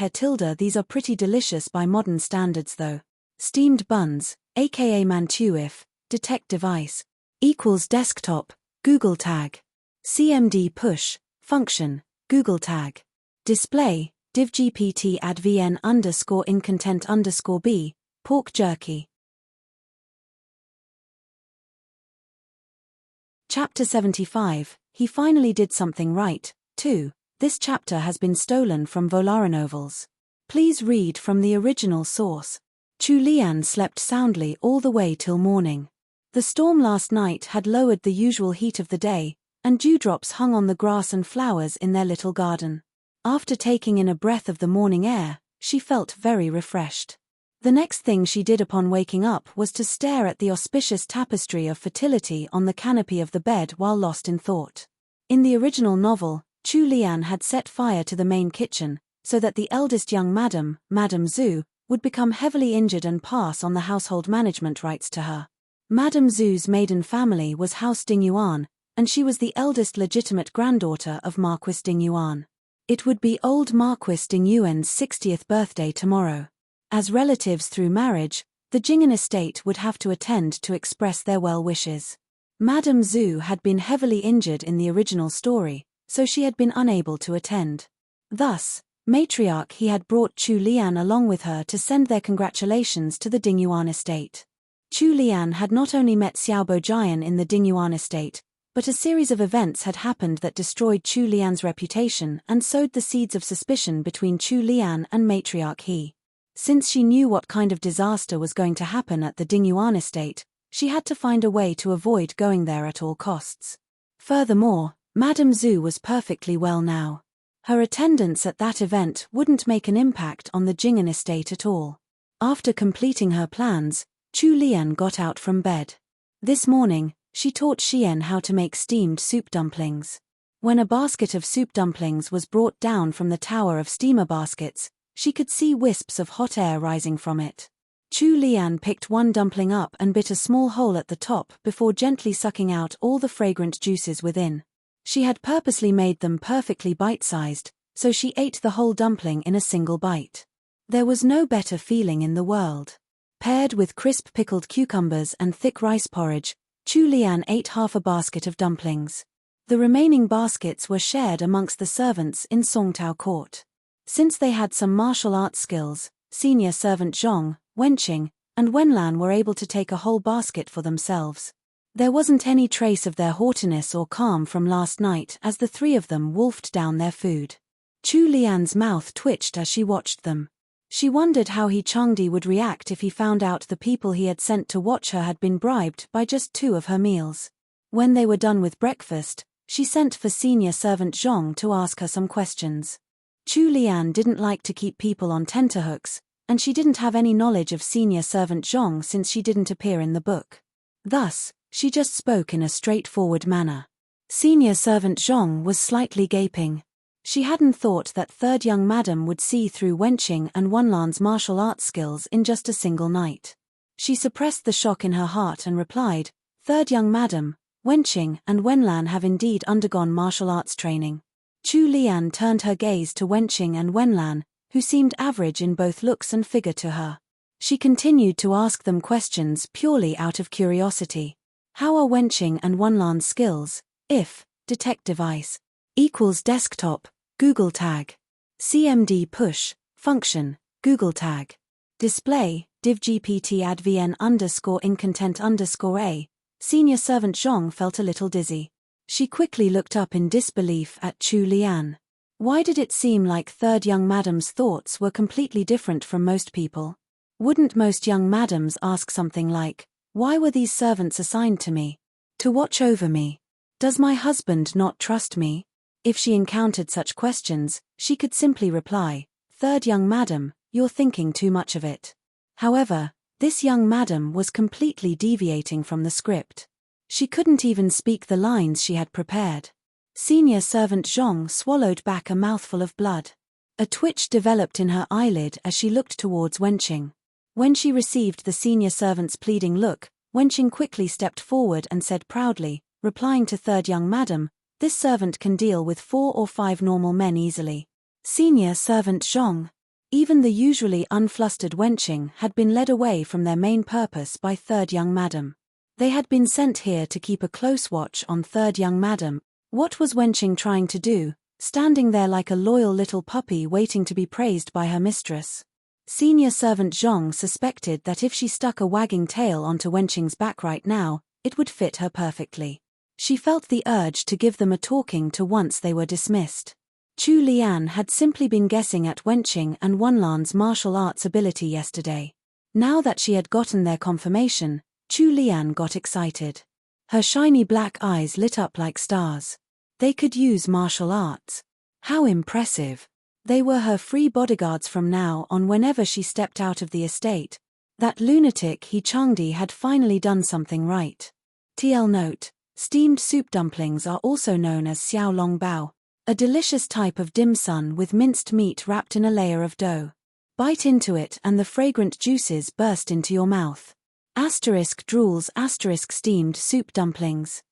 Speaker 1: These are pretty delicious by modern standards though. Steamed buns, aka Mantuif, detect device, equals desktop, Google tag. CMD push, function, Google tag. Display, divgpt advn _incontent _b, pork jerky. Chapter 75, he finally did something right, too. This chapter has been stolen from Volaranovels. Please read from the original source. Chu Lian slept soundly all the way till morning. The storm last night had lowered the usual heat of the day, and dewdrops hung on the grass and flowers in their little garden. After taking in a breath of the morning air, she felt very refreshed. The next thing she did upon waking up was to stare at the auspicious tapestry of fertility on the canopy of the bed while lost in thought. In the original novel, Chu Lian had set fire to the main kitchen, so that the eldest young madam, Madame Zhu, would become heavily injured and pass on the household management rights to her. Madame Zhu's maiden family was House Dingyuan, and she was the eldest legitimate granddaughter of Marquis Dingyuan. It would be old Marquis Dingyuan's 60th birthday tomorrow. As relatives through marriage, the Jing'an estate would have to attend to express their well wishes. Madame Zhu had been heavily injured in the original story, so she had been unable to attend. Thus, matriarch He had brought Chu Lian along with her to send their congratulations to the Dingyuan estate. Chu Lian had not only met Xiaobo Jian in the Dingyuan estate, but a series of events had happened that destroyed Chu Lian's reputation and sowed the seeds of suspicion between Chu Lian and matriarch He. Since she knew what kind of disaster was going to happen at the Dingyuan estate, she had to find a way to avoid going there at all costs. Furthermore, Madame Zhu was perfectly well now. Her attendance at that event wouldn't make an impact on the Jing'an estate at all. After completing her plans, Chu Lian got out from bed. This morning, she taught Xian how to make steamed soup dumplings. When a basket of soup dumplings was brought down from the tower of steamer baskets, she could see wisps of hot air rising from it. Chu Lian picked one dumpling up and bit a small hole at the top before gently sucking out all the fragrant juices within. She had purposely made them perfectly bite-sized, so she ate the whole dumpling in a single bite. There was no better feeling in the world. Paired with crisp pickled cucumbers and thick rice porridge, Chu Lian ate half a basket of dumplings. The remaining baskets were shared amongst the servants in Songtao court. Since they had some martial arts skills, senior servant Zhong, Wenqing, and Wenlan were able to take a whole basket for themselves. There wasn't any trace of their haughtiness or calm from last night as the three of them wolfed down their food. Chu Lian's mouth twitched as she watched them. She wondered how He Changdi would react if he found out the people he had sent to watch her had been bribed by just 2 of her meals. When they were done with breakfast, she sent for senior servant Zhong to ask her some questions. Chu Lian didn't like to keep people on tenterhooks, and she didn't have any knowledge of senior servant Zhong since she didn't appear in the book. Thus, she just spoke in a straightforward manner. Senior servant Zhong was slightly gaping. She hadn't thought that third young madam would see through Wenqing and Wenlan's martial arts skills in just a single night. She suppressed the shock in her heart and replied, "Third young madam, Wenqing and Wenlan have indeed undergone martial arts training." Chu Lian turned her gaze to Wenqing and Wenlan, who seemed average in both looks and figure to her. She continued to ask them questions purely out of curiosity. How are Wenqing and Wenlan's skills? If detect device equals desktop, Google tag. CMD push, function, Google tag. Display, div GPT advn _incontent _a. Senior servant Zhong felt a little dizzy. She quickly looked up in disbelief at Chu Lian. Why did it seem like third young madam's thoughts were completely different from most people? Wouldn't most young madams ask something like, "Why were these servants assigned to me? To watch over me? Does my husband not trust me?" If she encountered such questions, she could simply reply, "Third young madam, you're thinking too much of it." However, this young madam was completely deviating from the script. She couldn't even speak the lines she had prepared. Senior servant Zhong swallowed back a mouthful of blood. A twitch developed in her eyelid as she looked towards Wenqing. When she received the senior servant's pleading look, Wenqing quickly stepped forward and said proudly, replying to third young madam, "This servant can deal with 4 or 5 normal men easily." Senior servant Zhong. Even the usually unflustered Wenqing had been led away from their main purpose by third young madam. They had been sent here to keep a close watch on third young madam. What was Wenqing trying to do, standing there like a loyal little puppy waiting to be praised by her mistress? Senior servant Zhong suspected that if she stuck a wagging tail onto Wenqing's back right now, it would fit her perfectly. She felt the urge to give them a talking to once they were dismissed. Chu Lian had simply been guessing at Wenqing and Wenlan's martial arts ability yesterday. Now that she had gotten their confirmation, Chu Lian got excited. Her shiny black eyes lit up like stars. They could use martial arts. How impressive. They were her free bodyguards from now on whenever she stepped out of the estate. That lunatic He Changdi had finally done something right. TL note, steamed soup dumplings are also known as xiao long bao, a delicious type of dim sum with minced meat wrapped in a layer of dough. Bite into it and the fragrant juices burst into your mouth. Asterisk drools asterisk steamed soup dumplings.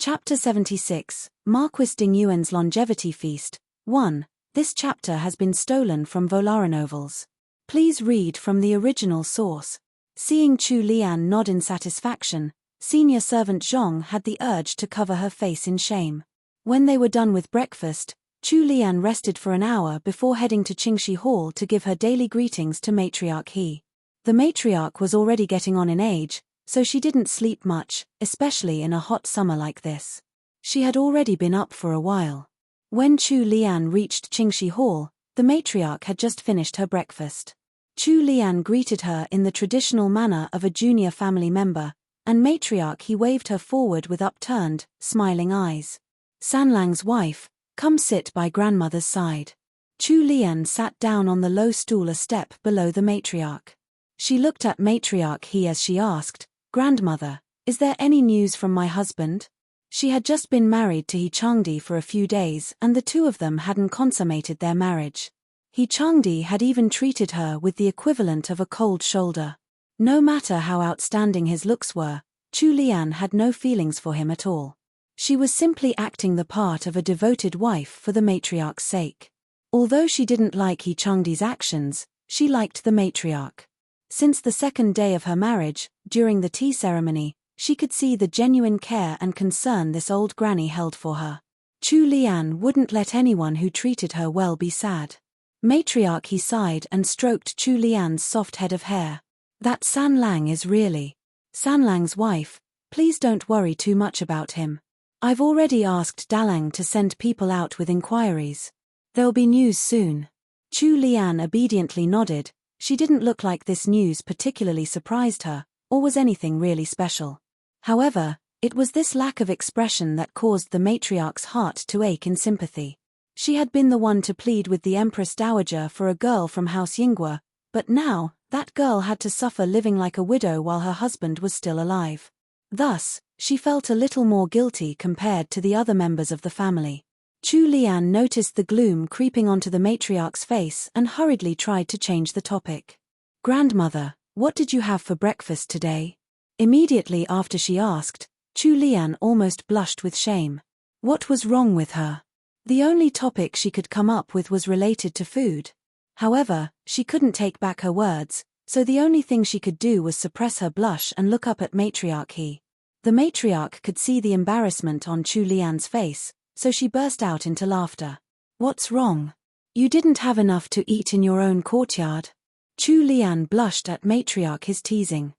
Speaker 1: Chapter 76, Marquis de Nguyen's Longevity Feast. 1. This chapter has been stolen from Volara novels. Please read from the original source. Seeing Chu Lian nod in satisfaction, senior servant Zhong had the urge to cover her face in shame. When they were done with breakfast, Chu Lian rested for an hour before heading to Qingxi Hall to give her daily greetings to matriarch He. The matriarch was already getting on in age, so she didn't sleep much, especially in a hot summer like this. She had already been up for a while. When Chu Lian reached Qingxi Hall, the matriarch had just finished her breakfast. Chu Lian greeted her in the traditional manner of a junior family member, and matriarch He waved her forward with upturned, smiling eyes. Sanlang's wife, come sit by grandmother's side. Chu Lian sat down on the low stool a step below the matriarch. She looked at matriarch He as she asked, "Grandmother, is there any news from my husband?" She had just been married to He Changdi for a few days and the two of them hadn't consummated their marriage. He Changdi had even treated her with the equivalent of a cold shoulder. No matter how outstanding his looks were, Chu Lian had no feelings for him at all. She was simply acting the part of a devoted wife for the matriarch's sake. Although she didn't like Yi Chengdi's actions, she liked the matriarch. Since the second day of her marriage, during the tea ceremony, she could see the genuine care and concern this old granny held for her. Chu Lian wouldn't let anyone who treated her well be sad. Matriarch, he sighed and stroked Chu Lian's soft head of hair. That San Lang is really San Lang's wife. Please don't worry too much about him. I've already asked Dalang to send people out with inquiries. There'll be news soon. Chu Lian obediently nodded. She didn't look like this news particularly surprised her, or was anything really special. However, it was this lack of expression that caused the matriarch's heart to ache in sympathy. She had been the one to plead with the Empress Dowager for a girl from House Yinghua, but now, that girl had to suffer living like a widow while her husband was still alive. Thus, she felt a little more guilty compared to the other members of the family. Chu Lian noticed the gloom creeping onto the matriarch's face and hurriedly tried to change the topic. "Grandmother, what did you have for breakfast today?" Immediately after she asked, Chu Lian almost blushed with shame. What was wrong with her? The only topic she could come up with was related to food. However, she couldn't take back her words, so the only thing she could do was suppress her blush and look up at matriarch He. The matriarch could see the embarrassment on Chu Lian's face, so she burst out into laughter. "What's wrong? You didn't have enough to eat in your own courtyard?" Chu Lian blushed at matriarch His teasing.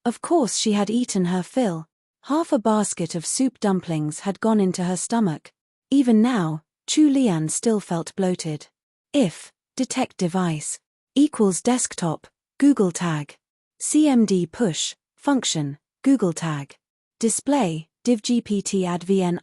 Speaker 1: Of course she had eaten her fill. Half a basket of soup dumplings had gone into her stomach. Even now, Chu Lian still felt bloated. If detect device equals desktop, Google tag. CMD push, function, Google tag. Display, divgpt advn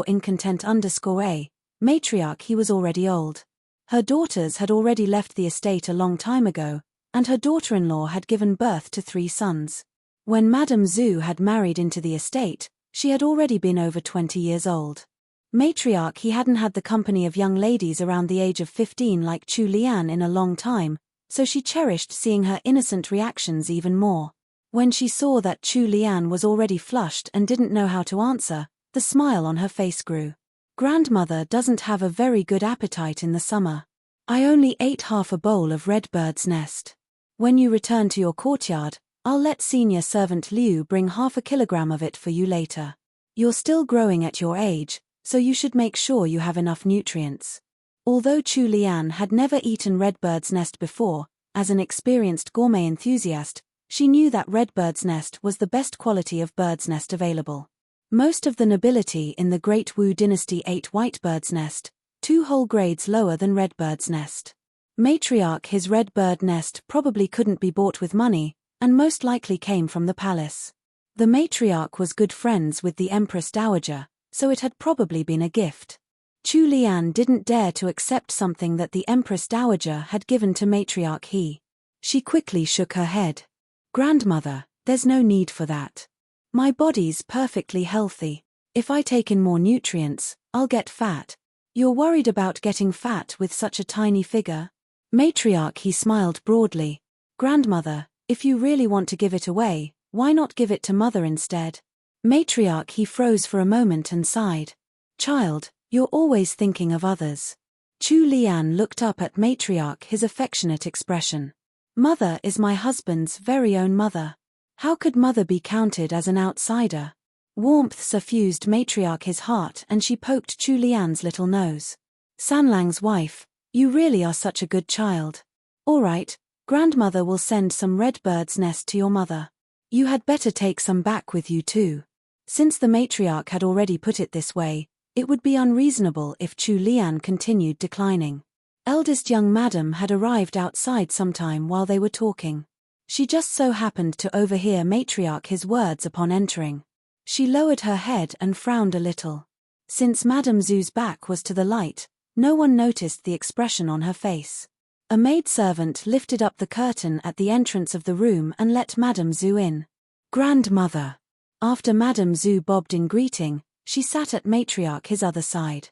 Speaker 1: incontent a. Matriarch He was already old. Her daughters had already left the estate a long time ago, and her daughter-in-law had given birth to 3 sons. When Madame Zhu had married into the estate, she had already been over 20 years old. Matriarch He hadn't had the company of young ladies around the age of 15 like Chu Lian in a long time, so she cherished seeing her innocent reactions even more. When she saw that Chu Lian was already flushed and didn't know how to answer, the smile on her face grew. "Grandmother doesn't have a very good appetite in the summer. I only ate half a bowl of red bird's nest. When you return to your courtyard, I'll let senior servant Liu bring half a kilogram of it for you later. You're still growing at your age, so you should make sure you have enough nutrients." Although Chu Lian had never eaten red bird's nest before, as an experienced gourmet enthusiast, she knew that red bird's nest was the best quality of bird's nest available. Most of the nobility in the Great Wu dynasty ate white bird's nest, 2 whole grades lower than red bird's nest. Matriarch His red bird nest probably couldn't be bought with money, and most likely came from the palace. The matriarch was good friends with the Empress Dowager, so it had probably been a gift. Chu Lian didn't dare to accept something that the Empress Dowager had given to matriarch He. She quickly shook her head. "Grandmother, there's no need for that. My body's perfectly healthy. If I take in more nutrients, I'll get fat." "You're worried about getting fat with such a tiny figure?" Matriarch He smiled broadly. "Grandmother, if you really want to give it away, why not give it to mother instead?" Matriarch He froze for a moment and sighed. "Child, you're always thinking of others." Chu Lian looked up at matriarch His affectionate expression. "Mother is my husband's very own mother. How could mother be counted as an outsider?" Warmth suffused matriarch His heart and she poked Chu Lian's little nose. "Sanlang's wife, you really are such a good child. All right, grandmother will send some red bird's nest to your mother. You had better take some back with you too." Since the matriarch had already put it this way, it would be unreasonable if Chu Lian continued declining. Eldest young madam had arrived outside sometime while they were talking. She just so happened to overhear matriarch His words upon entering. She lowered her head and frowned a little. Since Madame Zhu's back was to the light, no one noticed the expression on her face. A maidservant lifted up the curtain at the entrance of the room and let Madame Zhu in. "Grandmother." After Madame Zhu bobbed in greeting, she sat at matriarch His other side.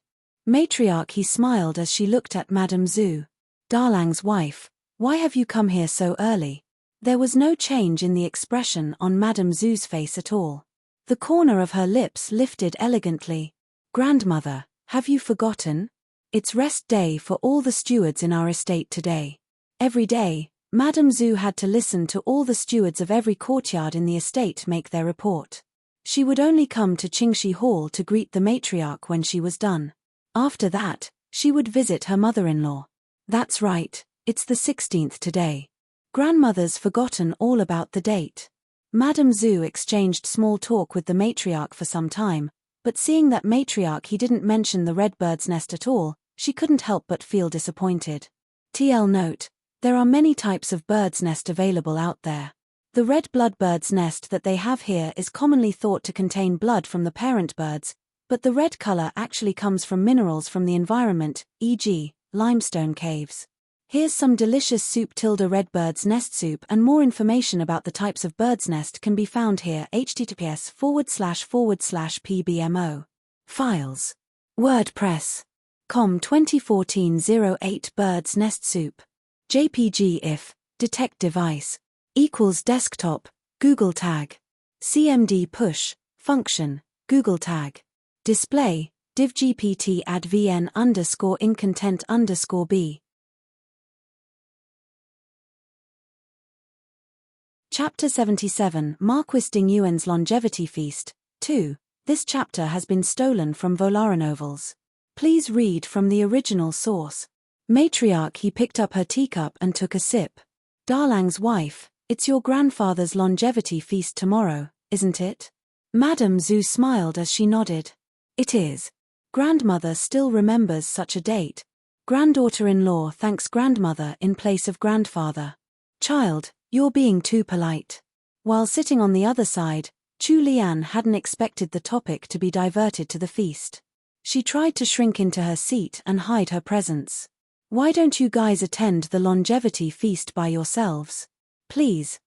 Speaker 1: Matriarch He smiled as she looked at Madame Zhu. "Dalang's wife, why have you come here so early?" There was no change in the expression on Madame Zhu's face at all. The corner of her lips lifted elegantly. "Grandmother, have you forgotten? It's rest day for all the stewards in our estate today. Every day, Madame Zhu had to listen to all the stewards of every courtyard in the estate make their report. She would only come to Qingxi Hall to greet the matriarch when she was done. After that, she would visit her mother-in-law. That's right, it's the 16th today. Grandmother's forgotten all about the date. Madame Zhu exchanged small talk with the matriarch for some time, but seeing that matriarch he didn't mention the red bird's nest at all, she couldn't help but feel disappointed. TL note: there are many types of bird's nest available out there. The red blood bird's nest that they have here is commonly thought to contain blood from the parent birds, but the red color actually comes from minerals from the environment, e.g., limestone caves. Here's some delicious soup red bird's nest soup, and more information about the types of bird's nest can be found here. https://pbmo. Files. WordPress.com 2014-08 Bird's Nest Soup. JPG if detect device equals desktop Google tag CMD push function Google tag display div gpt add vn_incontent_b. Chapter 77 Marquis Dingyuan's Longevity Feast 2. This chapter has been stolen from Volaronovels. Please read from the original source. Matriarch he picked up her teacup and took a sip. Darlang's wife, it's your grandfather's longevity feast tomorrow, isn't it? Madame Zhu smiled as she nodded. It is. Grandmother still remembers such a date. Granddaughter-in-law thanks grandmother in place of grandfather. Child, you're being too polite. While sitting on the other side, Chu Lian hadn't expected the topic to be diverted to the feast. She tried to shrink into her seat and hide her presence. Why don't you guys attend the longevity feast by yourselves? Please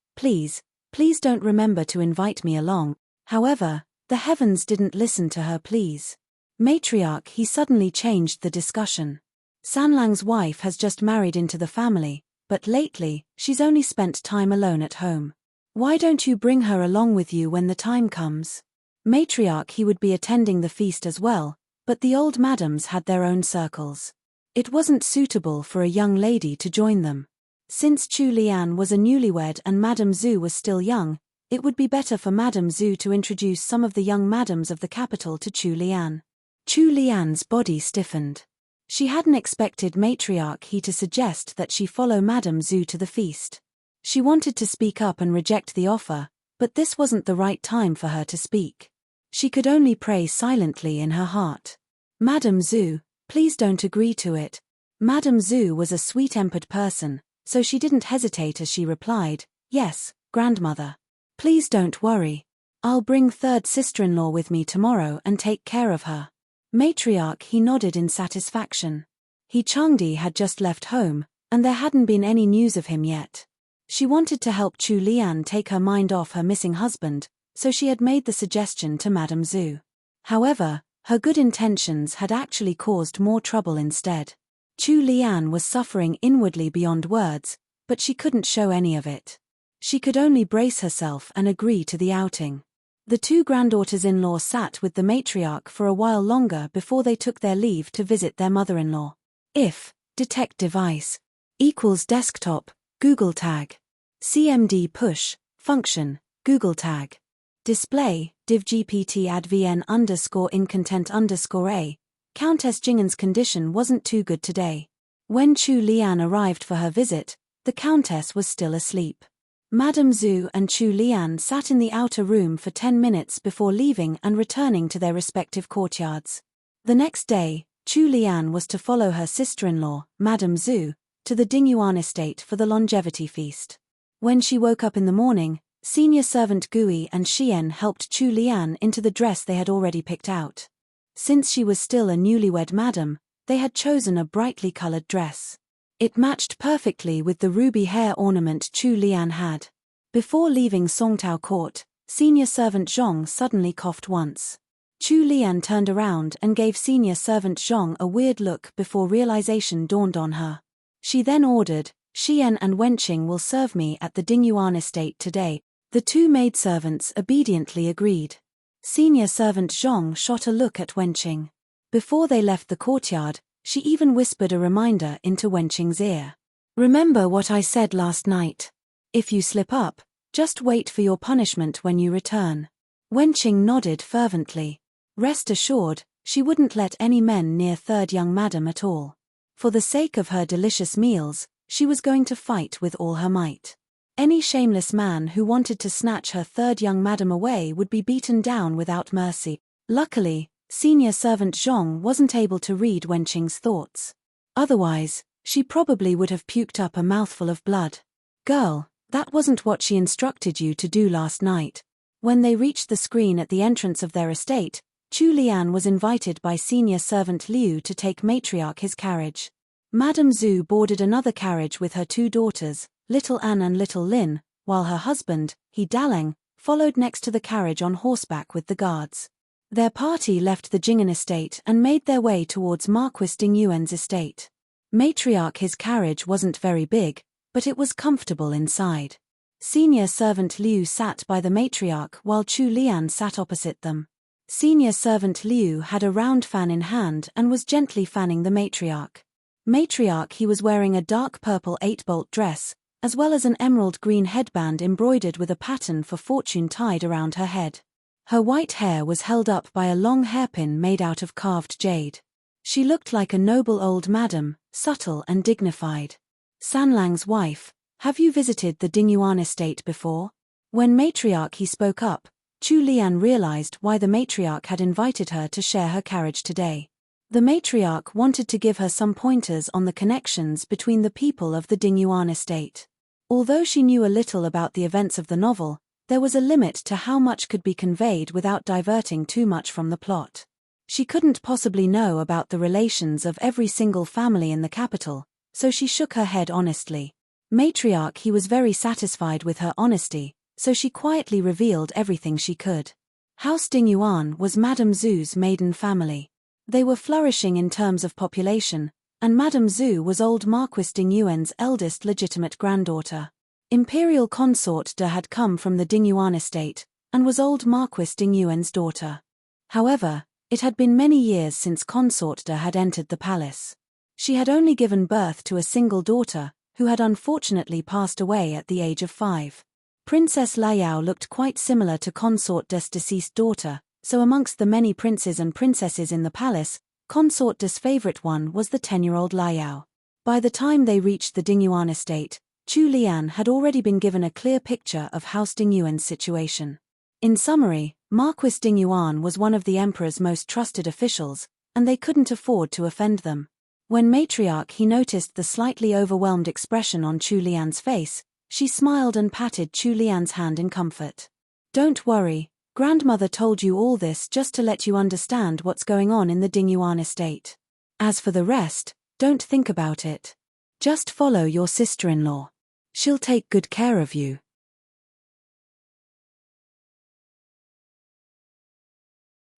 Speaker 1: don't remember to invite me along. However, the heavens didn't listen to her pleas. Matriarch he suddenly changed the discussion. Sanlang's wife has just married into the family, but lately, she's only spent time alone at home. Why don't you bring her along with you when the time comes? Matriarch he would be attending the feast as well, but the old madams had their own circles. It wasn't suitable for a young lady to join them. Since Chu Lian was a newlywed and Madame Zhu was still young, it would be better for Madame Zhu to introduce some of the young madams of the capital to Chu Lian. Chu Lian's body stiffened. She hadn't expected Matriarch he to suggest that she follow Madame Zhu to the feast. She wanted to speak up and reject the offer, but this wasn't the right time for her to speak. She could only pray silently in her heart. Madame Zhu, please don't agree to it. Madame Zhu was a sweet-tempered person, so she didn't hesitate as she replied, yes, grandmother. Please don't worry. I'll bring third sister-in-law with me tomorrow and take care of her. Matriarch he nodded in satisfaction. He Changdi had just left home, and there hadn't been any news of him yet. She wanted to help Chu Lian take her mind off her missing husband, so she had made the suggestion to Madame Zhu. However, her good intentions had actually caused more trouble instead. Chu Lian was suffering inwardly beyond words, but she couldn't show any of it. She could only brace herself and agree to the outing. The two granddaughters-in-law sat with the matriarch for a while longer before they took their leave to visit their mother-in-law. If detect device equals desktop Google tag CMD push function Google tag display div gpt add vn_incontent_a. Countess Jingan's condition wasn't too good today. When Chu Lian arrived for her visit, the countess was still asleep. Madame Zhu and Chu Lian sat in the outer room for 10 minutes before leaving and returning to their respective courtyards. The next day, Chu Lian was to follow her sister-in-law, Madame Zhu, to the Dingyuan estate for the longevity feast. When she woke up in the morning, senior servant Gui and Xian helped Chu Lian into the dress they had already picked out. Since she was still a newlywed madam, they had chosen a brightly colored dress. It matched perfectly with the ruby hair ornament Chu Lian had. Before leaving Songtao Court, senior servant Zhong suddenly coughed once. Chu Lian turned around and gave senior servant Zhong a weird look before realization dawned on her. She then ordered, Xian and Wenqing will serve me at the Dingyuan estate today. The two maidservants obediently agreed. Senior servant Zhong shot a look at Wenqing. Before they left the courtyard, She even whispered a reminder into Wenqing's ear. "Remember what I said last night. If you slip up, just wait for your punishment when you return." Wenqing nodded fervently. Rest assured, she wouldn't let any men near third young madam at all. For the sake of her delicious meals, she was going to fight with all her might. Any shameless man who wanted to snatch her third young madam away would be beaten down without mercy. Luckily, senior servant Zhong wasn't able to read Wenqing's thoughts. Otherwise, she probably would have puked up a mouthful of blood. "Girl, that wasn't what she instructed you to do last night." When they reached the screen at the entrance of their estate, Chu Lian was invited by senior servant Liu to take matriarch his carriage. Madame Zhu boarded another carriage with her two daughters, Little Anne and Little Lin, while her husband, He Daleng, followed next to the carriage on horseback with the guards. Their party left the Jing'an estate and made their way towards Marquis Ding Yuan's estate. Matriarch his carriage wasn't very big, but it was comfortable inside. Senior servant Liu sat by the matriarch while Chu Lian sat opposite them. Senior servant Liu had a round fan in hand and was gently fanning the matriarch. Matriarch he was wearing a dark purple 8-bolt dress, as well as an emerald green headband embroidered with a pattern for fortune tied around her head. Her white hair was held up by a long hairpin made out of carved jade. She looked like a noble old madam, subtle and dignified. "Sanlang's wife, have you visited the Dingyuan estate before?" When matriarch he spoke up, Chu Lian realized why the matriarch had invited her to share her carriage today. The matriarch wanted to give her some pointers on the connections between the people of the Dingyuan estate. Although she knew a little about the events of the novel, there was a limit to how much could be conveyed without diverting too much from the plot. She couldn't possibly know about the relations of every single family in the capital, so she shook her head honestly. Matriarch he was very satisfied with her honesty, so she quietly revealed everything she could. House Dingyuan was Madame Zhu's maiden family. They were flourishing in terms of population, and Madame Zhu was old Marquis Dingyuan's eldest legitimate granddaughter. Imperial consort De had come from the Dingyuan estate, and was old Marquis Dingyuan's daughter. However, it had been many years since consort De had entered the palace. She had only given birth to a single daughter, who had unfortunately passed away at the age of 5. Princess Liao looked quite similar to consort De's deceased daughter, so amongst the many princes and princesses in the palace, consort De's favorite one was the 10-year-old Liao. By the time they reached the Dingyuan estate, Chu Lian had already been given a clear picture of House Dingyuan's situation. In summary, Marquis Dingyuan was one of the emperor's most trusted officials, and they couldn't afford to offend them. When matriarch he noticed the slightly overwhelmed expression on Chu Lian's face, she smiled and patted Chu Lian's hand in comfort. "Don't worry, grandmother told you all this just to let you understand what's going on in the Dingyuan estate. As for the rest, don't think about it. Just follow your sister-in-law. She'll take good care of you."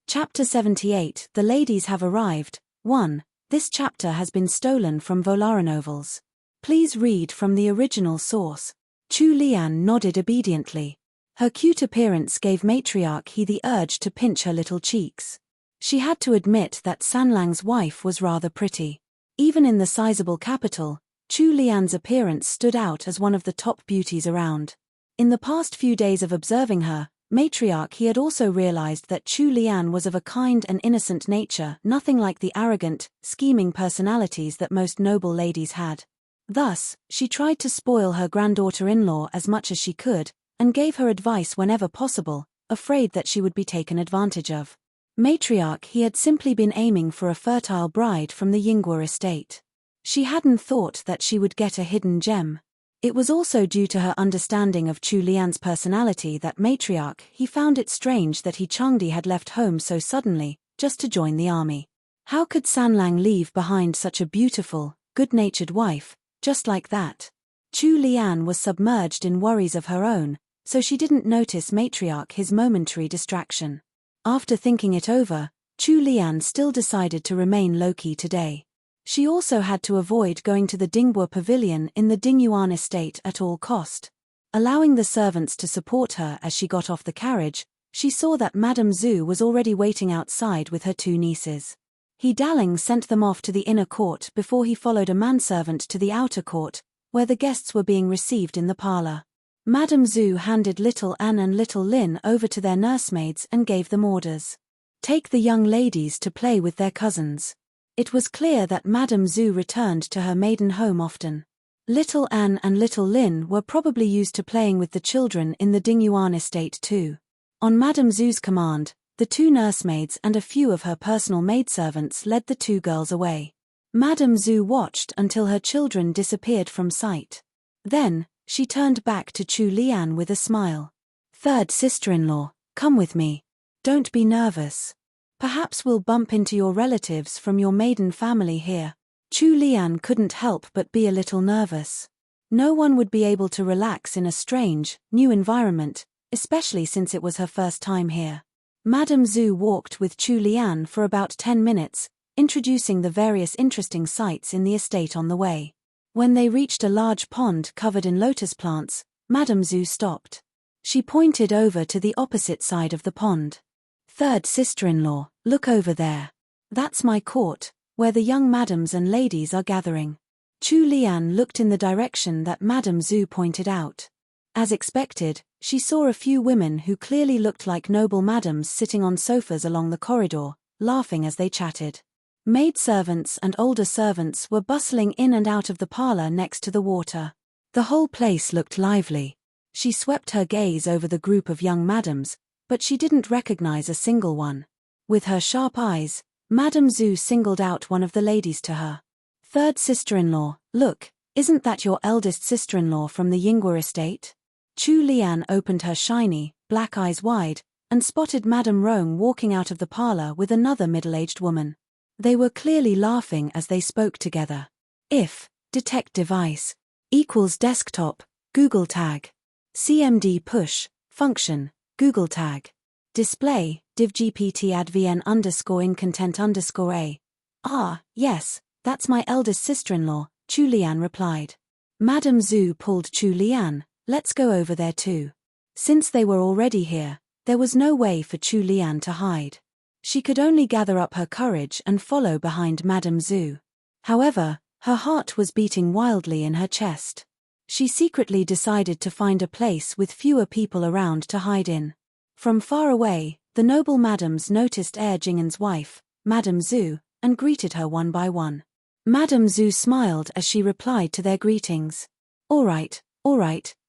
Speaker 1: Chapter 78 The Ladies Have Arrived. 1. This chapter has been stolen from Volaranovels. Please read from the original source. Chu Lian nodded obediently. Her cute appearance gave matriarch he the urge to pinch her little cheeks. She had to admit that Sanlang's wife was rather pretty. Even in the sizable capital, Chu Lian's appearance stood out as one of the top beauties around. In the past few days of observing her, matriarch he had also realized that Chu Lian was of a kind and innocent nature, nothing like the arrogant, scheming personalities that most noble ladies had. Thus, she tried to spoil her granddaughter-in-law as much as she could, and gave her advice whenever possible, afraid that she would be taken advantage of. Matriarch he had simply been aiming for a fertile bride from the Yingguo estate. She hadn't thought that she would get a hidden gem. It was also due to her understanding of Chu Lian's personality that matriarch he found it strange that He Changdi had left home so suddenly, just to join the army. How could Sanlang leave behind such a beautiful, good-natured wife, just like that? Chu Lian was submerged in worries of her own, so she didn't notice matriarch his momentary distraction. After thinking it over, Chu Lian still decided to remain low-key today. She also had to avoid going to the Dingbo pavilion in the Dingyuan estate at all cost. Allowing the servants to support her as she got off the carriage, she saw that Madame Zhu was already waiting outside with her two nieces. He Dalling sent them off to the inner court before he followed a manservant to the outer court, where the guests were being received in the parlor. Madame Zhu handed little Anne and little Lin over to their nursemaids and gave them orders. Take the young ladies to play with their cousins. It was clear that Madame Zhu returned to her maiden home often. Little Anne and little Lin were probably used to playing with the children in the Dingyuan estate too. On Madame Zhu's command, the two nursemaids and a few of her personal maidservants led the two girls away. Madame Zhu watched until her children disappeared from sight. Then, she turned back to Chu Lian with a smile. Third sister-in-law, come with me. Don't be nervous. Perhaps we'll bump into your relatives from your maiden family here. Chu Lian couldn't help but be a little nervous. No one would be able to relax in a strange, new environment, especially since it was her first time here. Madame Zhu walked with Chu Lian for about 10 minutes, introducing the various interesting sights in the estate on the way. When they reached a large pond covered in lotus plants, Madame Zhu stopped. She pointed over to the opposite side of the pond. Third sister-in-law, look over there. That's my court, where the young madams and ladies are gathering. Chu Lian looked in the direction that Madame Zhu pointed out. As expected, she saw a few women who clearly looked like noble madams sitting on sofas along the corridor, laughing as they chatted. Maidservants and older servants were bustling in and out of the parlor next to the water. The whole place looked lively. She swept her gaze over the group of young madams, but she didn't recognize a single one. With her sharp eyes, Madame Zhu singled out one of the ladies to her. Third sister-in-law, look, isn't that your eldest sister-in-law from the Yingguo estate? Chu Lian opened her shiny, black eyes wide, and spotted Madame Rong walking out of the parlor with another middle-aged woman. They were clearly laughing as they spoke together. If, detect device, equals desktop, Google tag. CMD push, function, Google tag. Display, divgpt advn _incontent_a. Ah, yes, that's my eldest sister-in-law, Chu Lian replied. Madame Zhu pulled Chu Lian, let's go over there too. Since they were already here, there was no way for Chu Lian to hide. She could only gather up her courage and follow behind Madame Zhu. However, her heart was beating wildly in her chest. She secretly decided to find a place with fewer people around to hide in. From far away, the noble madams noticed Jingan's wife, Madame Zhu, and greeted her one by one. Madame Zhu smiled as she replied to their greetings. All right,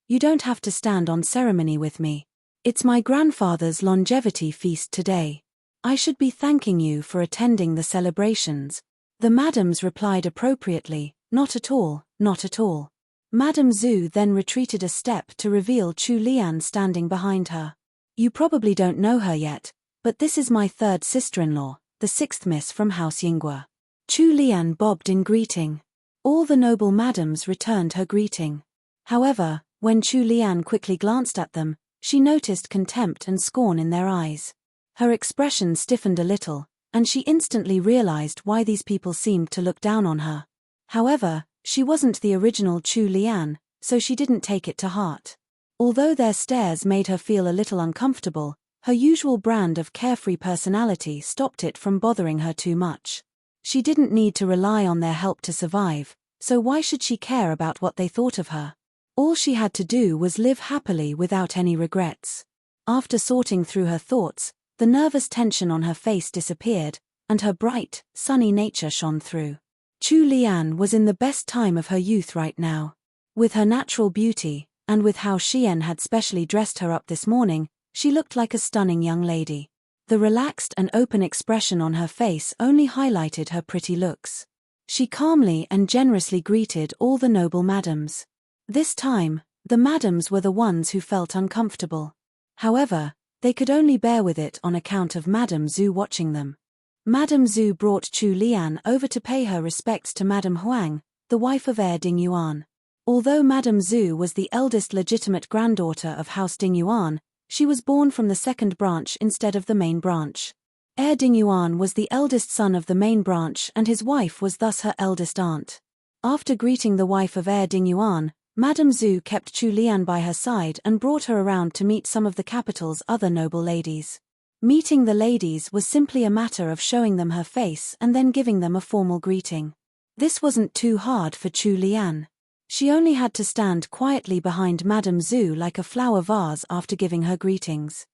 Speaker 1: you don't have to stand on ceremony with me. It's my grandfather's longevity feast today. I should be thanking you for attending the celebrations. The madams replied appropriately, not at all, not at all. Madame Zhu then retreated a step to reveal Chu Lian standing behind her. You probably don't know her yet, but this is my third sister-in-law, the sixth miss from House Yingguo. Chu Lian bobbed in greeting. All the noble madams returned her greeting. However, when Chu Lian quickly glanced at them, she noticed contempt and scorn in their eyes. Her expression stiffened a little, and she instantly realized why these people seemed to look down on her. However, she wasn't the original Chu Lian, so she didn't take it to heart. Although their stares made her feel a little uncomfortable, her usual brand of carefree personality stopped it from bothering her too much. She didn't need to rely on their help to survive, so why should she care about what they thought of her? All she had to do was live happily without any regrets. After sorting through her thoughts, the nervous tension on her face disappeared, and her bright, sunny nature shone through. Chu Lian was in the best time of her youth right now. With her natural beauty, and with how Xian had specially dressed her up this morning, she looked like a stunning young lady. The relaxed and open expression on her face only highlighted her pretty looks. She calmly and generously greeted all the noble madams. This time, the madams were the ones who felt uncomfortable. However, they could only bear with it on account of Madame Zhu watching them. Madame Zhu brought Chu Lian over to pay her respects to Madame Huang, the wife of Heir Dingyuan. Although Madame Zhu was the eldest legitimate granddaughter of House Dingyuan, she was born from the second branch instead of the main branch. Heir Dingyuan was the eldest son of the main branch and his wife was thus her eldest aunt. After greeting the wife of Heir Dingyuan, Madame Zhu kept Chu Lian by her side and brought her around to meet some of the capital's other noble ladies. Meeting the ladies was simply a matter of showing them her face and then giving them a formal greeting. This wasn't too hard for Chu Lian. She only had to stand quietly behind Madame Zhu like a flower vase after giving her greetings.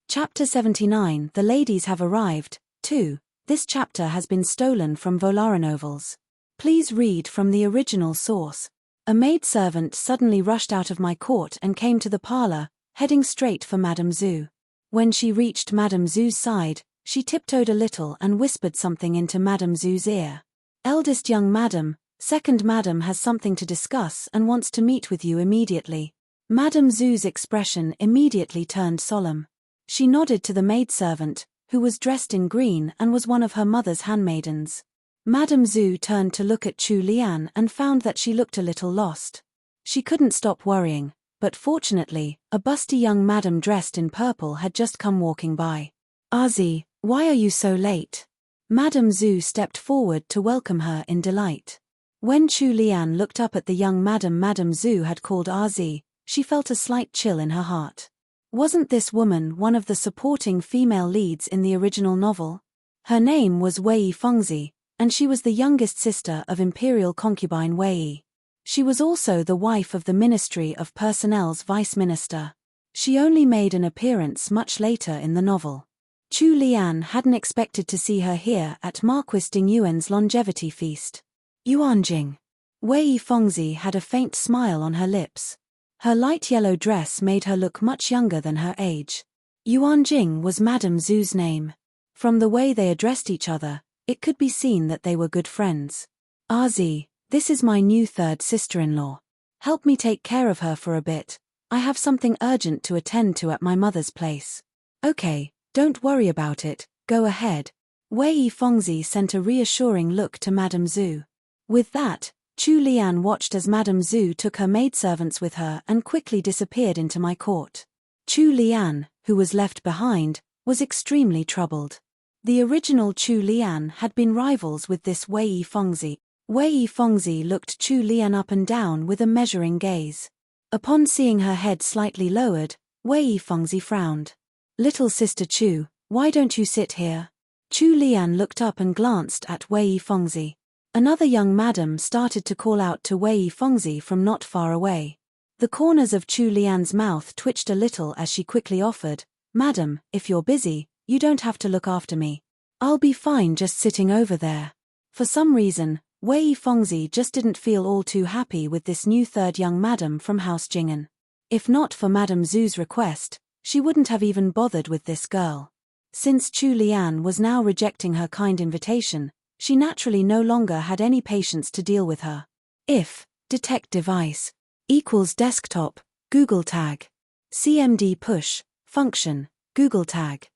Speaker 1: Chapter 79. The ladies have arrived. 2. This chapter has been stolen from Volaranovels. Please read from the original source. A maidservant suddenly rushed out of my court and came to the parlor, heading straight for Madame Zhu. When she reached Madame Zhu's side, she tiptoed a little and whispered something into Madame Zhu's ear. Eldest young madam, second madam has something to discuss and wants to meet with you immediately. Madame Zhu's expression immediately turned solemn. She nodded to the maidservant, who was dressed in green and was one of her mother's handmaidens. Madame Zhu turned to look at Chu Lian and found that she looked a little lost. She couldn't stop worrying, but fortunately, a busty young madam dressed in purple had just come walking by. "Azi, why are you so late?" Madame Zhu stepped forward to welcome her in delight. When Chu Lian looked up at the young Madame Zhu had called Azi, she felt a slight chill in her heart. Wasn't this woman one of the supporting female leads in the original novel? Her name was Wei Fengzi, and she was the youngest sister of imperial concubine Wei. She was also the wife of the Ministry of Personnel's vice minister. She only made an appearance much later in the novel. Chu Lian hadn't expected to see her here at Marquis Ding Yuan's longevity feast. Yuanjing. Wei Fengzi had a faint smile on her lips. Her light yellow dress made her look much younger than her age. Yuanjing was Madame Zhu's name. From the way they addressed each other, it could be seen that they were good friends. "Azi, this is my new third sister-in-law. Help me take care of her for a bit. I have something urgent to attend to at my mother's place." "Okay, don't worry about it, go ahead." Wei Fengzi sent a reassuring look to Madame Zhu. With that, Chu Lian watched as Madame Zhu took her maidservants with her and quickly disappeared into my court. Chu Lian, who was left behind, was extremely troubled. The original Chu Lian had been rivals with this Wei Fengzi. Wei Fengzi looked Chu Lian up and down with a measuring gaze. Upon seeing her head slightly lowered, Wei Fengzi frowned. "Little sister Chu, why don't you sit here?" Chu Lian looked up and glanced at Wei Fengzi. Another young madam started to call out to Wei Fengzi from not far away. The corners of Chu Lian's mouth twitched a little as she quickly offered, "Madam, if you're busy, you don't have to look after me. I'll be fine just sitting over there." For some reason, Wei Fengzi just didn't feel all too happy with this new third young madam from House Jing'an. If not for Madame Zhu's request, she wouldn't have even bothered with this girl. Since Chu Lian was now rejecting her kind invitation, she naturally no longer had any patience to deal with her. If detect device equals desktop, Google tag. CMD push, function, Google tag.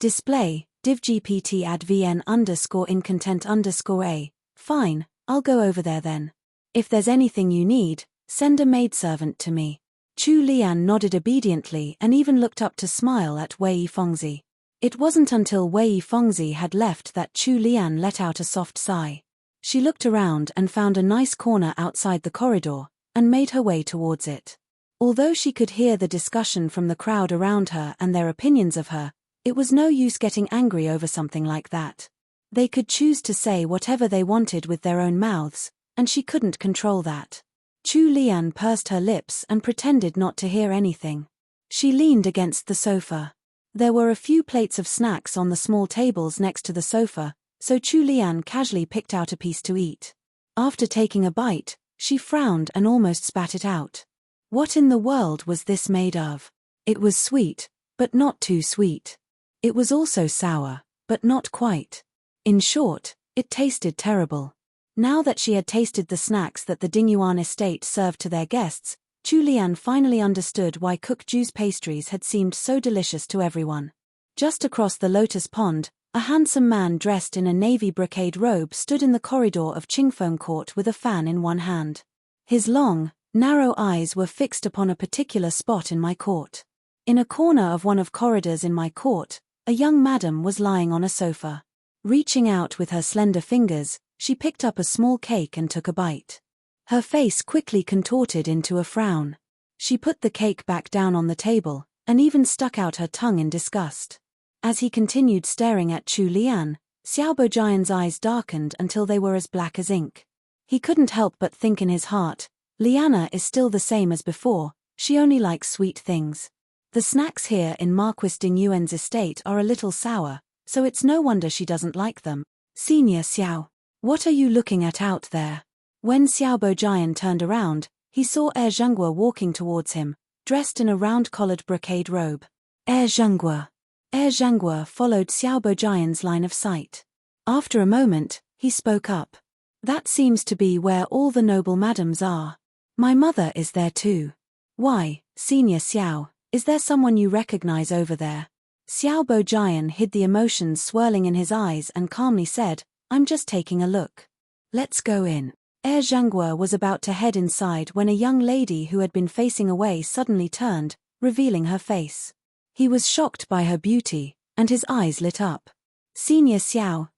Speaker 1: Display, divgpt add vn_incontent_a. Fine, I'll go over there then. If there's anything you need, send a maidservant to me. Chu Lian nodded obediently and even looked up to smile at Wei Fengzi. It wasn't until Wei Fengzi had left that Chu Lian let out a soft sigh. She looked around and found a nice corner outside the corridor, and made her way towards it. Although she could hear the discussion from the crowd around her and their opinions of her, it was no use getting angry over something like that. They could choose to say whatever they wanted with their own mouths, and she couldn't control that. Chu Lian pursed her lips and pretended not to hear anything. She leaned against the sofa. There were a few plates of snacks on the small tables next to the sofa, so Chu Lian casually picked out a piece to eat. After taking a bite, she frowned and almost spat it out. What in the world was this made of? It was sweet, but not too sweet. It was also sour, but not quite. In short, it tasted terrible. Now that she had tasted the snacks that the Dingyuan estate served to their guests, Chu Lian finally understood why Cook Ju's pastries had seemed so delicious to everyone. Just across the lotus pond, a handsome man dressed in a navy brocade robe stood in the corridor of Qingfeng Court with a fan in one hand. His long, narrow eyes were fixed upon a particular spot in my court. In a corner of one of corridors in my court, a young madam was lying on a sofa. Reaching out with her slender fingers, she picked up a small cake and took a bite. Her face quickly contorted into a frown. She put the cake back down on the table, and even stuck out her tongue in disgust. As he continued staring at Chu Lian, Xiao Bojian's eyes darkened until they were as black as ink. He couldn't help but think in his heart, Liana is still the same as before, she only likes sweet things. The snacks here in Marquis Ding Yuan's estate are a little sour, so it's no wonder she doesn't like them. Senior Xiao, what are you looking at out there? When Xiao Bojian turned around, he saw Zhenghua walking towards him, dressed in a round-collared brocade robe. Zhenghua. Zhenghua followed Xiao Bojian's line of sight. After a moment, he spoke up. That seems to be where all the noble madams are. My mother is there too. Why, Senior Xiao, is there someone you recognize over there? Xiao Bojian hid the emotions swirling in his eyes and calmly said, I'm just taking a look. Let's go in. Zhenghua was about to head inside when a young lady who had been facing away suddenly turned, revealing her face. He was shocked by her beauty, and his eyes lit up. Senior Xiao,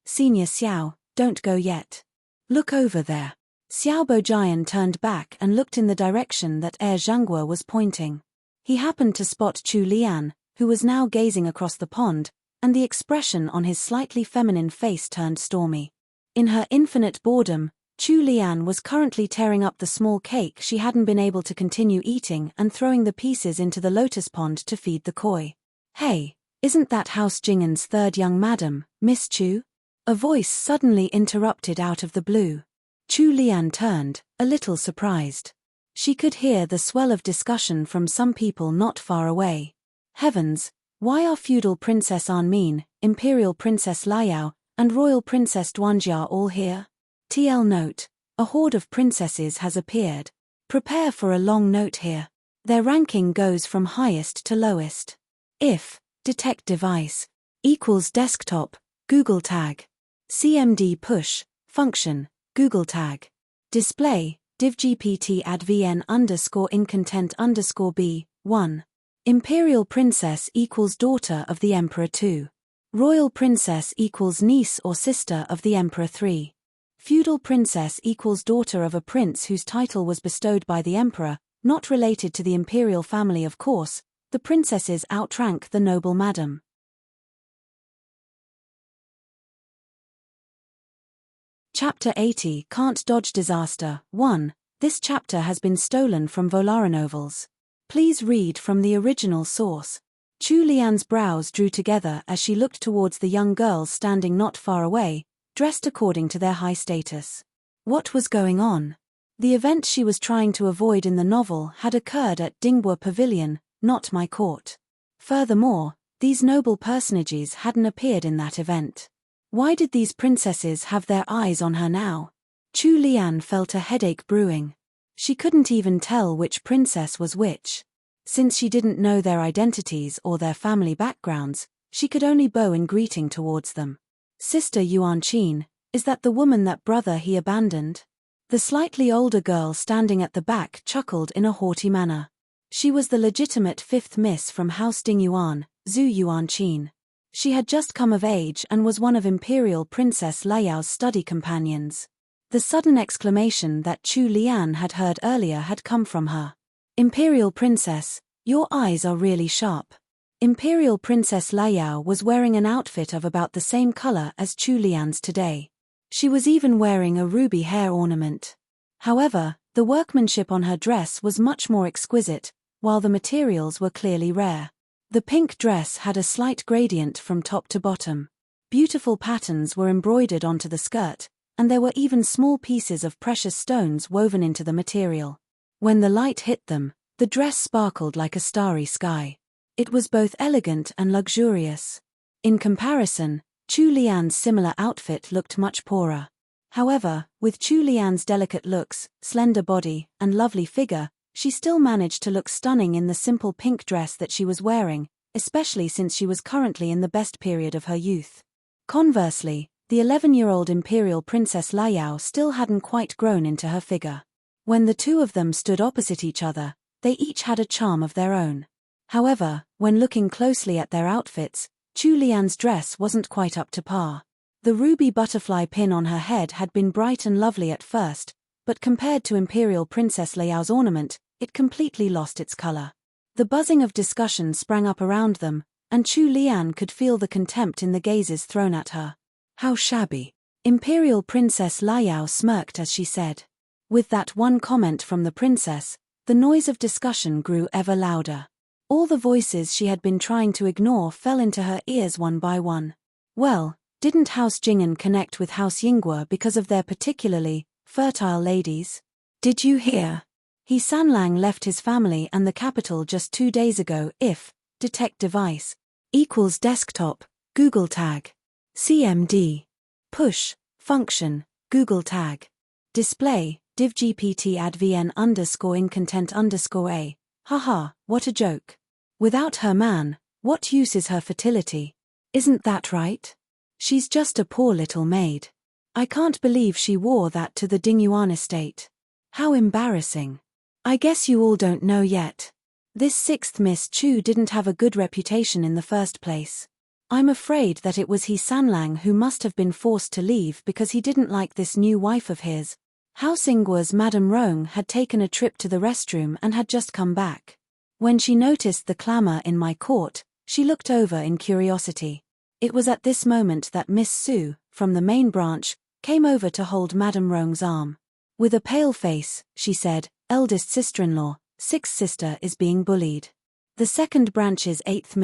Speaker 1: don't go yet. Look over there. Xiao Bojian turned back and looked in the direction that Zhenghua was pointing. He happened to spot Chu Lian, who was now gazing across the pond, and the expression on his slightly feminine face turned stormy. In her infinite boredom, Chu Lian was currently tearing up the small cake she hadn't been able to continue eating and throwing the pieces into the lotus pond to feed the koi. Hey, isn't that House Jing'an's third young madam, Miss Chu? A voice suddenly interrupted out of the blue. Chu Lian turned, a little surprised. She could hear the swell of discussion from some people not far away. Heavens, why are feudal Princess Anmin, Imperial Princess Liao, and Royal Princess Duanjia all here? TL note, a horde of princesses has appeared. Prepare for a long note here. Their ranking goes from highest to lowest. If, detect device, equals desktop, Google tag. CMD push, function, Google tag. Display, divgpt advn incontent b, 1. Imperial princess equals daughter of the Emperor 2. Royal princess equals niece or sister of the Emperor 3. Feudal princess equals daughter of a prince whose title was bestowed by the emperor, not related to the imperial family of course. The princesses outrank the noble madam. Chapter 80 Can't Dodge Disaster 1. This chapter has been stolen from Volaronovels. Please read from the original source. Chu Lian's brows drew together as she looked towards the young girls standing not far away, dressed according to their high status. What was going on? The event she was trying to avoid in the novel had occurred at Dingbua Pavilion, not my court. Furthermore, these noble personages hadn't appeared in that event. Why did these princesses have their eyes on her now? Chu Lian felt a headache brewing. She couldn't even tell which princess was which. Since she didn't know their identities or their family backgrounds, she could only bow in greeting towards them. Sister Yuan-Chin, is that the woman that brother he abandoned? The slightly older girl standing at the back chuckled in a haughty manner. She was the legitimate fifth miss from House Ding Yuan, Zhu Yuan-Chin. She had just come of age and was one of Imperial Princess Liao's study companions. The sudden exclamation that Chu Lian had heard earlier had come from her. Imperial Princess, your eyes are really sharp. Imperial Princess Liao was wearing an outfit of about the same color as Chu Lian's today. She was even wearing a ruby hair ornament. However, the workmanship on her dress was much more exquisite, while the materials were clearly rare. The pink dress had a slight gradient from top to bottom. Beautiful patterns were embroidered onto the skirt, and there were even small pieces of precious stones woven into the material. When the light hit them, the dress sparkled like a starry sky. It was both elegant and luxurious. In comparison, Chu Lian's similar outfit looked much poorer. However, with Chu Lian's delicate looks, slender body, and lovely figure, she still managed to look stunning in the simple pink dress that she was wearing, especially since she was currently in the best period of her youth. Conversely, the 11-year-old Imperial Princess Liao still hadn't quite grown into her figure. When the two of them stood opposite each other, they each had a charm of their own. However, when looking closely at their outfits, Chu Lian's dress wasn't quite up to par. The ruby butterfly pin on her head had been bright and lovely at first, but compared to Imperial Princess Liao's ornament, it completely lost its color. The buzzing of discussion sprang up around them, and Chu Lian could feel the contempt in the gazes thrown at her. How shabby. Imperial Princess Liao smirked as she said. With that one comment from the princess, the noise of discussion grew ever louder. All the voices she had been trying to ignore fell into her ears one by one. Well, didn't House Jing'an connect with House Yingguo because of their particularly fertile ladies? Did you hear? He Sanlang left his family and the capital just 2 days ago. If detect device equals desktop, Google tag. CMD. Push, function, Google tag. Display, divgpt advn _incontent_a. Haha, what a joke. Without her man, what use is her fertility? Isn't that right? She's just a poor little maid. I can't believe she wore that to the Dingyuan estate. How embarrassing. I guess you all don't know yet. This 6th Miss Chu didn't have a good reputation in the first place. I'm afraid that it was he Sanlang who must have been forced to leave because he didn't like this new wife of his. House Yingguo's Madame Rong had taken a trip to the restroom and had just come back. When she noticed the clamor in my court, she looked over in curiosity. It was at this moment that Miss Su, from the main branch, came over to hold Madame Rong's arm. With a pale face, she said, "Eldest sister-in-law, 6th sister is being bullied." The second branch's 8th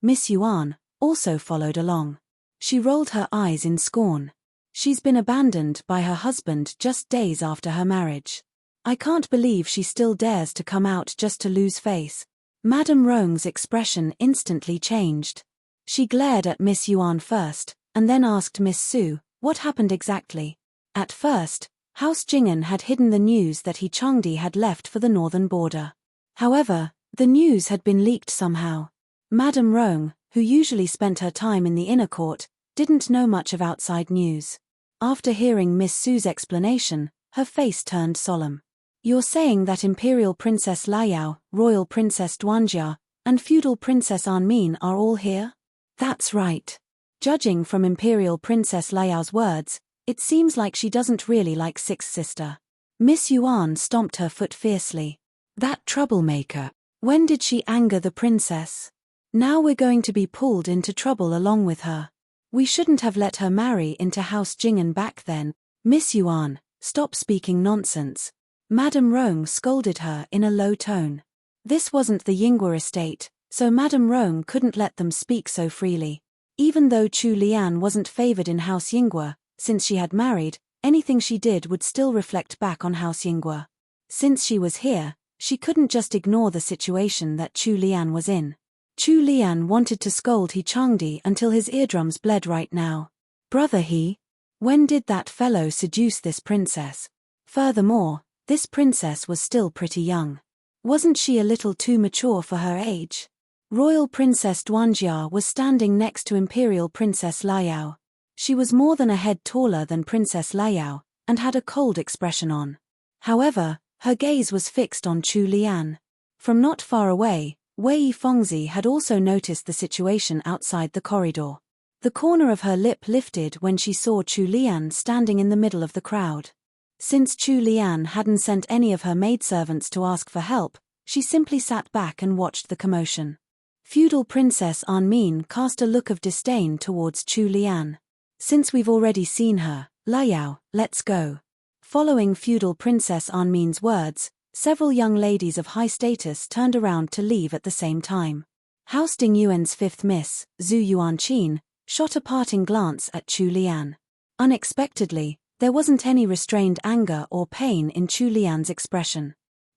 Speaker 1: Miss Yuan, also followed along. She rolled her eyes in scorn. She's been abandoned by her husband just days after her marriage. I can't believe she still dares to come out just to lose face. Madame Rong's expression instantly changed. She glared at Miss Yuan first, and then asked Miss Su, what happened exactly? At first, House Jing'an had hidden the news that he Changdi had left for the northern border. However, the news had been leaked somehow. Madame Rong, who usually spent her time in the inner court, didn't know much of outside news. After hearing Miss Su's explanation, her face turned solemn. You're saying that Imperial Princess Liao, Royal Princess Duanjia, and Feudal Princess Anmin are all here? That's right. Judging from Imperial Princess Liao's words, it seems like she doesn't really like 6th sister. Miss Yuan stomped her foot fiercely. That troublemaker. When did she anger the princess? Now we're going to be pulled into trouble along with her. We shouldn't have let her marry into House Jing'an back then. Miss Yuan, stop speaking nonsense. Madame Rong scolded her in a low tone. This wasn't the Yingguo estate, so Madame Rong couldn't let them speak so freely. Even though Chu Lian wasn't favored in House Yingguo, since she had married, anything she did would still reflect back on House Yingguo. Since she was here, she couldn't just ignore the situation that Chu Lian was in. Chu Lian wanted to scold He Changdi until his eardrums bled right now. Brother He? When did that fellow seduce this princess? Furthermore, this princess was still pretty young. Wasn't she a little too mature for her age? Royal Princess Duanjia was standing next to Imperial Princess Liao. She was more than a head taller than Princess Liao, and had a cold expression on. However, her gaze was fixed on Chu Lian. From not far away, Wei Fengzi had also noticed the situation outside the corridor. The corner of her lip lifted when she saw Chu Lian standing in the middle of the crowd. Since Chu Lian hadn't sent any of her maidservants to ask for help, she simply sat back and watched the commotion. Feudal Princess Anmin cast a look of disdain towards Chu Lian. Since we've already seen her, Liao, let's go. Following Feudal Princess Anmin's words, several young ladies of high status turned around to leave at the same time. House Dingyuan's 5th Miss, Zhu Yuanqin, shot a parting glance at Chu Lian. Unexpectedly, there wasn't any restrained anger or pain in Chu Lian's expression.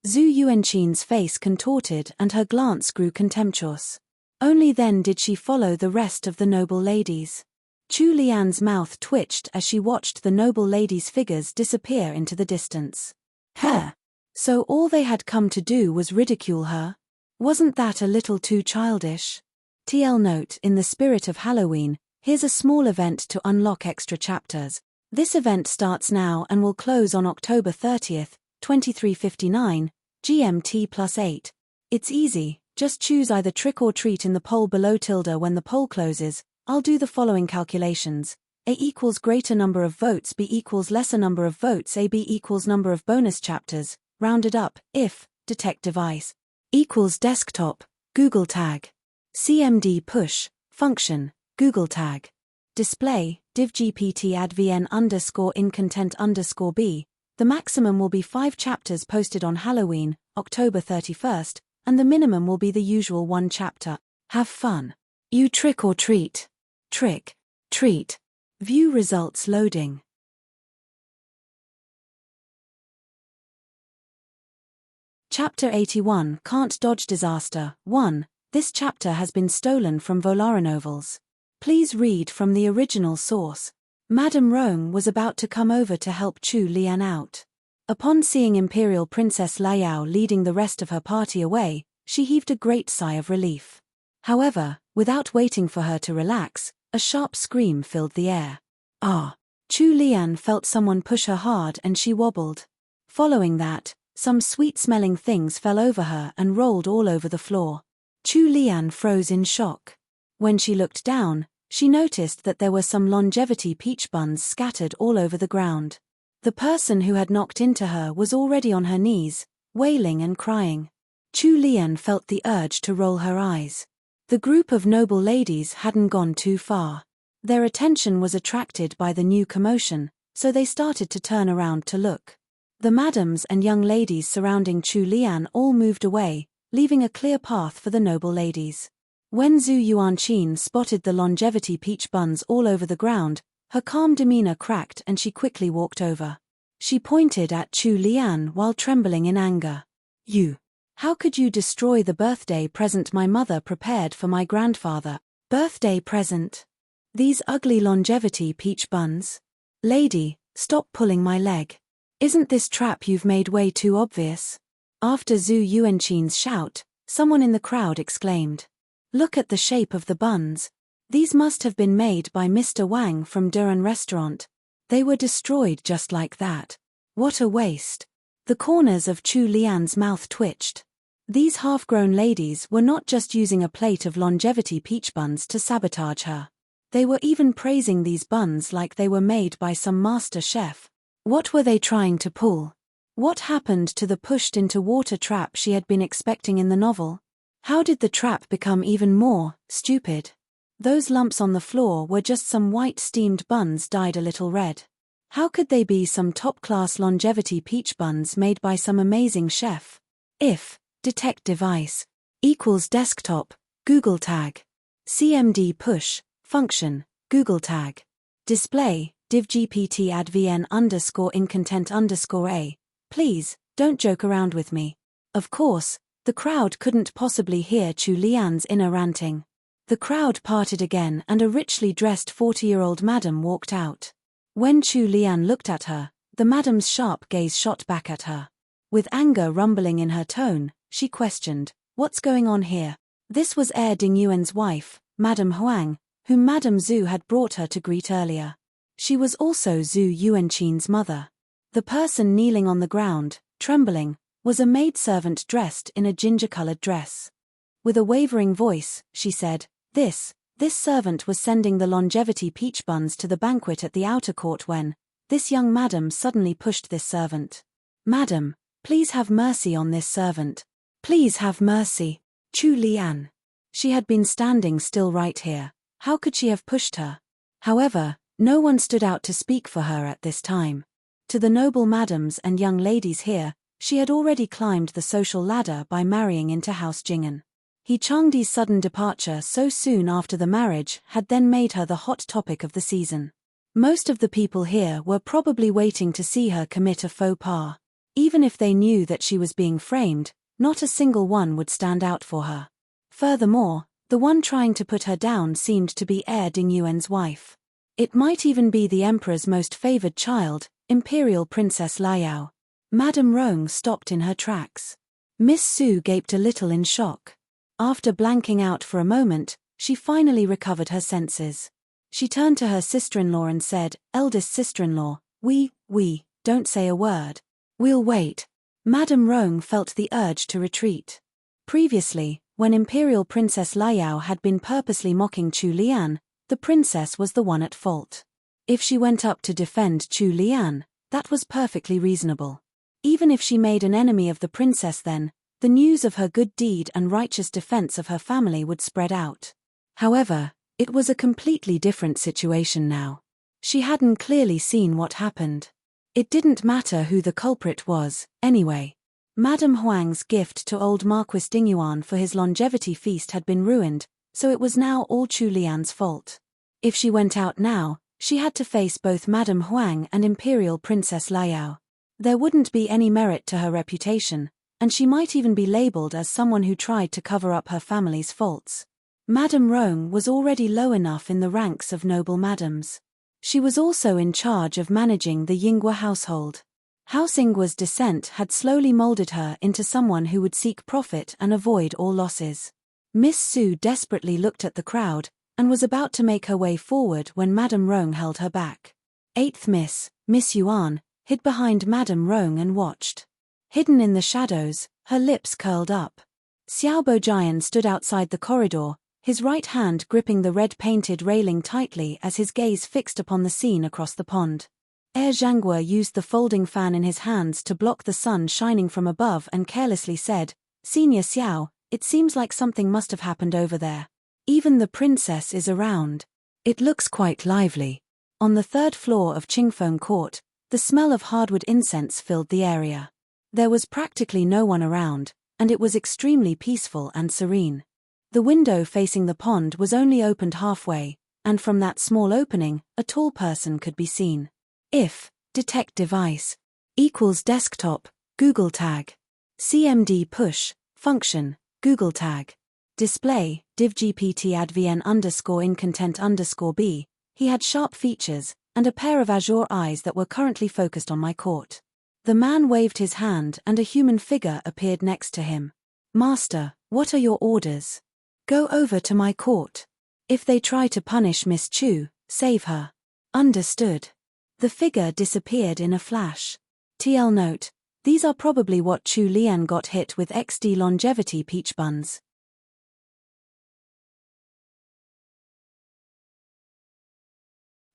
Speaker 1: Zhu Yuanqin's face contorted and her glance grew contemptuous. Only then did she follow the rest of the noble ladies. Chu Lian's mouth twitched as she watched the noble ladies' figures disappear into the distance. So all they had come to do was ridicule her? Wasn't that a little too childish? TL note: in the spirit of Halloween, here's a small event to unlock extra chapters. This event starts now and will close on October 30th, 23:59, GMT+8. It's easy, just choose either trick or treat in the poll below tilde when the poll closes. I'll do the following calculations. A equals greater number of votes, B equals lesser number of votes, AB equals number of bonus chapters, rounded up. If detect device, equals desktop, Google tag. CMD push, function, Google tag. Display, divgpt advn incontent_b. The maximum will be 5 chapters posted on Halloween, October 31st, and the minimum will be the usual 1 chapter. Have fun. You trick or treat. Trick. Treat. View results loading. Chapter 81 Can't Dodge Disaster. 1. This chapter has been stolen from Volaranovels. Please read from the original source. Madame Rome was about to come over to help Chu Lian out. Upon seeing Imperial Princess Liao leading the rest of her party away, she heaved a great sigh of relief. However, without waiting for her to relax, a sharp scream filled the air. Ah! Chu Lian felt someone push her hard and she wobbled. Following that, some sweet-smelling things fell over her and rolled all over the floor. Chu Lian froze in shock. When she looked down, she noticed that there were some longevity peach buns scattered all over the ground. The person who had knocked into her was already on her knees, wailing and crying. Chu Lian felt the urge to roll her eyes. The group of noble ladies hadn't gone too far. Their attention was attracted by the new commotion, so they started to turn around to look. The madams and young ladies surrounding Chu Lian all moved away, leaving a clear path for the noble ladies. When Zhu Yuanqin spotted the longevity peach buns all over the ground, her calm demeanor cracked and she quickly walked over. She pointed at Chu Lian while trembling in anger. You! How could you destroy the birthday present my mother prepared for my grandfather? Birthday present? These ugly longevity peach buns? Lady, stop pulling my leg. Isn't this trap you've made way too obvious? After Zhu Yuanqin's shout, someone in the crowd exclaimed. Look at the shape of the buns. These must have been made by Mr. Wang from Duran Restaurant. They were destroyed just like that. What a waste. The corners of Chu Lian's mouth twitched. These half-grown ladies were not just using a plate of longevity peach buns to sabotage her. They were even praising these buns like they were made by some master chef. What were they trying to pull? What happened to the pushed-into-water trap she had been expecting in the novel? How did the trap become even more stupid? Those lumps on the floor were just some white steamed buns dyed a little red. How could they be some top-class longevity peach buns made by some amazing chef? If detect device equals desktop, Google tag. CMD push, function, Google tag. Display, divgpt advn incontent_a. Please, don't joke around with me. Of course, the crowd couldn't possibly hear Chu Lian's inner ranting. The crowd parted again and a richly dressed 40-year-old madam walked out. When Chu Lian looked at her, the madam's sharp gaze shot back at her. With anger rumbling in her tone, she questioned, "What's going on here?" This was Heir Dingyuan's wife, Madame Huang, whom Madame Zhu had brought her to greet earlier. She was also Zhu Yuanqin's mother. The person kneeling on the ground, trembling, was a maidservant dressed in a ginger-colored dress. With a wavering voice, she said, This servant was sending the longevity peach buns to the banquet at the outer court when this young madam suddenly pushed this servant. Madam, please have mercy on this servant. Please have mercy. Chu Lian. She had been standing still right here. How could she have pushed her? However, no one stood out to speak for her at this time. To the noble madams and young ladies here, she had already climbed the social ladder by marrying into House Jing'an. He Changdi's sudden departure so soon after the marriage had then made her the hot topic of the season. Most of the people here were probably waiting to see her commit a faux pas. Even if they knew that she was being framed, not a single one would stand out for her. Furthermore, the one trying to put her down seemed to be Heir Dingyuan's wife. It might even be the emperor's most favored child, Imperial Princess Liao. Madame Rong stopped in her tracks. Miss Su gaped a little in shock. After blanking out for a moment, she finally recovered her senses. She turned to her sister-in-law and said, "Eldest sister-in-law, we don't say a word. We'll wait." Madame Rong felt the urge to retreat. Previously, when Imperial Princess Liao had been purposely mocking Chu Lian, the princess was the one at fault. If she went up to defend Chu Lian, that was perfectly reasonable. Even if she made an enemy of the princess then, the news of her good deed and righteous defense of her family would spread out. However, it was a completely different situation now. She hadn't clearly seen what happened. It didn't matter who the culprit was, anyway. Madame Huang's gift to old Marquis Dingyuan for his longevity feast had been ruined, so it was now all Chu Lian's fault. If she went out now, she had to face both Madame Huang and Imperial Princess Liao. There wouldn't be any merit to her reputation, and she might even be labeled as someone who tried to cover up her family's faults. Madame Rong was already low enough in the ranks of noble madams. She was also in charge of managing the Yinghua household. House Yinghua's descent had slowly molded her into someone who would seek profit and avoid all losses. Miss Su desperately looked at the crowd, and was about to make her way forward when Madame Rong held her back. 8th Miss Yuan, hid behind Madame Rong and watched. Hidden in the shadows, her lips curled up. Xiao Bojian stood outside the corridor, his right hand gripping the red-painted railing tightly as his gaze fixed upon the scene across the pond. Zhanghua used the folding fan in his hands to block the sun shining from above and carelessly said, "Senior Xiao, it seems like something must have happened over there. Even the princess is around. It looks quite lively." On the 3rd floor of Qingfeng Court, the smell of hardwood incense filled the area. There was practically no one around, and it was extremely peaceful and serene. The window facing the pond was only opened halfway, and from that small opening, a tall person could be seen. If detect device equals desktop, Google tag. CMD push, function, Google tag. Display, divgpt_advn_incontent_b. He had sharp features, and a pair of azure eyes that were currently focused on my court. The man waved his hand and a human figure appeared next to him. "Master, what are your orders?" "Go over to my court. If they try to punish Miss Chu, save her." "Understood." The figure disappeared in a flash. TL note, these are probably what Chu Lian got hit with XD longevity peach buns.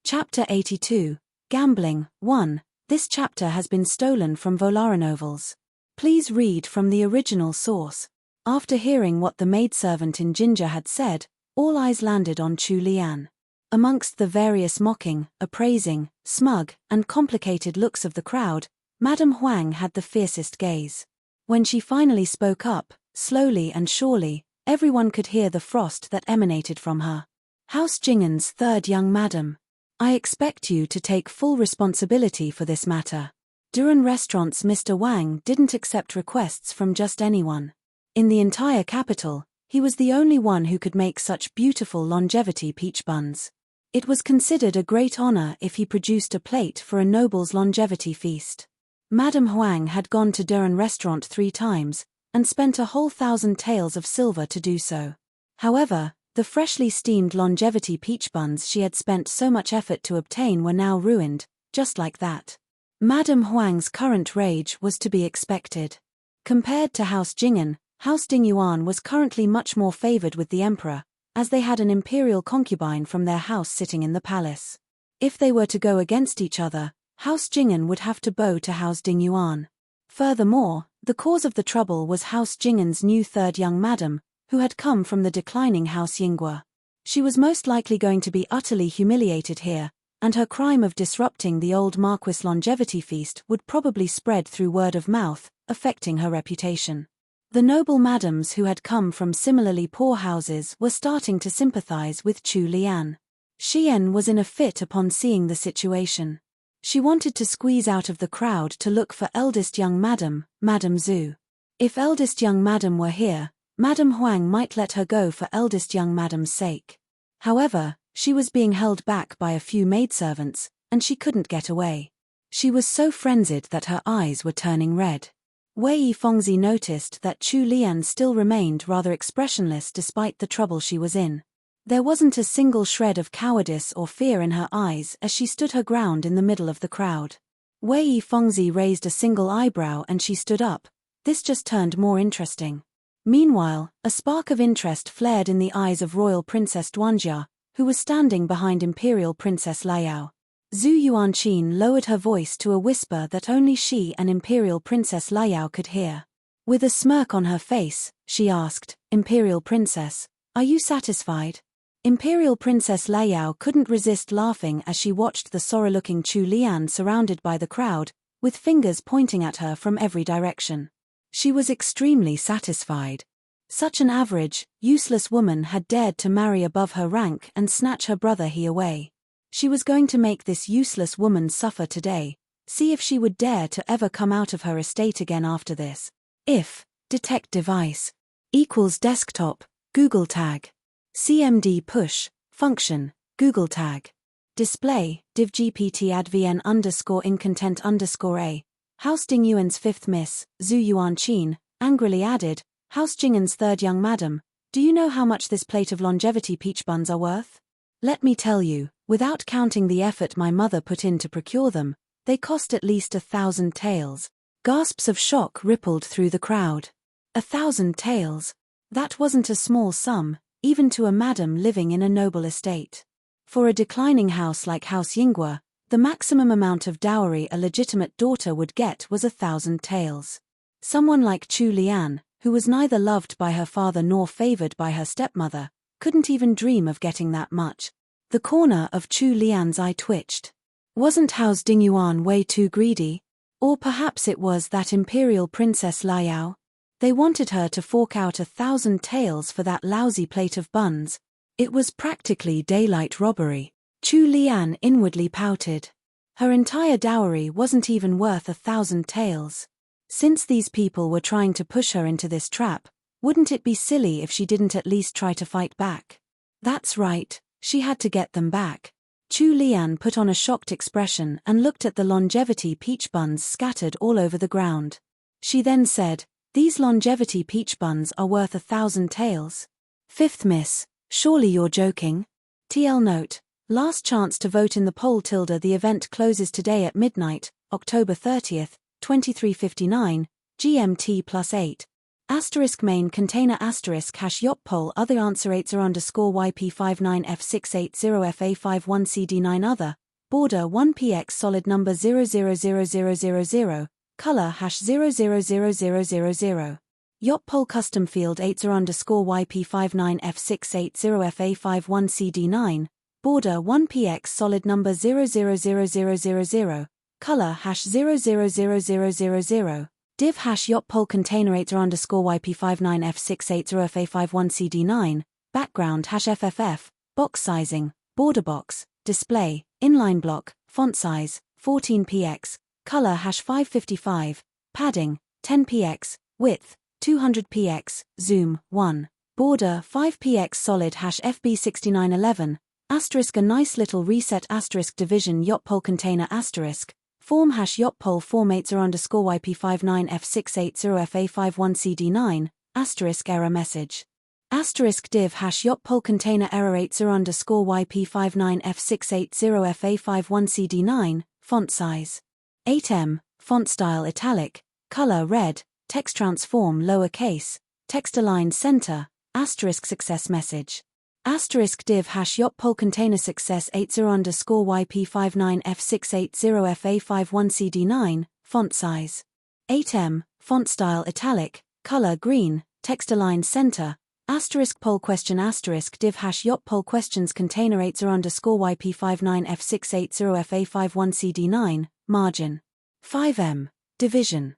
Speaker 1: Chapter 82, Gambling, 1. This chapter has been stolen from Volaranovels. Please read from the original source. After hearing what the maidservant in Ginger had said, all eyes landed on Chu Lian. Amongst the various mocking, appraising, smug, and complicated looks of the crowd, Madame Huang had the fiercest gaze. When she finally spoke up, slowly and surely, everyone could hear the frost that emanated from her. "House Jingen's 3rd young madam. I expect you to take full responsibility for this matter." Duran Restaurant's Mr. Wang didn't accept requests from just anyone. In the entire capital, he was the only one who could make such beautiful longevity peach buns. It was considered a great honor if he produced a plate for a noble's longevity feast. Madame Huang had gone to Duran Restaurant 3 times, and spent a whole 1,000 taels of silver to do so. However, the freshly steamed longevity peach buns she had spent so much effort to obtain were now ruined, just like that. Madame Huang's current rage was to be expected. Compared to House Jingen, House Dingyuan was currently much more favored with the emperor, as they had an imperial concubine from their house sitting in the palace. If they were to go against each other, House Jingen would have to bow to House Dingyuan. Furthermore, the cause of the trouble was House Jingen's new 3rd young madam, who had come from the declining House Yinghua. She was most likely going to be utterly humiliated here, and her crime of disrupting the old Marquis longevity feast would probably spread through word of mouth, affecting her reputation. The noble madams who had come from similarly poor houses were starting to sympathize with Chu Lian. Xian was in a fit upon seeing the situation. She wanted to squeeze out of the crowd to look for eldest young madam, Madame Zhu. If eldest young madam were here, Madame Huang might let her go for eldest young madam's sake. However, she was being held back by a few maidservants, and she couldn't get away. She was so frenzied that her eyes were turning red. Wei Fengzi noticed that Chu Lian still remained rather expressionless despite the trouble she was in. There wasn't a single shred of cowardice or fear in her eyes as she stood her ground in the middle of the crowd. Wei Fengzi raised a single eyebrow and she stood up. This just turned more interesting. Meanwhile, a spark of interest flared in the eyes of Royal Princess Duanjia, who was standing behind Imperial Princess Liao. Zhu Yuanqin lowered her voice to a whisper that only she and Imperial Princess Liao could hear. With a smirk on her face, she asked, "Imperial Princess, are you satisfied?" Imperial Princess Liao couldn't resist laughing as she watched the sorry-looking Chu Lian surrounded by the crowd, with fingers pointing at her from every direction. She was extremely satisfied. Such an average, useless woman had dared to marry above her rank and snatch her brother He away. She was going to make this useless woman suffer today, see if she would dare to ever come out of her estate again after this. If detect device equals desktop, Google tag. CMD push, function, Google tag. Display, div GPT advn _incontent _a. House Ding Yuan's fifth miss, Zhu Yuanqin, angrily added, "House Jingan's third young madam, do you know how much this plate of longevity peach buns are worth? Let me tell you, without counting the effort my mother put in to procure them, they cost at least 1,000 taels." Gasps of shock rippled through the crowd. 1,000 taels. That wasn't a small sum, even to a madam living in a noble estate. For a declining house like House Yinghua, the maximum amount of dowry a legitimate daughter would get was 1,000 taels. Someone like Chu Lian, who was neither loved by her father nor favored by her stepmother, couldn't even dream of getting that much. The corner of Chu Lian's eye twitched. Wasn't House Dingyuan way too greedy? Or perhaps it was that Imperial Princess Liao? They wanted her to fork out 1,000 taels for that lousy plate of buns. It was practically daylight robbery. Chu Lian inwardly pouted. Her entire dowry wasn't even worth 1,000 taels. Since these people were trying to push her into this trap, wouldn't it be silly if she didn't at least try to fight back? That's right, she had to get them back. Chu Lian put on a shocked expression and looked at the longevity peach buns scattered all over the ground. She then said, "These longevity peach buns are worth 1,000 taels. Fifth miss, surely you're joking?" TL note, last chance to vote in the poll. The event closes today at midnight, October 30th, 23:59, GMT +8. Asterisk main container asterisk hash yop poll other answer 8 YP59F680FA51CD9 other, border 1PX solid number 000000, color #000000. Yop poll custom field 8 YP59F680FA51CD9, border 1PX solid number 000000, color #000000. Div yop poll container 8 YP59F680FA51CD9, background FFF, box sizing, border box, display, inline block, font size, 14px, color #555, padding, 10px, width, 200px, zoom, 1, border 5px solid #FB6911, asterisk a nice little reset asterisk division yop poll container asterisk, form yop poll form 8 YP59F680FA51CD9, asterisk error message. Asterisk div yop poll container error 8 YP59F680FA51CD9, font size 8M, font style italic, color red, text transform lowercase, text aligned center, asterisk success message. Asterisk div yop poll container success 8 YP59F680FA51CD9, font size 8M, font style italic, color green, text aligned center, asterisk poll question asterisk div yop poll questions container 8 YP59F680FA51CD9, margin 5M, division.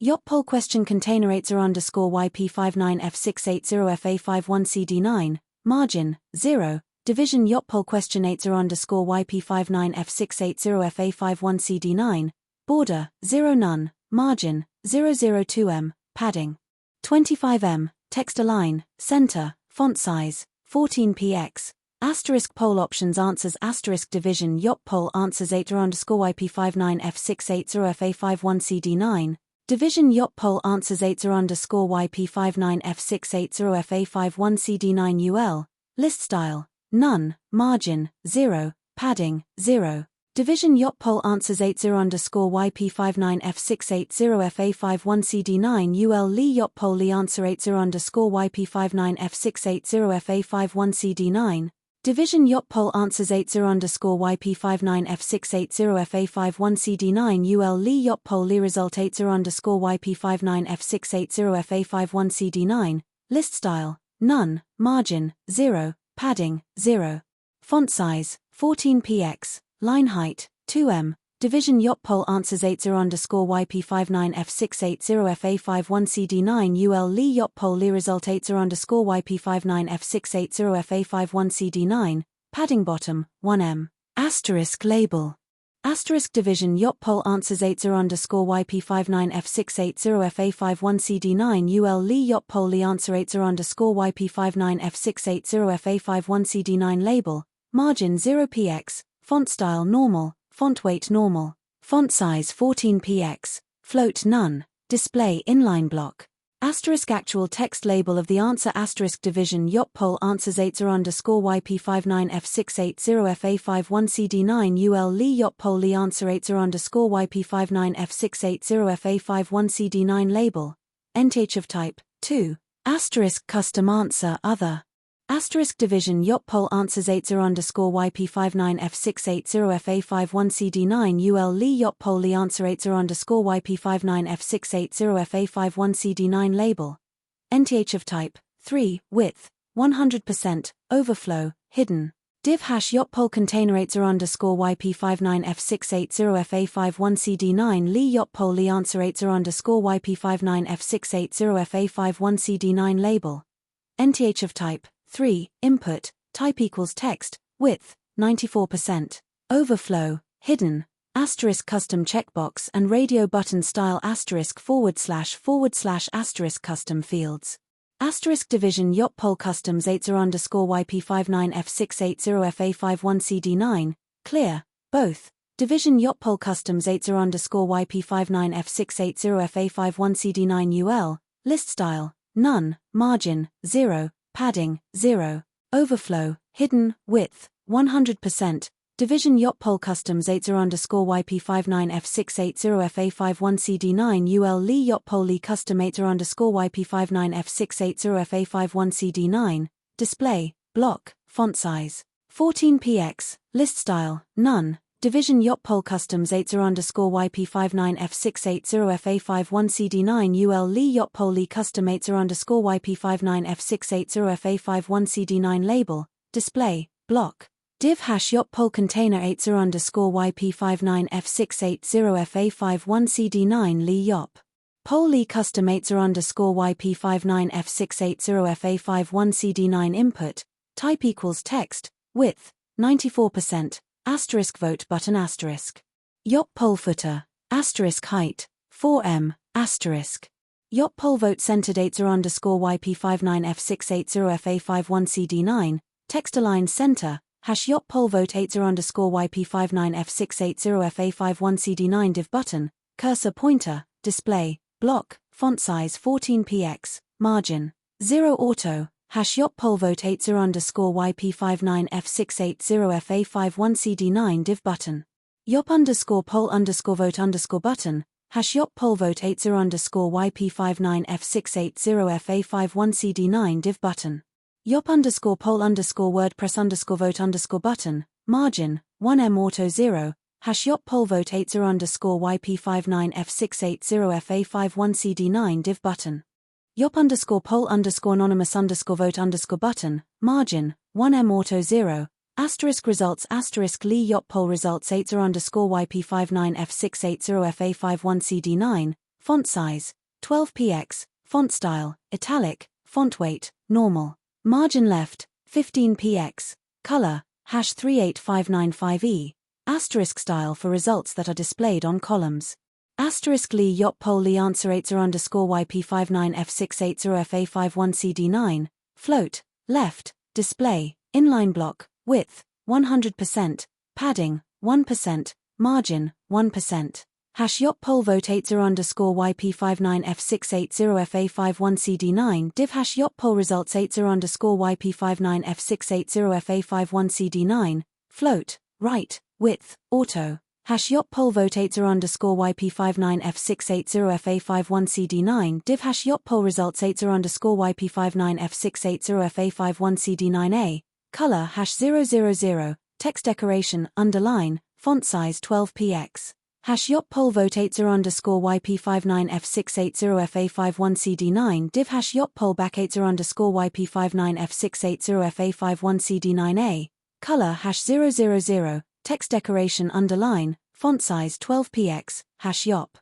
Speaker 1: Yop poll question container 8 YP59F680FA51CD9, margin 0, division yop poll question 8 YP59F680FA51CD9, border 0 none, margin 002M, padding 25M, text align, center, font size 14px, asterisk poll options answers asterisk division yop poll answers 8 YP59F680FA51CD9, division yop poll answers 8 YP59F680FA51CD9 UL, list style, none, margin, 0, padding, 0, division yop poll answers 8 YP59F680FA51CD9 UL Lee yop poll Lee answer 8 YP59F680FA51CD9, Division Yacht Pol answers 80 underscore YP59F680FA51CD9 UL Lee Yacht Pol Lee result 80 underscore YP59F680FA51CD9, list style, none, margin, 0, padding, 0. Font size, 14px, line height, 2m. Division Yacht Pol answers 80 underscore YP59F680FA51CD9 UL Lee Yacht Pol Lee result 80 underscore YP59F680FA51CD9, padding bottom, 1m. Asterisk label. Asterisk Division Yacht Pol answers 80 underscore YP59F680FA51CD9 UL Lee Yacht Pol Lee answer 80 underscore YP59F680FA51CD9 label, margin 0px, font style normal, font weight normal, font size 14px, float none, display inline block. Asterisk actual text label of the answer asterisk Division Yacht Pol answers 80 underscore YP59F680FA51CD9 UL Lee Yacht Pol Lee answer 80 underscore YP59F680FA51CD9 label, nth of type, 2, asterisk custom answer other. Asterisk Division Yacht Pol answers 80 underscore YP59F680FA51CD9 UL Lee Yacht Pol Lee answer 80 underscore YP59F680FA51CD9 label, nth of type, 3, width, 100%, overflow, hidden. Div hash Yacht Pol container 80 underscore YP59F680FA51CD9 Lee Yacht Pol Lee answer 80 underscore YP59F680FA51CD9 label, nth of type, 3, input, type equals text, width, 94%, overflow, hidden, asterisk custom checkbox and radio button style asterisk // asterisk custom fields. Asterisk Division Yacht Pol customs 80 underscore YP59F680FA51CD9, clear, both. Division Yacht Pol customs 80 underscore YP59F680FA51CD9 UL, list style, none, margin, 0, padding, 0, overflow, hidden, width, 100%, Division Yacht Pol customs 80 underscore YP59F680FA51CD9 UL Lee Yacht Pol Lee custom 80 underscore YP59F680FA51CD9, display, block, font size, 14px, list style, none. Division Yacht Pol customs 80 underscore YP59F680FA51CD9 UL Lee Yacht Pol Lee custom 80 underscore YP59F680FA51CD9 label, display, block. Div hash Yacht Pol container 80 underscore YP59F680FA51CD9 Lee Yacht Pol Lee custom 80 underscore YP59F680FA51CD9 input, type equals text, width, 94%. Asterisk vote button asterisk. Yacht Pol footer, asterisk height, 4m, asterisk. Yacht Pol vote centered 80 underscore YP59F680FA51CD9, text align center, hash Yacht Pol vote 80 underscore YP59F680FA51CD9 div button, cursor pointer, display, block, font size 14px, margin, 0 auto. Hash Yacht Pol vote 80 underscore YP59F680FA51CD9 div button. Yacht underscore Pol underscore vote underscore button, hash Yacht Pol vote 80 underscore YP59F680FA51CD9 div button. Yacht underscore Pol underscore WordPress underscore vote underscore button, margin, 1m auto 0, hash Yacht Pol vote 80 underscore YP59F680FA51CD9 div button. Yacht underscore Pol underscore anonymous underscore vote underscore button, margin, 1m auto 0, asterisk results asterisk Lee Yacht Pol results 80 underscore YP59F680FA51CD9, font size, 12px, font style, italic, font weight, normal, margin left, 15px, color, hash 38595E, asterisk style for results that are displayed on columns. Asterisk Lee Yacht Pol Lee answer 80 underscore YP59F680FA51CD9, float, left, display, inline block, width, 100%, padding, 1%, margin, 1%. Hash Yacht Pol vote 80 underscore YP59F680FA51CD9 div hash Yacht Pol results 80 underscore YP59F680FA51CD9, float, right, width, auto. Hash Yacht Pol vote 80 underscore YP59F680FA51CD9 div hash Yacht Pol results 80 underscore YP59F680FA51CD9A, color #000, text decoration, underline, font size 12px. #yop_poll vote 80_YP59F680FA51CD9 div #yop_poll back 80_YP59F680FA51CD9A, color #000, text decoration, underline, font size 12px, #yop.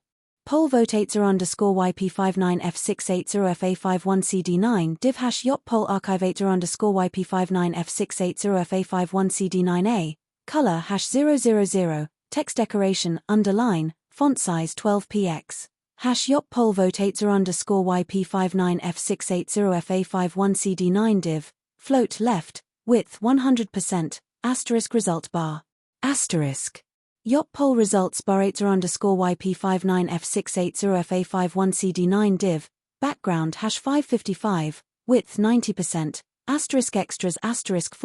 Speaker 1: Poll vote 80_YP59F680FA51CD9 div #yop_poll archive 80_YP59F680FA51CD9A, color #000, text decoration, underline, font size 12px. #yop_poll vote 80_YP59F680FA51CD9 div, float left, width 100%, asterisk result bar. Asterisk. Yop_poll results bar 80_YP59F680FA51CD9 div, background #555, width 90%, asterisk extras asterisk /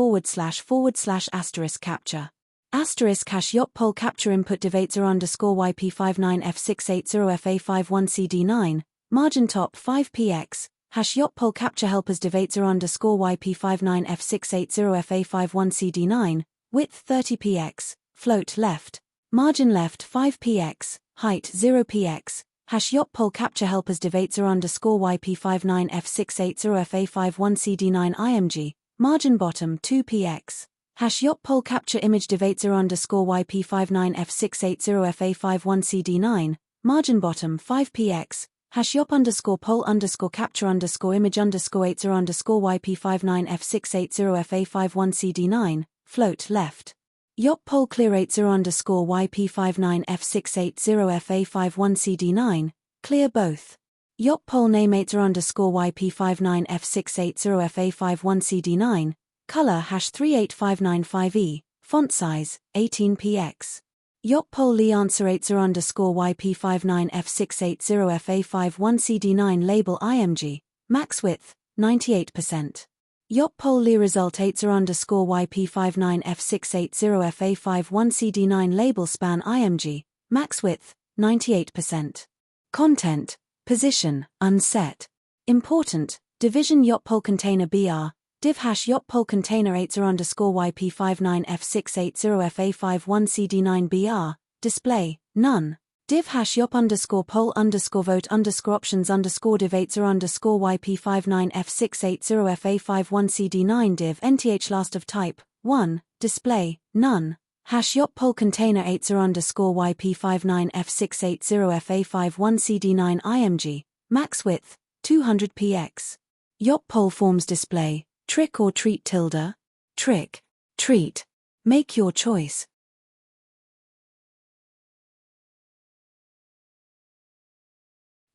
Speaker 1: asterisk capture. Asterisk #yop_poll capture input div 80_YP59F680FA51CD9, margin top 5px, #yop_poll capture helpers div 80_YP59F680FA51CD9, width 30px, float left, margin left 5px, height 0px, #yop_poll capture helpers div 80_YP59F680FA51CD9 img, margin bottom 2px. #yop_poll capture image div 80_YP59F680FA51CD9, margin bottom 5px, #yop_poll capture image 80_YP59F680FA51CD9, float left. Yop_poll clear 80_YP59F680FA51CD9, clear both. Yop_poll name 80_YP59F680FA51CD9, color #38595E, font size 18px. Yop_poll Lee answer 80_YP59F680FA51CD9 label img, max width 98%. Yop_poll Lee result 80_YP59F680FA51CD9 label span img, max width 98%. Content, position, unset. Important, division Yop_poll container BR, div #yop_poll container 80_YP59F680FA51CD9 BR, display, none. Div #yop_poll_vote options div 80_YP59F680FA51CD9 div nth last of type 1, display, none. #yop_poll container 80_YP59F680FA51CD9 img, max width 200px. Yop_poll forms display, trick or treat tilde? Trick, treat. Make your choice.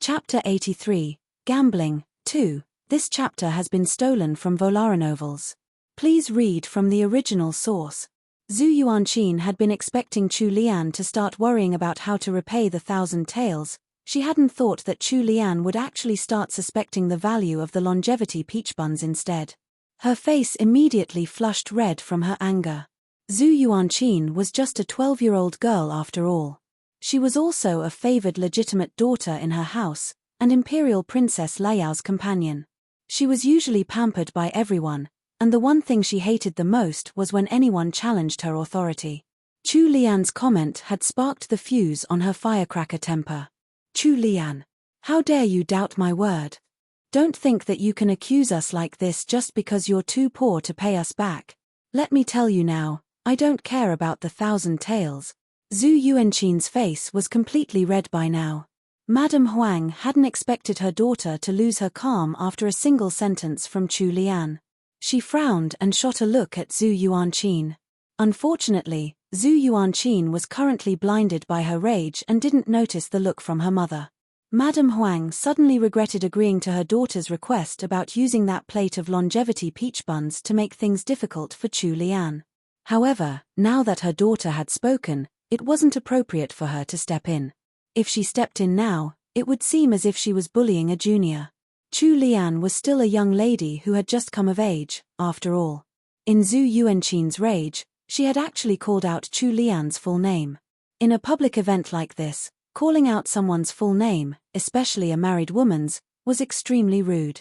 Speaker 1: Chapter 83, Gambling, 2. This chapter has been stolen from Novels. Please read from the original source. Zhu Yuanqin had been expecting Chu Lian to start worrying about how to repay the 1,000 taels. She hadn't thought that Chu Lian would actually start suspecting the value of the longevity peach buns instead. Her face immediately flushed red from her anger. Zhu Yuanqin was just a 12-year-old girl after all. She was also a favored legitimate daughter in her house, and Imperial Princess Liao's companion. She was usually pampered by everyone, and the one thing she hated the most was when anyone challenged her authority. Chu Lian's comment had sparked the fuse on her firecracker temper. Chu Lian, how dare you doubt my word? Don't think that you can accuse us like this just because you're too poor to pay us back. Let me tell you now, I don't care about the 1,000 taels. Zhu Yuanqin's face was completely red by now. Madame Huang hadn't expected her daughter to lose her calm after a single sentence from Chu Lian. She frowned and shot a look at Zhu Yuanqin. Unfortunately, Zhu Yuanqin was currently blinded by her rage and didn't notice the look from her mother. Madame Huang suddenly regretted agreeing to her daughter's request about using that plate of longevity peach buns to make things difficult for Chu Lian. However, now that her daughter had spoken, it wasn't appropriate for her to step in. If she stepped in now, it would seem as if she was bullying a junior. Chu Lian was still a young lady who had just come of age, after all. In Zhu Yuanqin's rage, she had actually called out Chu Lian's full name. In a public event like this, calling out someone's full name, especially a married woman's, was extremely rude.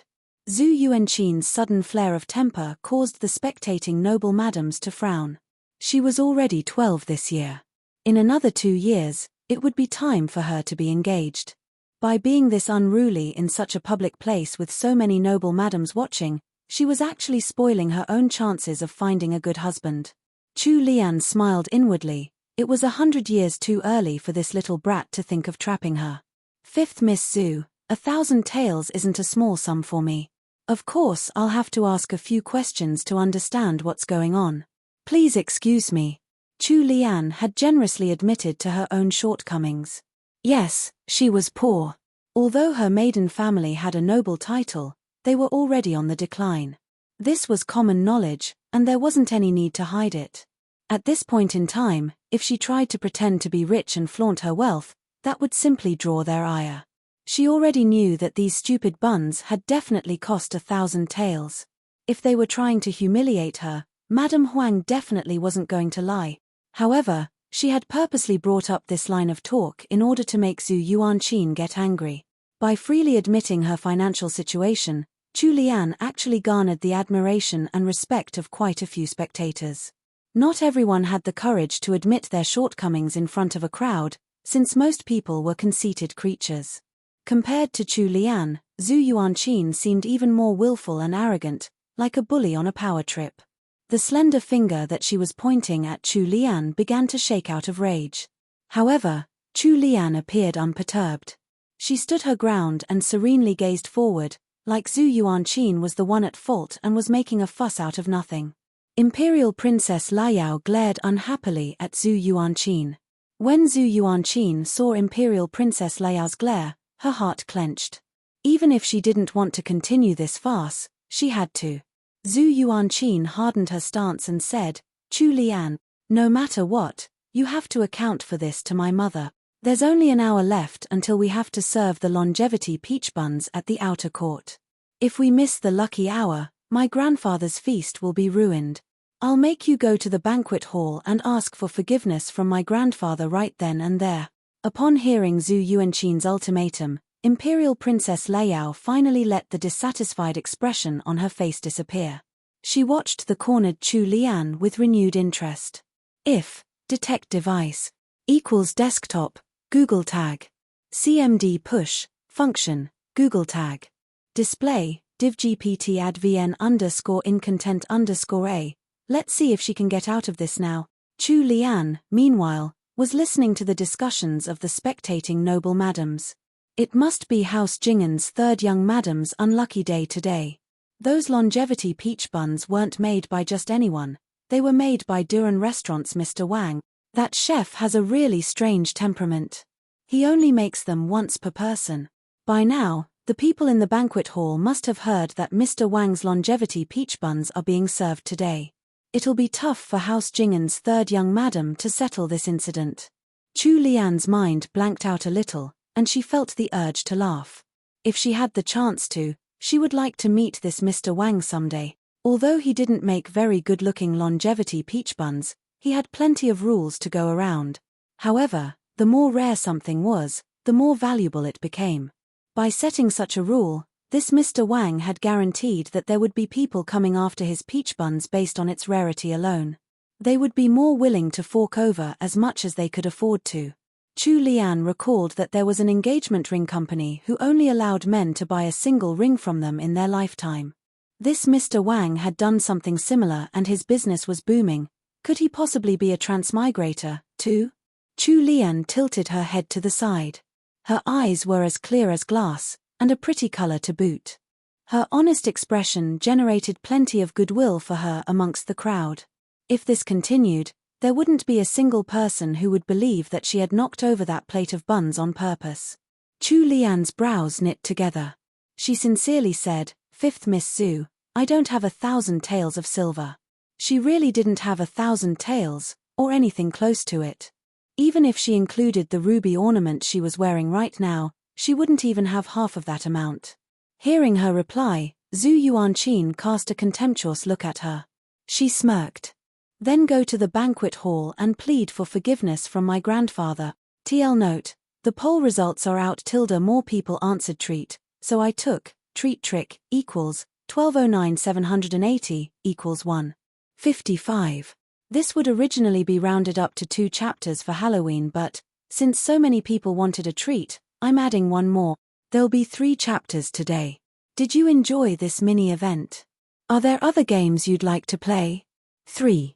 Speaker 1: Zhu Yuanqin's sudden flare of temper caused the spectating noble madams to frown. She was already 12 this year. In another 2 years, it would be time for her to be engaged. By being this unruly in such a public place with so many noble madams watching, she was actually spoiling her own chances of finding a good husband. Chu Lian smiled inwardly. It was 100 years too early for this little brat to think of trapping her. Fifth Miss Zhu, 1,000 taels isn't a small sum for me. Of course I'll have to ask a few questions to understand what's going on. Please excuse me. Chu Lian had generously admitted to her own shortcomings. Yes, she was poor. Although her maiden family had a noble title, they were already on the decline. This was common knowledge, and there wasn't any need to hide it. At this point in time, if she tried to pretend to be rich and flaunt her wealth, that would simply draw their ire. She already knew that these stupid buns had definitely cost 1,000 taels. If they were trying to humiliate her, Madame Huang definitely wasn't going to lie. However, she had purposely brought up this line of talk in order to make Zhu Yuanqin get angry. By freely admitting her financial situation, Chu Lian actually garnered the admiration and respect of quite a few spectators. Not everyone had the courage to admit their shortcomings in front of a crowd, since most people were conceited creatures. Compared to Chu Lian, Zhu Yuanqin seemed even more willful and arrogant, like a bully on a power trip. The slender finger that she was pointing at Chu Lian began to shake out of rage. However, Chu Lian appeared unperturbed. She stood her ground and serenely gazed forward, like Zhu Yuanqin was the one at fault and was making a fuss out of nothing. Imperial Princess Liao glared unhappily at Zhu Yuanqin. When Zhu Yuanqin saw Imperial Princess Liao's glare, her heart clenched. Even if she didn't want to continue this farce, she had to. Zhu Yuanqin hardened her stance and said, Chu Lian, no matter what, you have to account for this to my mother. There's only an hour left until we have to serve the longevity peach buns at the outer court. If we miss the lucky hour, my grandfather's feast will be ruined. I'll make you go to the banquet hall and ask for forgiveness from my grandfather right then and there. Upon hearing Zhu Yuanqin's ultimatum, Imperial Princess Liao finally let the dissatisfied expression on her face disappear. She watched the cornered Chu Lian with renewed interest. If detect device equals desktop, Google tag. CMD push, function, Google tag. Display, divgpt advn _incontent_a. Let's see if she can get out of this now. Chu Lian, meanwhile, was listening to the discussions of the spectating noble madams. It must be House Jingen's third young madam's unlucky day today. Those longevity peach buns weren't made by just anyone, they were made by Duran Restaurant's Mr. Wang. That chef has a really strange temperament. He only makes them once per person. By now, the people in the banquet hall must have heard that Mr. Wang's longevity peach buns are being served today. It'll be tough for House Jingen's third young madam to settle this incident. Chu Lian's mind blanked out a little, and she felt the urge to laugh. If she had the chance to, she would like to meet this Mr. Wang someday. Although he didn't make very good-looking longevity peach buns, he had plenty of rules to go around. However, the more rare something was, the more valuable it became. By setting such a rule, this Mr. Wang had guaranteed that there would be people coming after his peach buns based on its rarity alone. They would be more willing to fork over as much as they could afford to. Chu Lian recalled that there was an engagement ring company who only allowed men to buy a single ring from them in their lifetime. This Mr. Wang had done something similar and his business was booming. Could he possibly be a transmigrator, too? Chu Lian tilted her head to the side. Her eyes were as clear as glass, and a pretty color to boot. Her honest expression generated plenty of goodwill for her amongst the crowd. If this continued, there wouldn't be a single person who would believe that she had knocked over that plate of buns on purpose. Chu Lian's brows knit together. She sincerely said, Fifth Miss Zhu, I don't have 1,000 taels of silver. She really didn't have 1,000 taels, or anything close to it. Even if she included the ruby ornament she was wearing right now, she wouldn't even have half of that amount. Hearing her reply, Zhu Yuanqin cast a contemptuous look at her. She smirked. Then go to the banquet hall and plead for forgiveness from my grandfather. TL note, the poll results are out. More people answered treat, so I took treat trick equals 1209,780 equals 155. This would originally be rounded up to 2 chapters for Halloween, but since so many people wanted a treat, I'm adding one more. There'll be 3 chapters today. Did you enjoy this mini event? Are there other games you'd like to play? 3.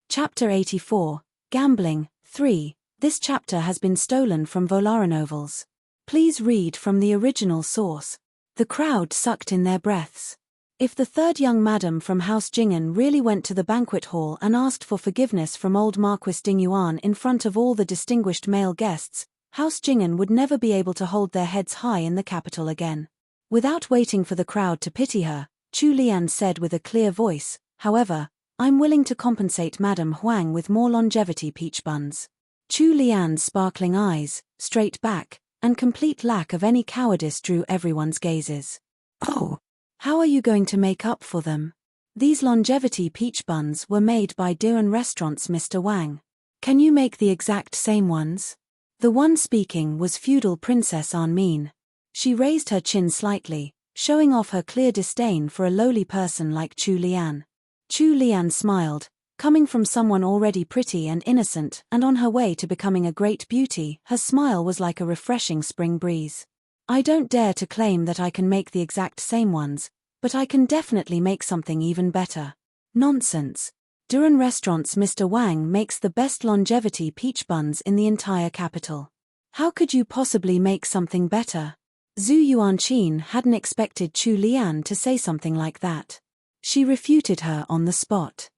Speaker 1: Chapter 84, Gambling, 3. This chapter has been stolen from Novels. Please read from the original source. The crowd sucked in their breaths. If the third young madam from House Jingen really went to the banquet hall and asked for forgiveness from old Marquis Dingyuan in front of all the distinguished male guests, House Jingen would never be able to hold their heads high in the capital again. Without waiting for the crowd to pity her, Chu Lian said with a clear voice, "However, I'm willing to compensate Madame Huang with more longevity peach buns." Chu Lian's sparkling eyes, straight back, and complete lack of any cowardice drew everyone's gazes. "Oh, how are you going to make up for them? These longevity peach buns were made by Dian Restaurant's Mr. Wang. Can you make the exact same ones?" The one speaking was feudal Princess An Min. She raised her chin slightly, showing off her clear disdain for a lowly person like Chu Lian. Chu Lian smiled. Coming from someone already pretty and innocent and on her way to becoming a great beauty, her smile was like a refreshing spring breeze. "I don't dare to claim that I can make the exact same ones, but I can definitely make something even better." "Nonsense. Dian Restaurant's Mr. Wang makes the best longevity peach buns in the entire capital. How could you possibly make something better?" Zhu Yuanqin hadn't expected Chu Lian to say something like that. She refuted her on the spot.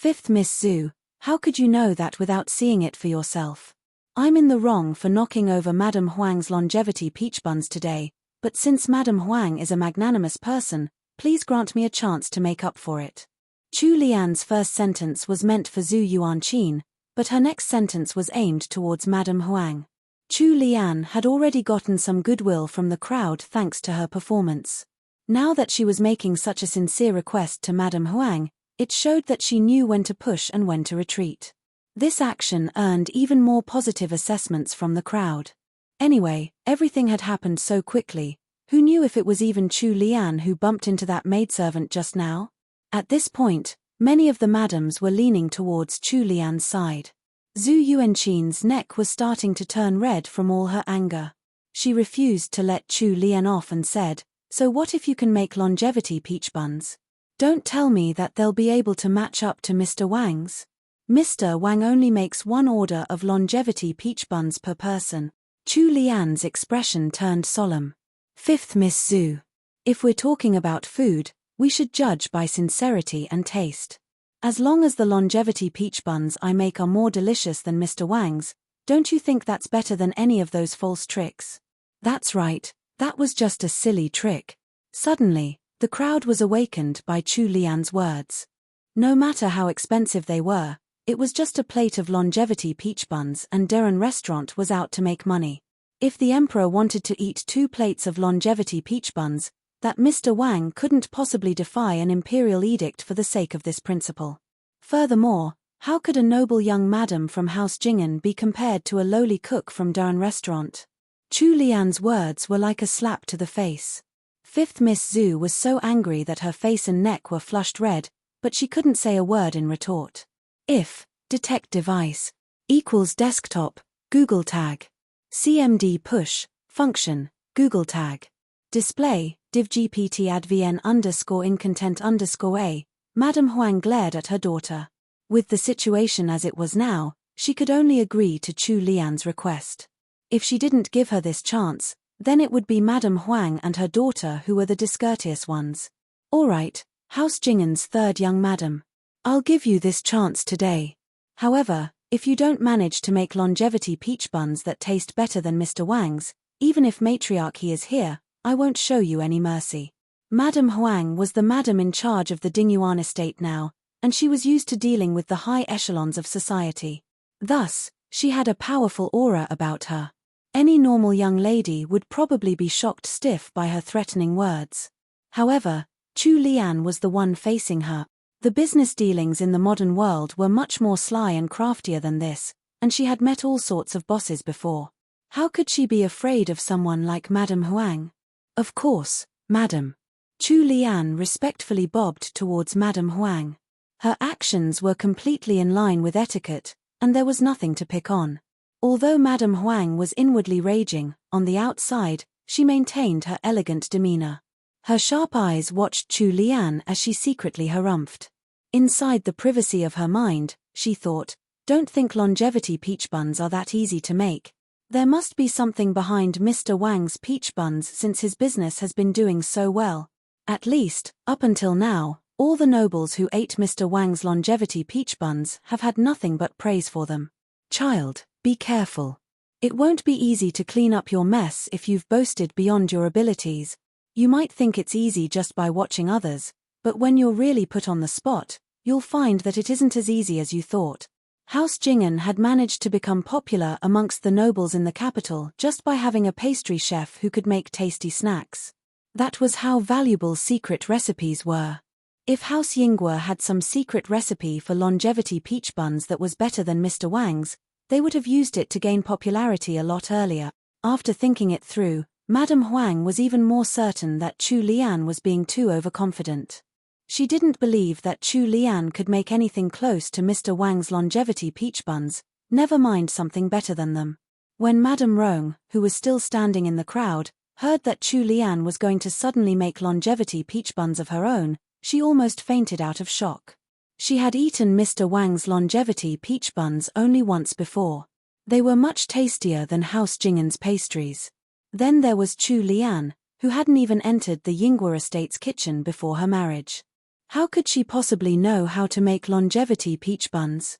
Speaker 1: "Fifth Miss Zhu, how could you know that without seeing it for yourself? I'm in the wrong for knocking over Madame Huang's longevity peach buns today, but since Madame Huang is a magnanimous person, please grant me a chance to make up for it." Chu Lian's first sentence was meant for Zhu Yuanqin, but her next sentence was aimed towards Madame Huang. Chu Lian had already gotten some goodwill from the crowd thanks to her performance. Now that she was making such a sincere request to Madame Huang, it showed that she knew when to push and when to retreat. This action earned even more positive assessments from the crowd. Anyway, everything had happened so quickly. Who knew if it was even Chu Lian who bumped into that maidservant just now? At this point, many of the madams were leaning towards Chu Lian's side. Zhu Yuanqin's neck was starting to turn red from all her anger. She refused to let Chu Lian off and said, "So what if you can make longevity peach buns? Don't tell me that they'll be able to match up to Mr. Wang's. Mr. Wang only makes 1 order of longevity peach buns per person." Chu Lian's expression turned solemn. "Fifth Miss Zhu, if we're talking about food, we should judge by sincerity and taste. As long as the longevity peach buns I make are more delicious than Mr. Wang's, don't you think that's better than any of those false tricks?" "That's right, that was just a silly trick." Suddenly, the crowd was awakened by Chu Lian's words. No matter how expensive they were, it was just a plate of longevity peach buns and Dian Restaurant was out to make money. If the emperor wanted to eat 2 plates of longevity peach buns, that Mr. Wang couldn't possibly defy an imperial edict for the sake of this principle. Furthermore, how could a noble young madam from House Jingen be compared to a lowly cook from Dian Restaurant? Chu Lian's words were like a slap to the face. Fifth Miss Zhu was so angry that her face and neck were flushed red, but she couldn't say a word in retort. If detect device equals desktop, Google tag. CMD push, function, Google tag. Display, div GPT advn _incontent_a, Madame Huang glared at her daughter. With the situation as it was now, she could only agree to Chu Lian's request. If she didn't give her this chance, then it would be Madame Huang and her daughter who were the discourteous ones. "All right, House Jingen's third young madam. I'll give you this chance today. However, if you don't manage to make longevity peach buns that taste better than Mr. Wang's, even if matriarchy is here, I won't show you any mercy." Madame Huang was the madam in charge of the Dingyuan estate now, and she was used to dealing with the high echelons of society. Thus, she had a powerful aura about her. Any normal young lady would probably be shocked stiff by her threatening words. However, Chu Lian was the one facing her. The business dealings in the modern world were much more sly and craftier than this, and she had met all sorts of bosses before. How could she be afraid of someone like Madame Huang? Of course, Madam. Chu Lian respectfully bobbed towards Madame Huang. Her actions were completely in line with etiquette, and there was nothing to pick on. Although Madame Huang was inwardly raging, on the outside, she maintained her elegant demeanor. Her sharp eyes watched Chu Lian as she secretly harumphed. Inside the privacy of her mind, she thought, don't think longevity peach buns are that easy to make. There must be something behind Mr. Wang's peach buns since his business has been doing so well. At least, up until now, all the nobles who ate Mr. Wang's longevity peach buns have had nothing but praise for them. Child, be careful. It won't be easy to clean up your mess if you've boasted beyond your abilities. You might think it's easy just by watching others, but when you're really put on the spot, you'll find that it isn't as easy as you thought. House Jing'an had managed to become popular amongst the nobles in the capital just by having a pastry chef who could make tasty snacks. That was how valuable secret recipes were. If House Yingguo had some secret recipe for longevity peach buns that was better than Mr. Wang's, they would have used it to gain popularity a lot earlier. After thinking it through, Madame Huang was even more certain that Chu Lian was being too overconfident. She didn't believe that Chu Lian could make anything close to Mr. Wang's longevity peach buns, never mind something better than them. When Madame Rong, who was still standing in the crowd, heard that Chu Lian was going to suddenly make longevity peach buns of her own, she almost fainted out of shock. She had eaten Mr. Wang's longevity peach buns only once before. They were much tastier than House Jing'an's pastries. Then there was Chu Lian, who hadn't even entered the Yingguo estate's kitchen before her marriage. How could she possibly know how to make longevity peach buns?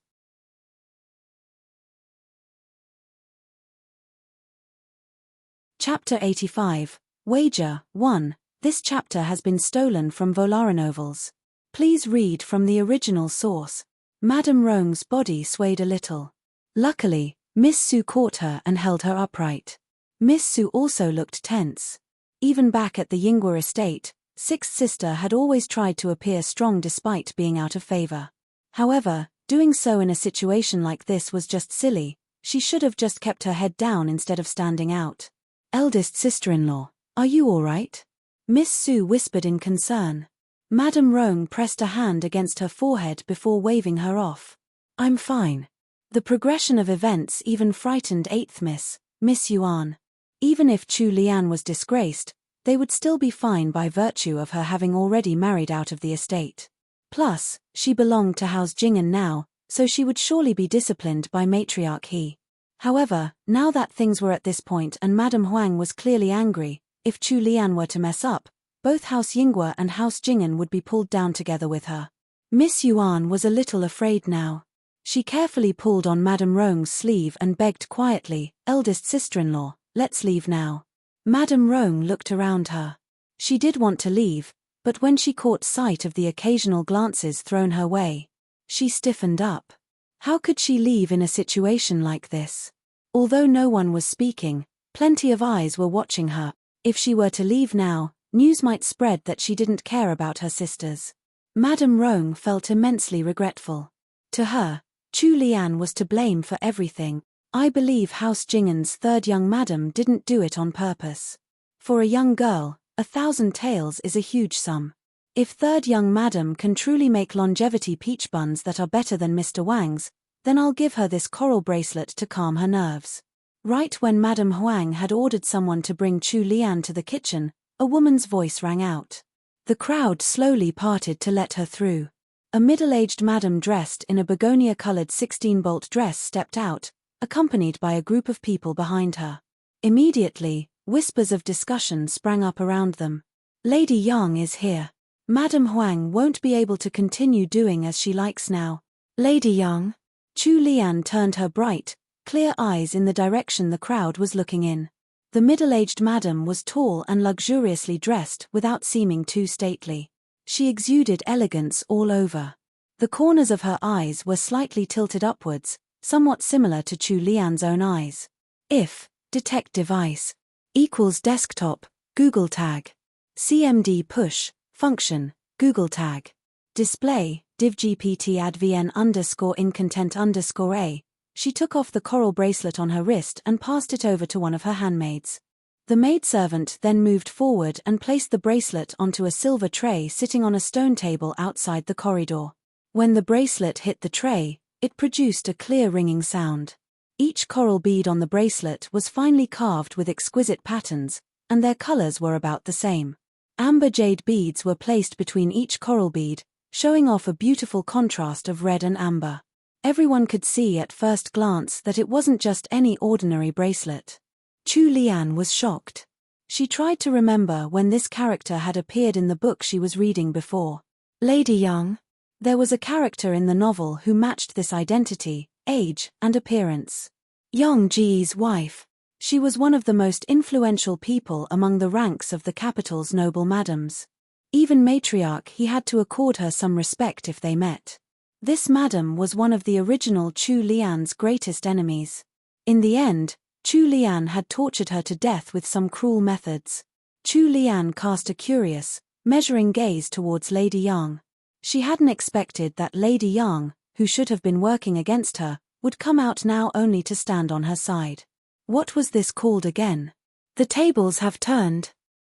Speaker 1: Chapter 85, Wager 1. This chapter has been stolen from Volaronovels. Please read from the original source. Madame Rong's body swayed a little. Luckily, Miss Su caught her and held her upright. Miss Su also looked tense. Even back at the Yingguo estate, Sixth Sister had always tried to appear strong despite being out of favor. However, doing so in a situation like this was just silly. She should have just kept her head down instead of standing out. Eldest sister-in-law, are you all right? Miss Su whispered in concern. Madame Rong pressed a hand against her forehead before waving her off. I'm fine. The progression of events even frightened 8th Miss Yuan. Even if Chu Lian was disgraced, they would still be fine by virtue of her having already married out of the estate. Plus, she belonged to House Jing'an now, so she would surely be disciplined by Matriarch He. However, now that things were at this point and Madame Huang was clearly angry, if Chu Lian were to mess up, both House Yingguo and House Jing'an would be pulled down together with her. Miss Yuan was a little afraid now. She carefully pulled on Madame Rong's sleeve and begged quietly, eldest sister-in-law, let's leave now. Madame Rong looked around her. She did want to leave, but when she caught sight of the occasional glances thrown her way, she stiffened up. How could she leave in a situation like this? Although no one was speaking, plenty of eyes were watching her. If she were to leave now, news might spread that she didn't care about her sisters. Madame Rong felt immensely regretful. To her, Chu Lian was to blame for everything. I believe House Jing'an's third young madam didn't do it on purpose. For a young girl, 1,000 taels is a huge sum. If third young madam can truly make longevity peach buns that are better than Mr. Wang's, then I'll give her this coral bracelet to calm her nerves. Right when Madame Huang had ordered someone to bring Chu Lian to the kitchen, a woman's voice rang out. The crowd slowly parted to let her through. A middle-aged madam dressed in a begonia-colored 16-bolt dress stepped out, accompanied by a group of people behind her. Immediately, whispers of discussion sprang up around them. Lady Yang is here. Madame Huang won't be able to continue doing as she likes now. Lady Yang? Chu Lian turned her bright, clear eyes in the direction the crowd was looking in. The middle-aged madam was tall and luxuriously dressed without seeming too stately. She exuded elegance all over. The corners of her eyes were slightly tilted upwards, somewhat similar to Chu Lian's own eyes. If detect device equals desktop, Google tag. CMD push, function, Google tag. Display, div GPT advn_incontent_a, She took off the coral bracelet on her wrist and passed it over to one of her handmaids. The maidservant then moved forward and placed the bracelet onto a silver tray sitting on a stone table outside the corridor. When the bracelet hit the tray, it produced a clear ringing sound. Each coral bead on the bracelet was finely carved with exquisite patterns, and their colors were about the same. Amber jade beads were placed between each coral bead, showing off a beautiful contrast of red and amber. Everyone could see at first glance that it wasn't just any ordinary bracelet. Chu Lian was shocked. She tried to remember when this character had appeared in the book she was reading before. Lady Yang. There was a character in the novel who matched this identity, age, and appearance. Yang Ji's wife. She was one of the most influential people among the ranks of the capital's noble madams. Even matriarch he had to accord her some respect if they met. This madam was one of the original Chu Lian's greatest enemies. In the end, Chu Lian had tortured her to death with some cruel methods. Chu Lian cast a curious, measuring gaze towards Lady Yang. She hadn't expected that Lady Yang, who should have been working against her, would come out now only to stand on her side. What was this called again? The tables have turned.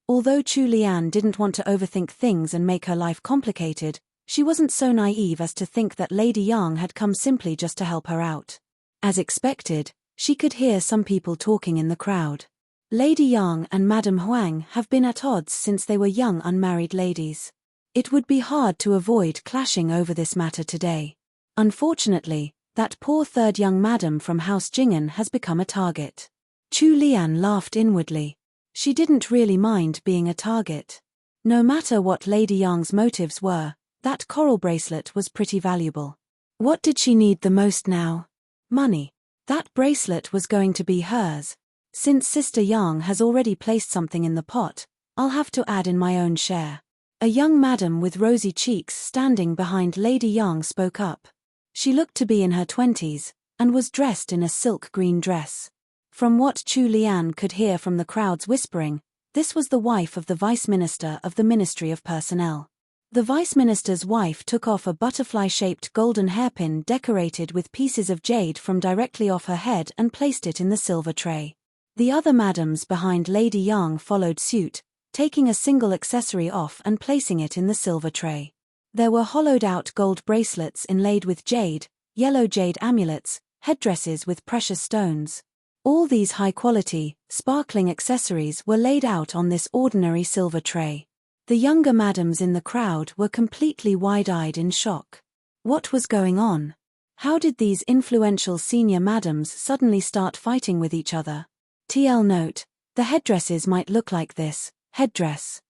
Speaker 1: Although Chu Lian didn't want to overthink things and make her life complicated, she wasn't so naive as to think that Lady Yang had come simply just to help her out. As expected, she could hear some people talking in the crowd. Lady Yang and Madame Huang have been at odds since they were young unmarried ladies. It would be hard to avoid clashing over this matter today. Unfortunately, that poor third young madam from House Jingen has become a target. Chu Lian laughed inwardly. She didn't really mind being a target. No matter what Lady Yang's motives were, that coral bracelet was pretty valuable. What did she need the most now? Money. That bracelet was going to be hers. Since Sister Yang has already placed something in the pot, I'll have to add in my own share. A young madam with rosy cheeks standing behind Lady Yang spoke up. She looked to be in her 20s, and was dressed in a silk green dress. From what Chu Lian could hear from the crowd's whispering, this was the wife of the Vice Minister of the Ministry of Personnel. The Vice Minister's wife took off a butterfly-shaped golden hairpin decorated with pieces of jade from directly off her head and placed it in the silver tray. The other madams behind Lady Yang followed suit, taking a single accessory off and placing it in the silver tray. There were hollowed-out gold bracelets inlaid with jade, yellow jade amulets, headdresses with precious stones. All these high-quality, sparkling accessories were laid out on this ordinary silver tray. The younger madams in the crowd were completely wide-eyed in shock. What was going on? How did these influential senior madams suddenly start fighting with each other? TL note: the headdresses might look like this. Headdress.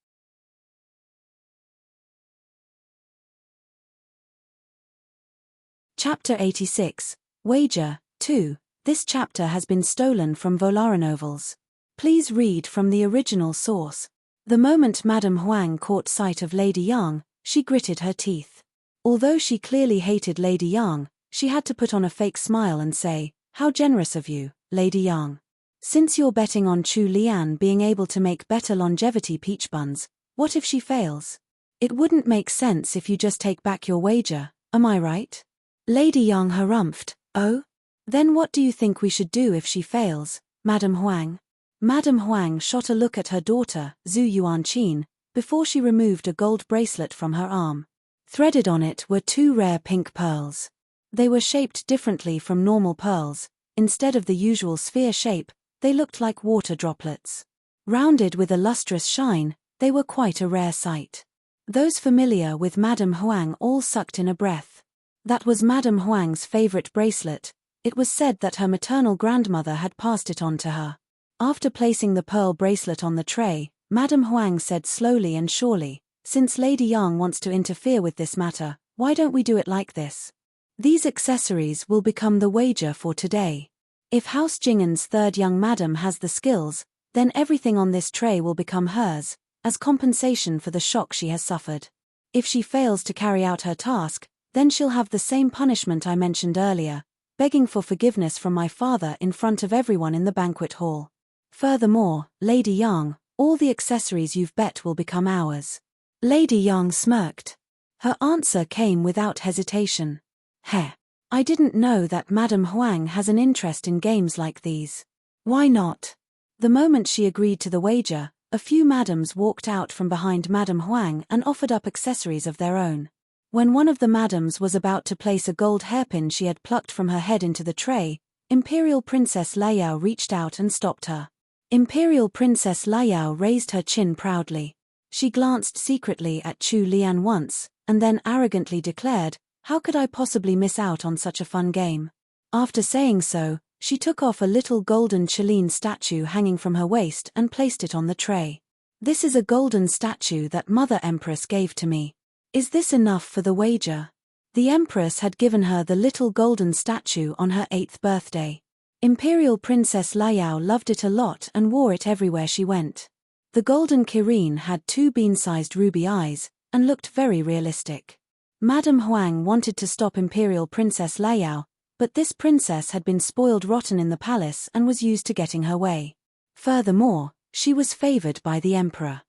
Speaker 1: Chapter 86, Wager, 2. This chapter has been stolen from Volaronovels. Please read from the original source. The moment Madame Huang caught sight of Lady Yang, she gritted her teeth. Although she clearly hated Lady Yang, she had to put on a fake smile and say, "How generous of you, Lady Yang. Since you're betting on Chu Lian being able to make better longevity peach buns, what if she fails? It wouldn't make sense if you just take back your wager, am I right?" Lady Yang harumphed. "Oh? Then what do you think we should do if she fails, Madame Huang?" Madame Huang shot a look at her daughter, Zhu Yuanqin, before she removed a gold bracelet from her arm. Threaded on it were 2 rare pink pearls. They were shaped differently from normal pearls. Instead of the usual sphere shape, they looked like water droplets. Rounded with a lustrous shine, they were quite a rare sight. Those familiar with Madame Huang all sucked in a breath. That was Madame Huang's favorite bracelet. It was said that her maternal grandmother had passed it on to her. After placing the pearl bracelet on the tray, Madame Huang said slowly and surely, "Since Lady Yang wants to interfere with this matter, why don't we do it like this? These accessories will become the wager for today. If House Jingen's third young madam has the skills, then everything on this tray will become hers, as compensation for the shock she has suffered. If she fails to carry out her task, then she'll have the same punishment I mentioned earlier, begging for forgiveness from my father in front of everyone in the banquet hall. Furthermore, Lady Yang, all the accessories you've bet will become ours." Lady Yang smirked. Her answer came without hesitation. "Heh. I didn't know that Madame Huang has an interest in games like these. Why not? The moment she agreed to the wager, a few madams walked out from behind Madame Huang and offered up accessories of their own. When one of the madams was about to place a gold hairpin she had plucked from her head into the tray, Imperial Princess Liao reached out and stopped her. Imperial Princess Liao raised her chin proudly. She glanced secretly at Chu Lian once, and then arrogantly declared, "How could I possibly miss out on such a fun game?" After saying so, she took off a little golden Qilin statue hanging from her waist and placed it on the tray. "This is a golden statue that Mother Empress gave to me. Is this enough for the wager?" The Empress had given her the little golden statue on her 8th birthday. Imperial Princess Liao loved it a lot and wore it everywhere she went. The golden Kirin had 2 bean-sized ruby eyes, and looked very realistic. Madame Huang wanted to stop Imperial Princess Liao, but this princess had been spoiled rotten in the palace and was used to getting her way. Furthermore, she was favored by the emperor.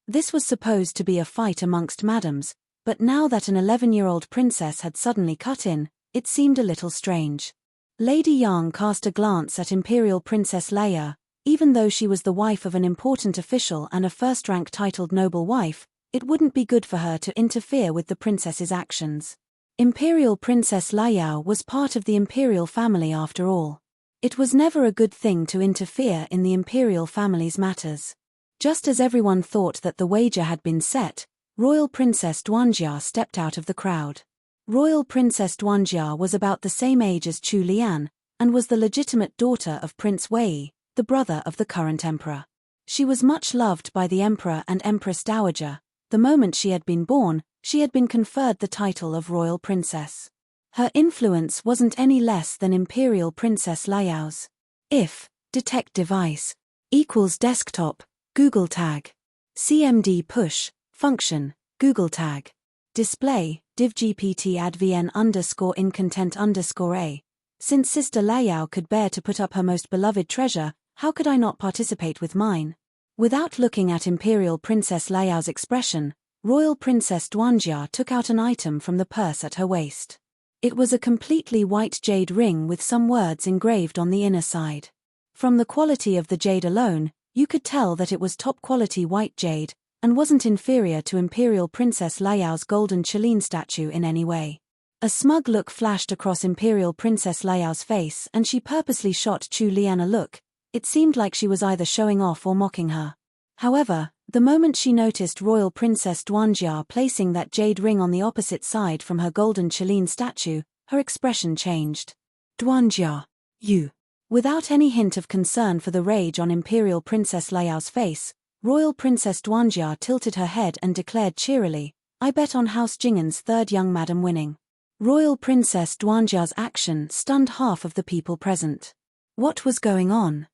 Speaker 1: This was supposed to be a fight amongst madams, but now that an 11-year-old princess had suddenly cut in, it seemed a little strange. Lady Yang cast a glance at Imperial Princess Leia. Even though she was the wife of an important official and a first-rank titled noble wife, it wouldn't be good for her to interfere with the princess's actions. Imperial Princess Liao was part of the imperial family after all. It was never a good thing to interfere in the imperial family's matters. Just as everyone thought that the wager had been set, Royal Princess Duanjia stepped out of the crowd. Royal Princess Duanjia was about the same age as Chu Lian, and was the legitimate daughter of Prince Wei, the brother of the current emperor. She was much loved by the emperor and empress dowager. The moment she had been born, she had been conferred the title of royal princess. Her influence wasn't any less than Imperial Princess Liao's. If detect device equals desktop, Google tag. CMD push, function, Google tag. Display, divgpt advn _incontent_a. Since Sister Liao could bear to put up her most beloved treasure, how could I not participate with mine? Without looking at Imperial Princess Liao's expression, Royal Princess Duanjia took out an item from the purse at her waist. It was a completely white jade ring with some words engraved on the inner side. From the quality of the jade alone, you could tell that it was top-quality white jade, and wasn't inferior to Imperial Princess Liao's golden Qilin statue in any way. A smug look flashed across Imperial Princess Liao's face and she purposely shot Chu Lian a look. It seemed like she was either showing off or mocking her. However, the moment she noticed Royal Princess Duanjia placing that jade ring on the opposite side from her golden Qilin statue, her expression changed. "Duanjia, you." Without any hint of concern for the rage on Imperial Princess Liao's face, Royal Princess Duanjia tilted her head and declared cheerily, "I bet on House Jingan's 3rd young madam winning." Royal Princess Duanjia's action stunned half of the people present. What was going on?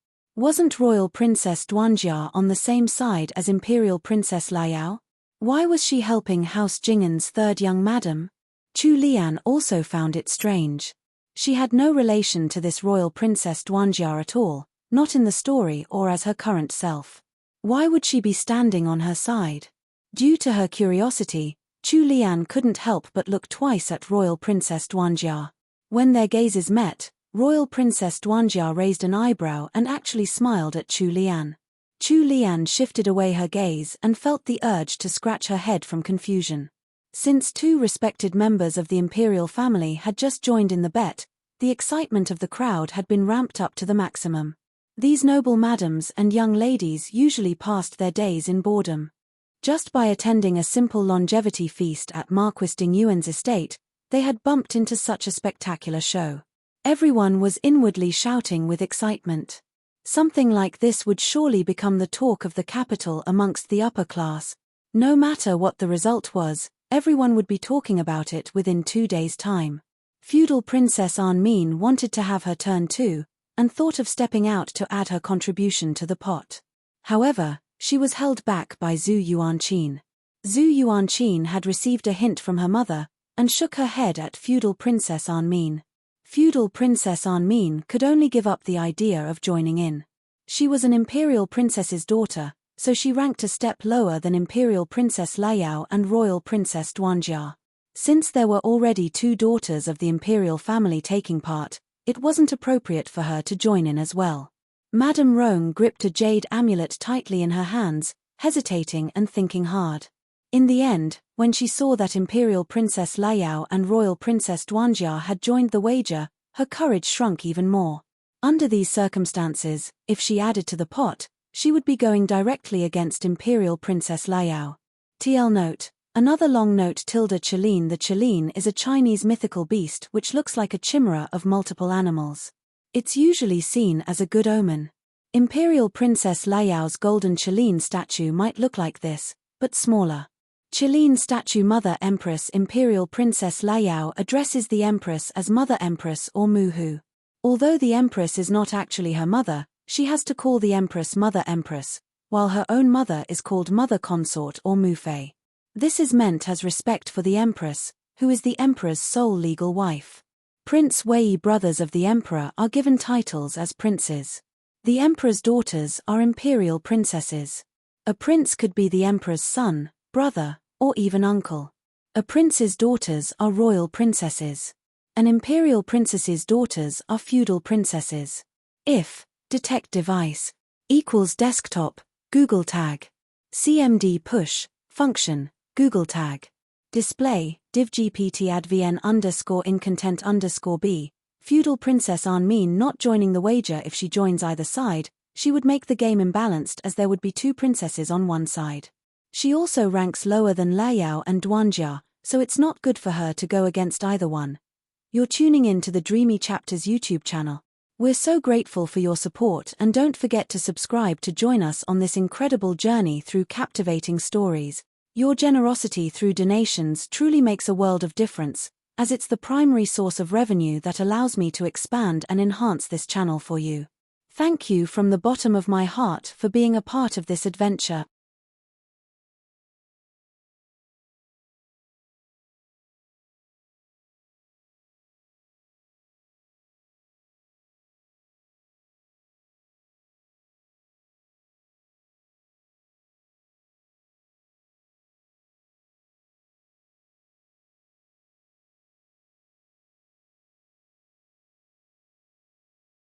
Speaker 1: Wasn't Royal Princess Duanjia on the same side as Imperial Princess Liao? Why was she helping House Jingan's 3rd young madam? Chu Lian also found it strange. She had no relation to this Royal Princess Duanjia at all, not in the story or as her current self. Why would she be standing on her side? Due to her curiosity, Chu Lian couldn't help but look twice at Royal Princess Duanjia. When their gazes met, Royal Princess Duanjia raised an eyebrow and actually smiled at Chu Lian. Chu Lian shifted away her gaze and felt the urge to scratch her head from confusion. Since 2 respected members of the imperial family had just joined in the bet, the excitement of the crowd had been ramped up to the maximum. These noble madams and young ladies usually passed their days in boredom. Just by attending a simple longevity feast at Marquis de Nguyen's estate, they had bumped into such a spectacular show. Everyone was inwardly shouting with excitement. Something like this would surely become the talk of the capital amongst the upper class. No matter what the result was, everyone would be talking about it within 2 days' time. Feudal Princess An Min wanted to have her turn too, and thought of stepping out to add her contribution to the pot. However, she was held back by Zhu Yuanqin. Zhu Yuanqin had received a hint from her mother, and shook her head at Feudal Princess An Min. Feudal Princess An Min could only give up the idea of joining in. She was an imperial princess's daughter, so she ranked a step lower than Imperial Princess Liao and Royal Princess Duanjia. Since there were already 2 daughters of the imperial family taking part, it wasn't appropriate for her to join in as well. Madame Roan gripped a jade amulet tightly in her hands, hesitating and thinking hard. In the end, when she saw that Imperial Princess Layao and Royal Princess Duanjia had joined the wager, her courage shrunk even more. Under these circumstances, if she added to the pot, she would be going directly against Imperial Princess Layao. TL note. Another long note. Chelin. The Chelin is a Chinese mythical beast which looks like a chimera of multiple animals. It's usually seen as a good omen. Imperial Princess Layao's golden Chelin statue might look like this, but smaller. Chelin statue. Mother Empress. Imperial Princess Layao addresses the Empress as Mother Empress or Muhu. Although the Empress is not actually her mother, she has to call the Empress Mother Empress, while her own mother is called Mother Consort or Mufei. This is meant as respect for the Empress, who is the Emperor's sole legal wife. Prince Wei brothers of the Emperor are given titles as princes. The Emperor's daughters are imperial princesses. A prince could be the Emperor's son, brother, or even uncle. A prince's daughters are royal princesses. An imperial princess's daughters are feudal princesses. If detect device equals desktop, Google tag. CMD push, function, Google tag. Display, divgpt advn _incontent _b, feudal princess Anmin not joining the wager. If she joins either side, she would make the game imbalanced as there would be 2 princesses on one side. She also ranks lower than Layao and Duanjia, so it's not good for her to go against either one. You're tuning in to the Dreamy Chapters YouTube channel. We're so grateful for your support, and don't forget to subscribe to join us on this incredible journey through captivating stories. Your generosity through donations truly makes a world of difference, as it's the primary source of revenue that allows me to expand and enhance this channel for you. Thank you from the bottom of my heart for being a part of this adventure.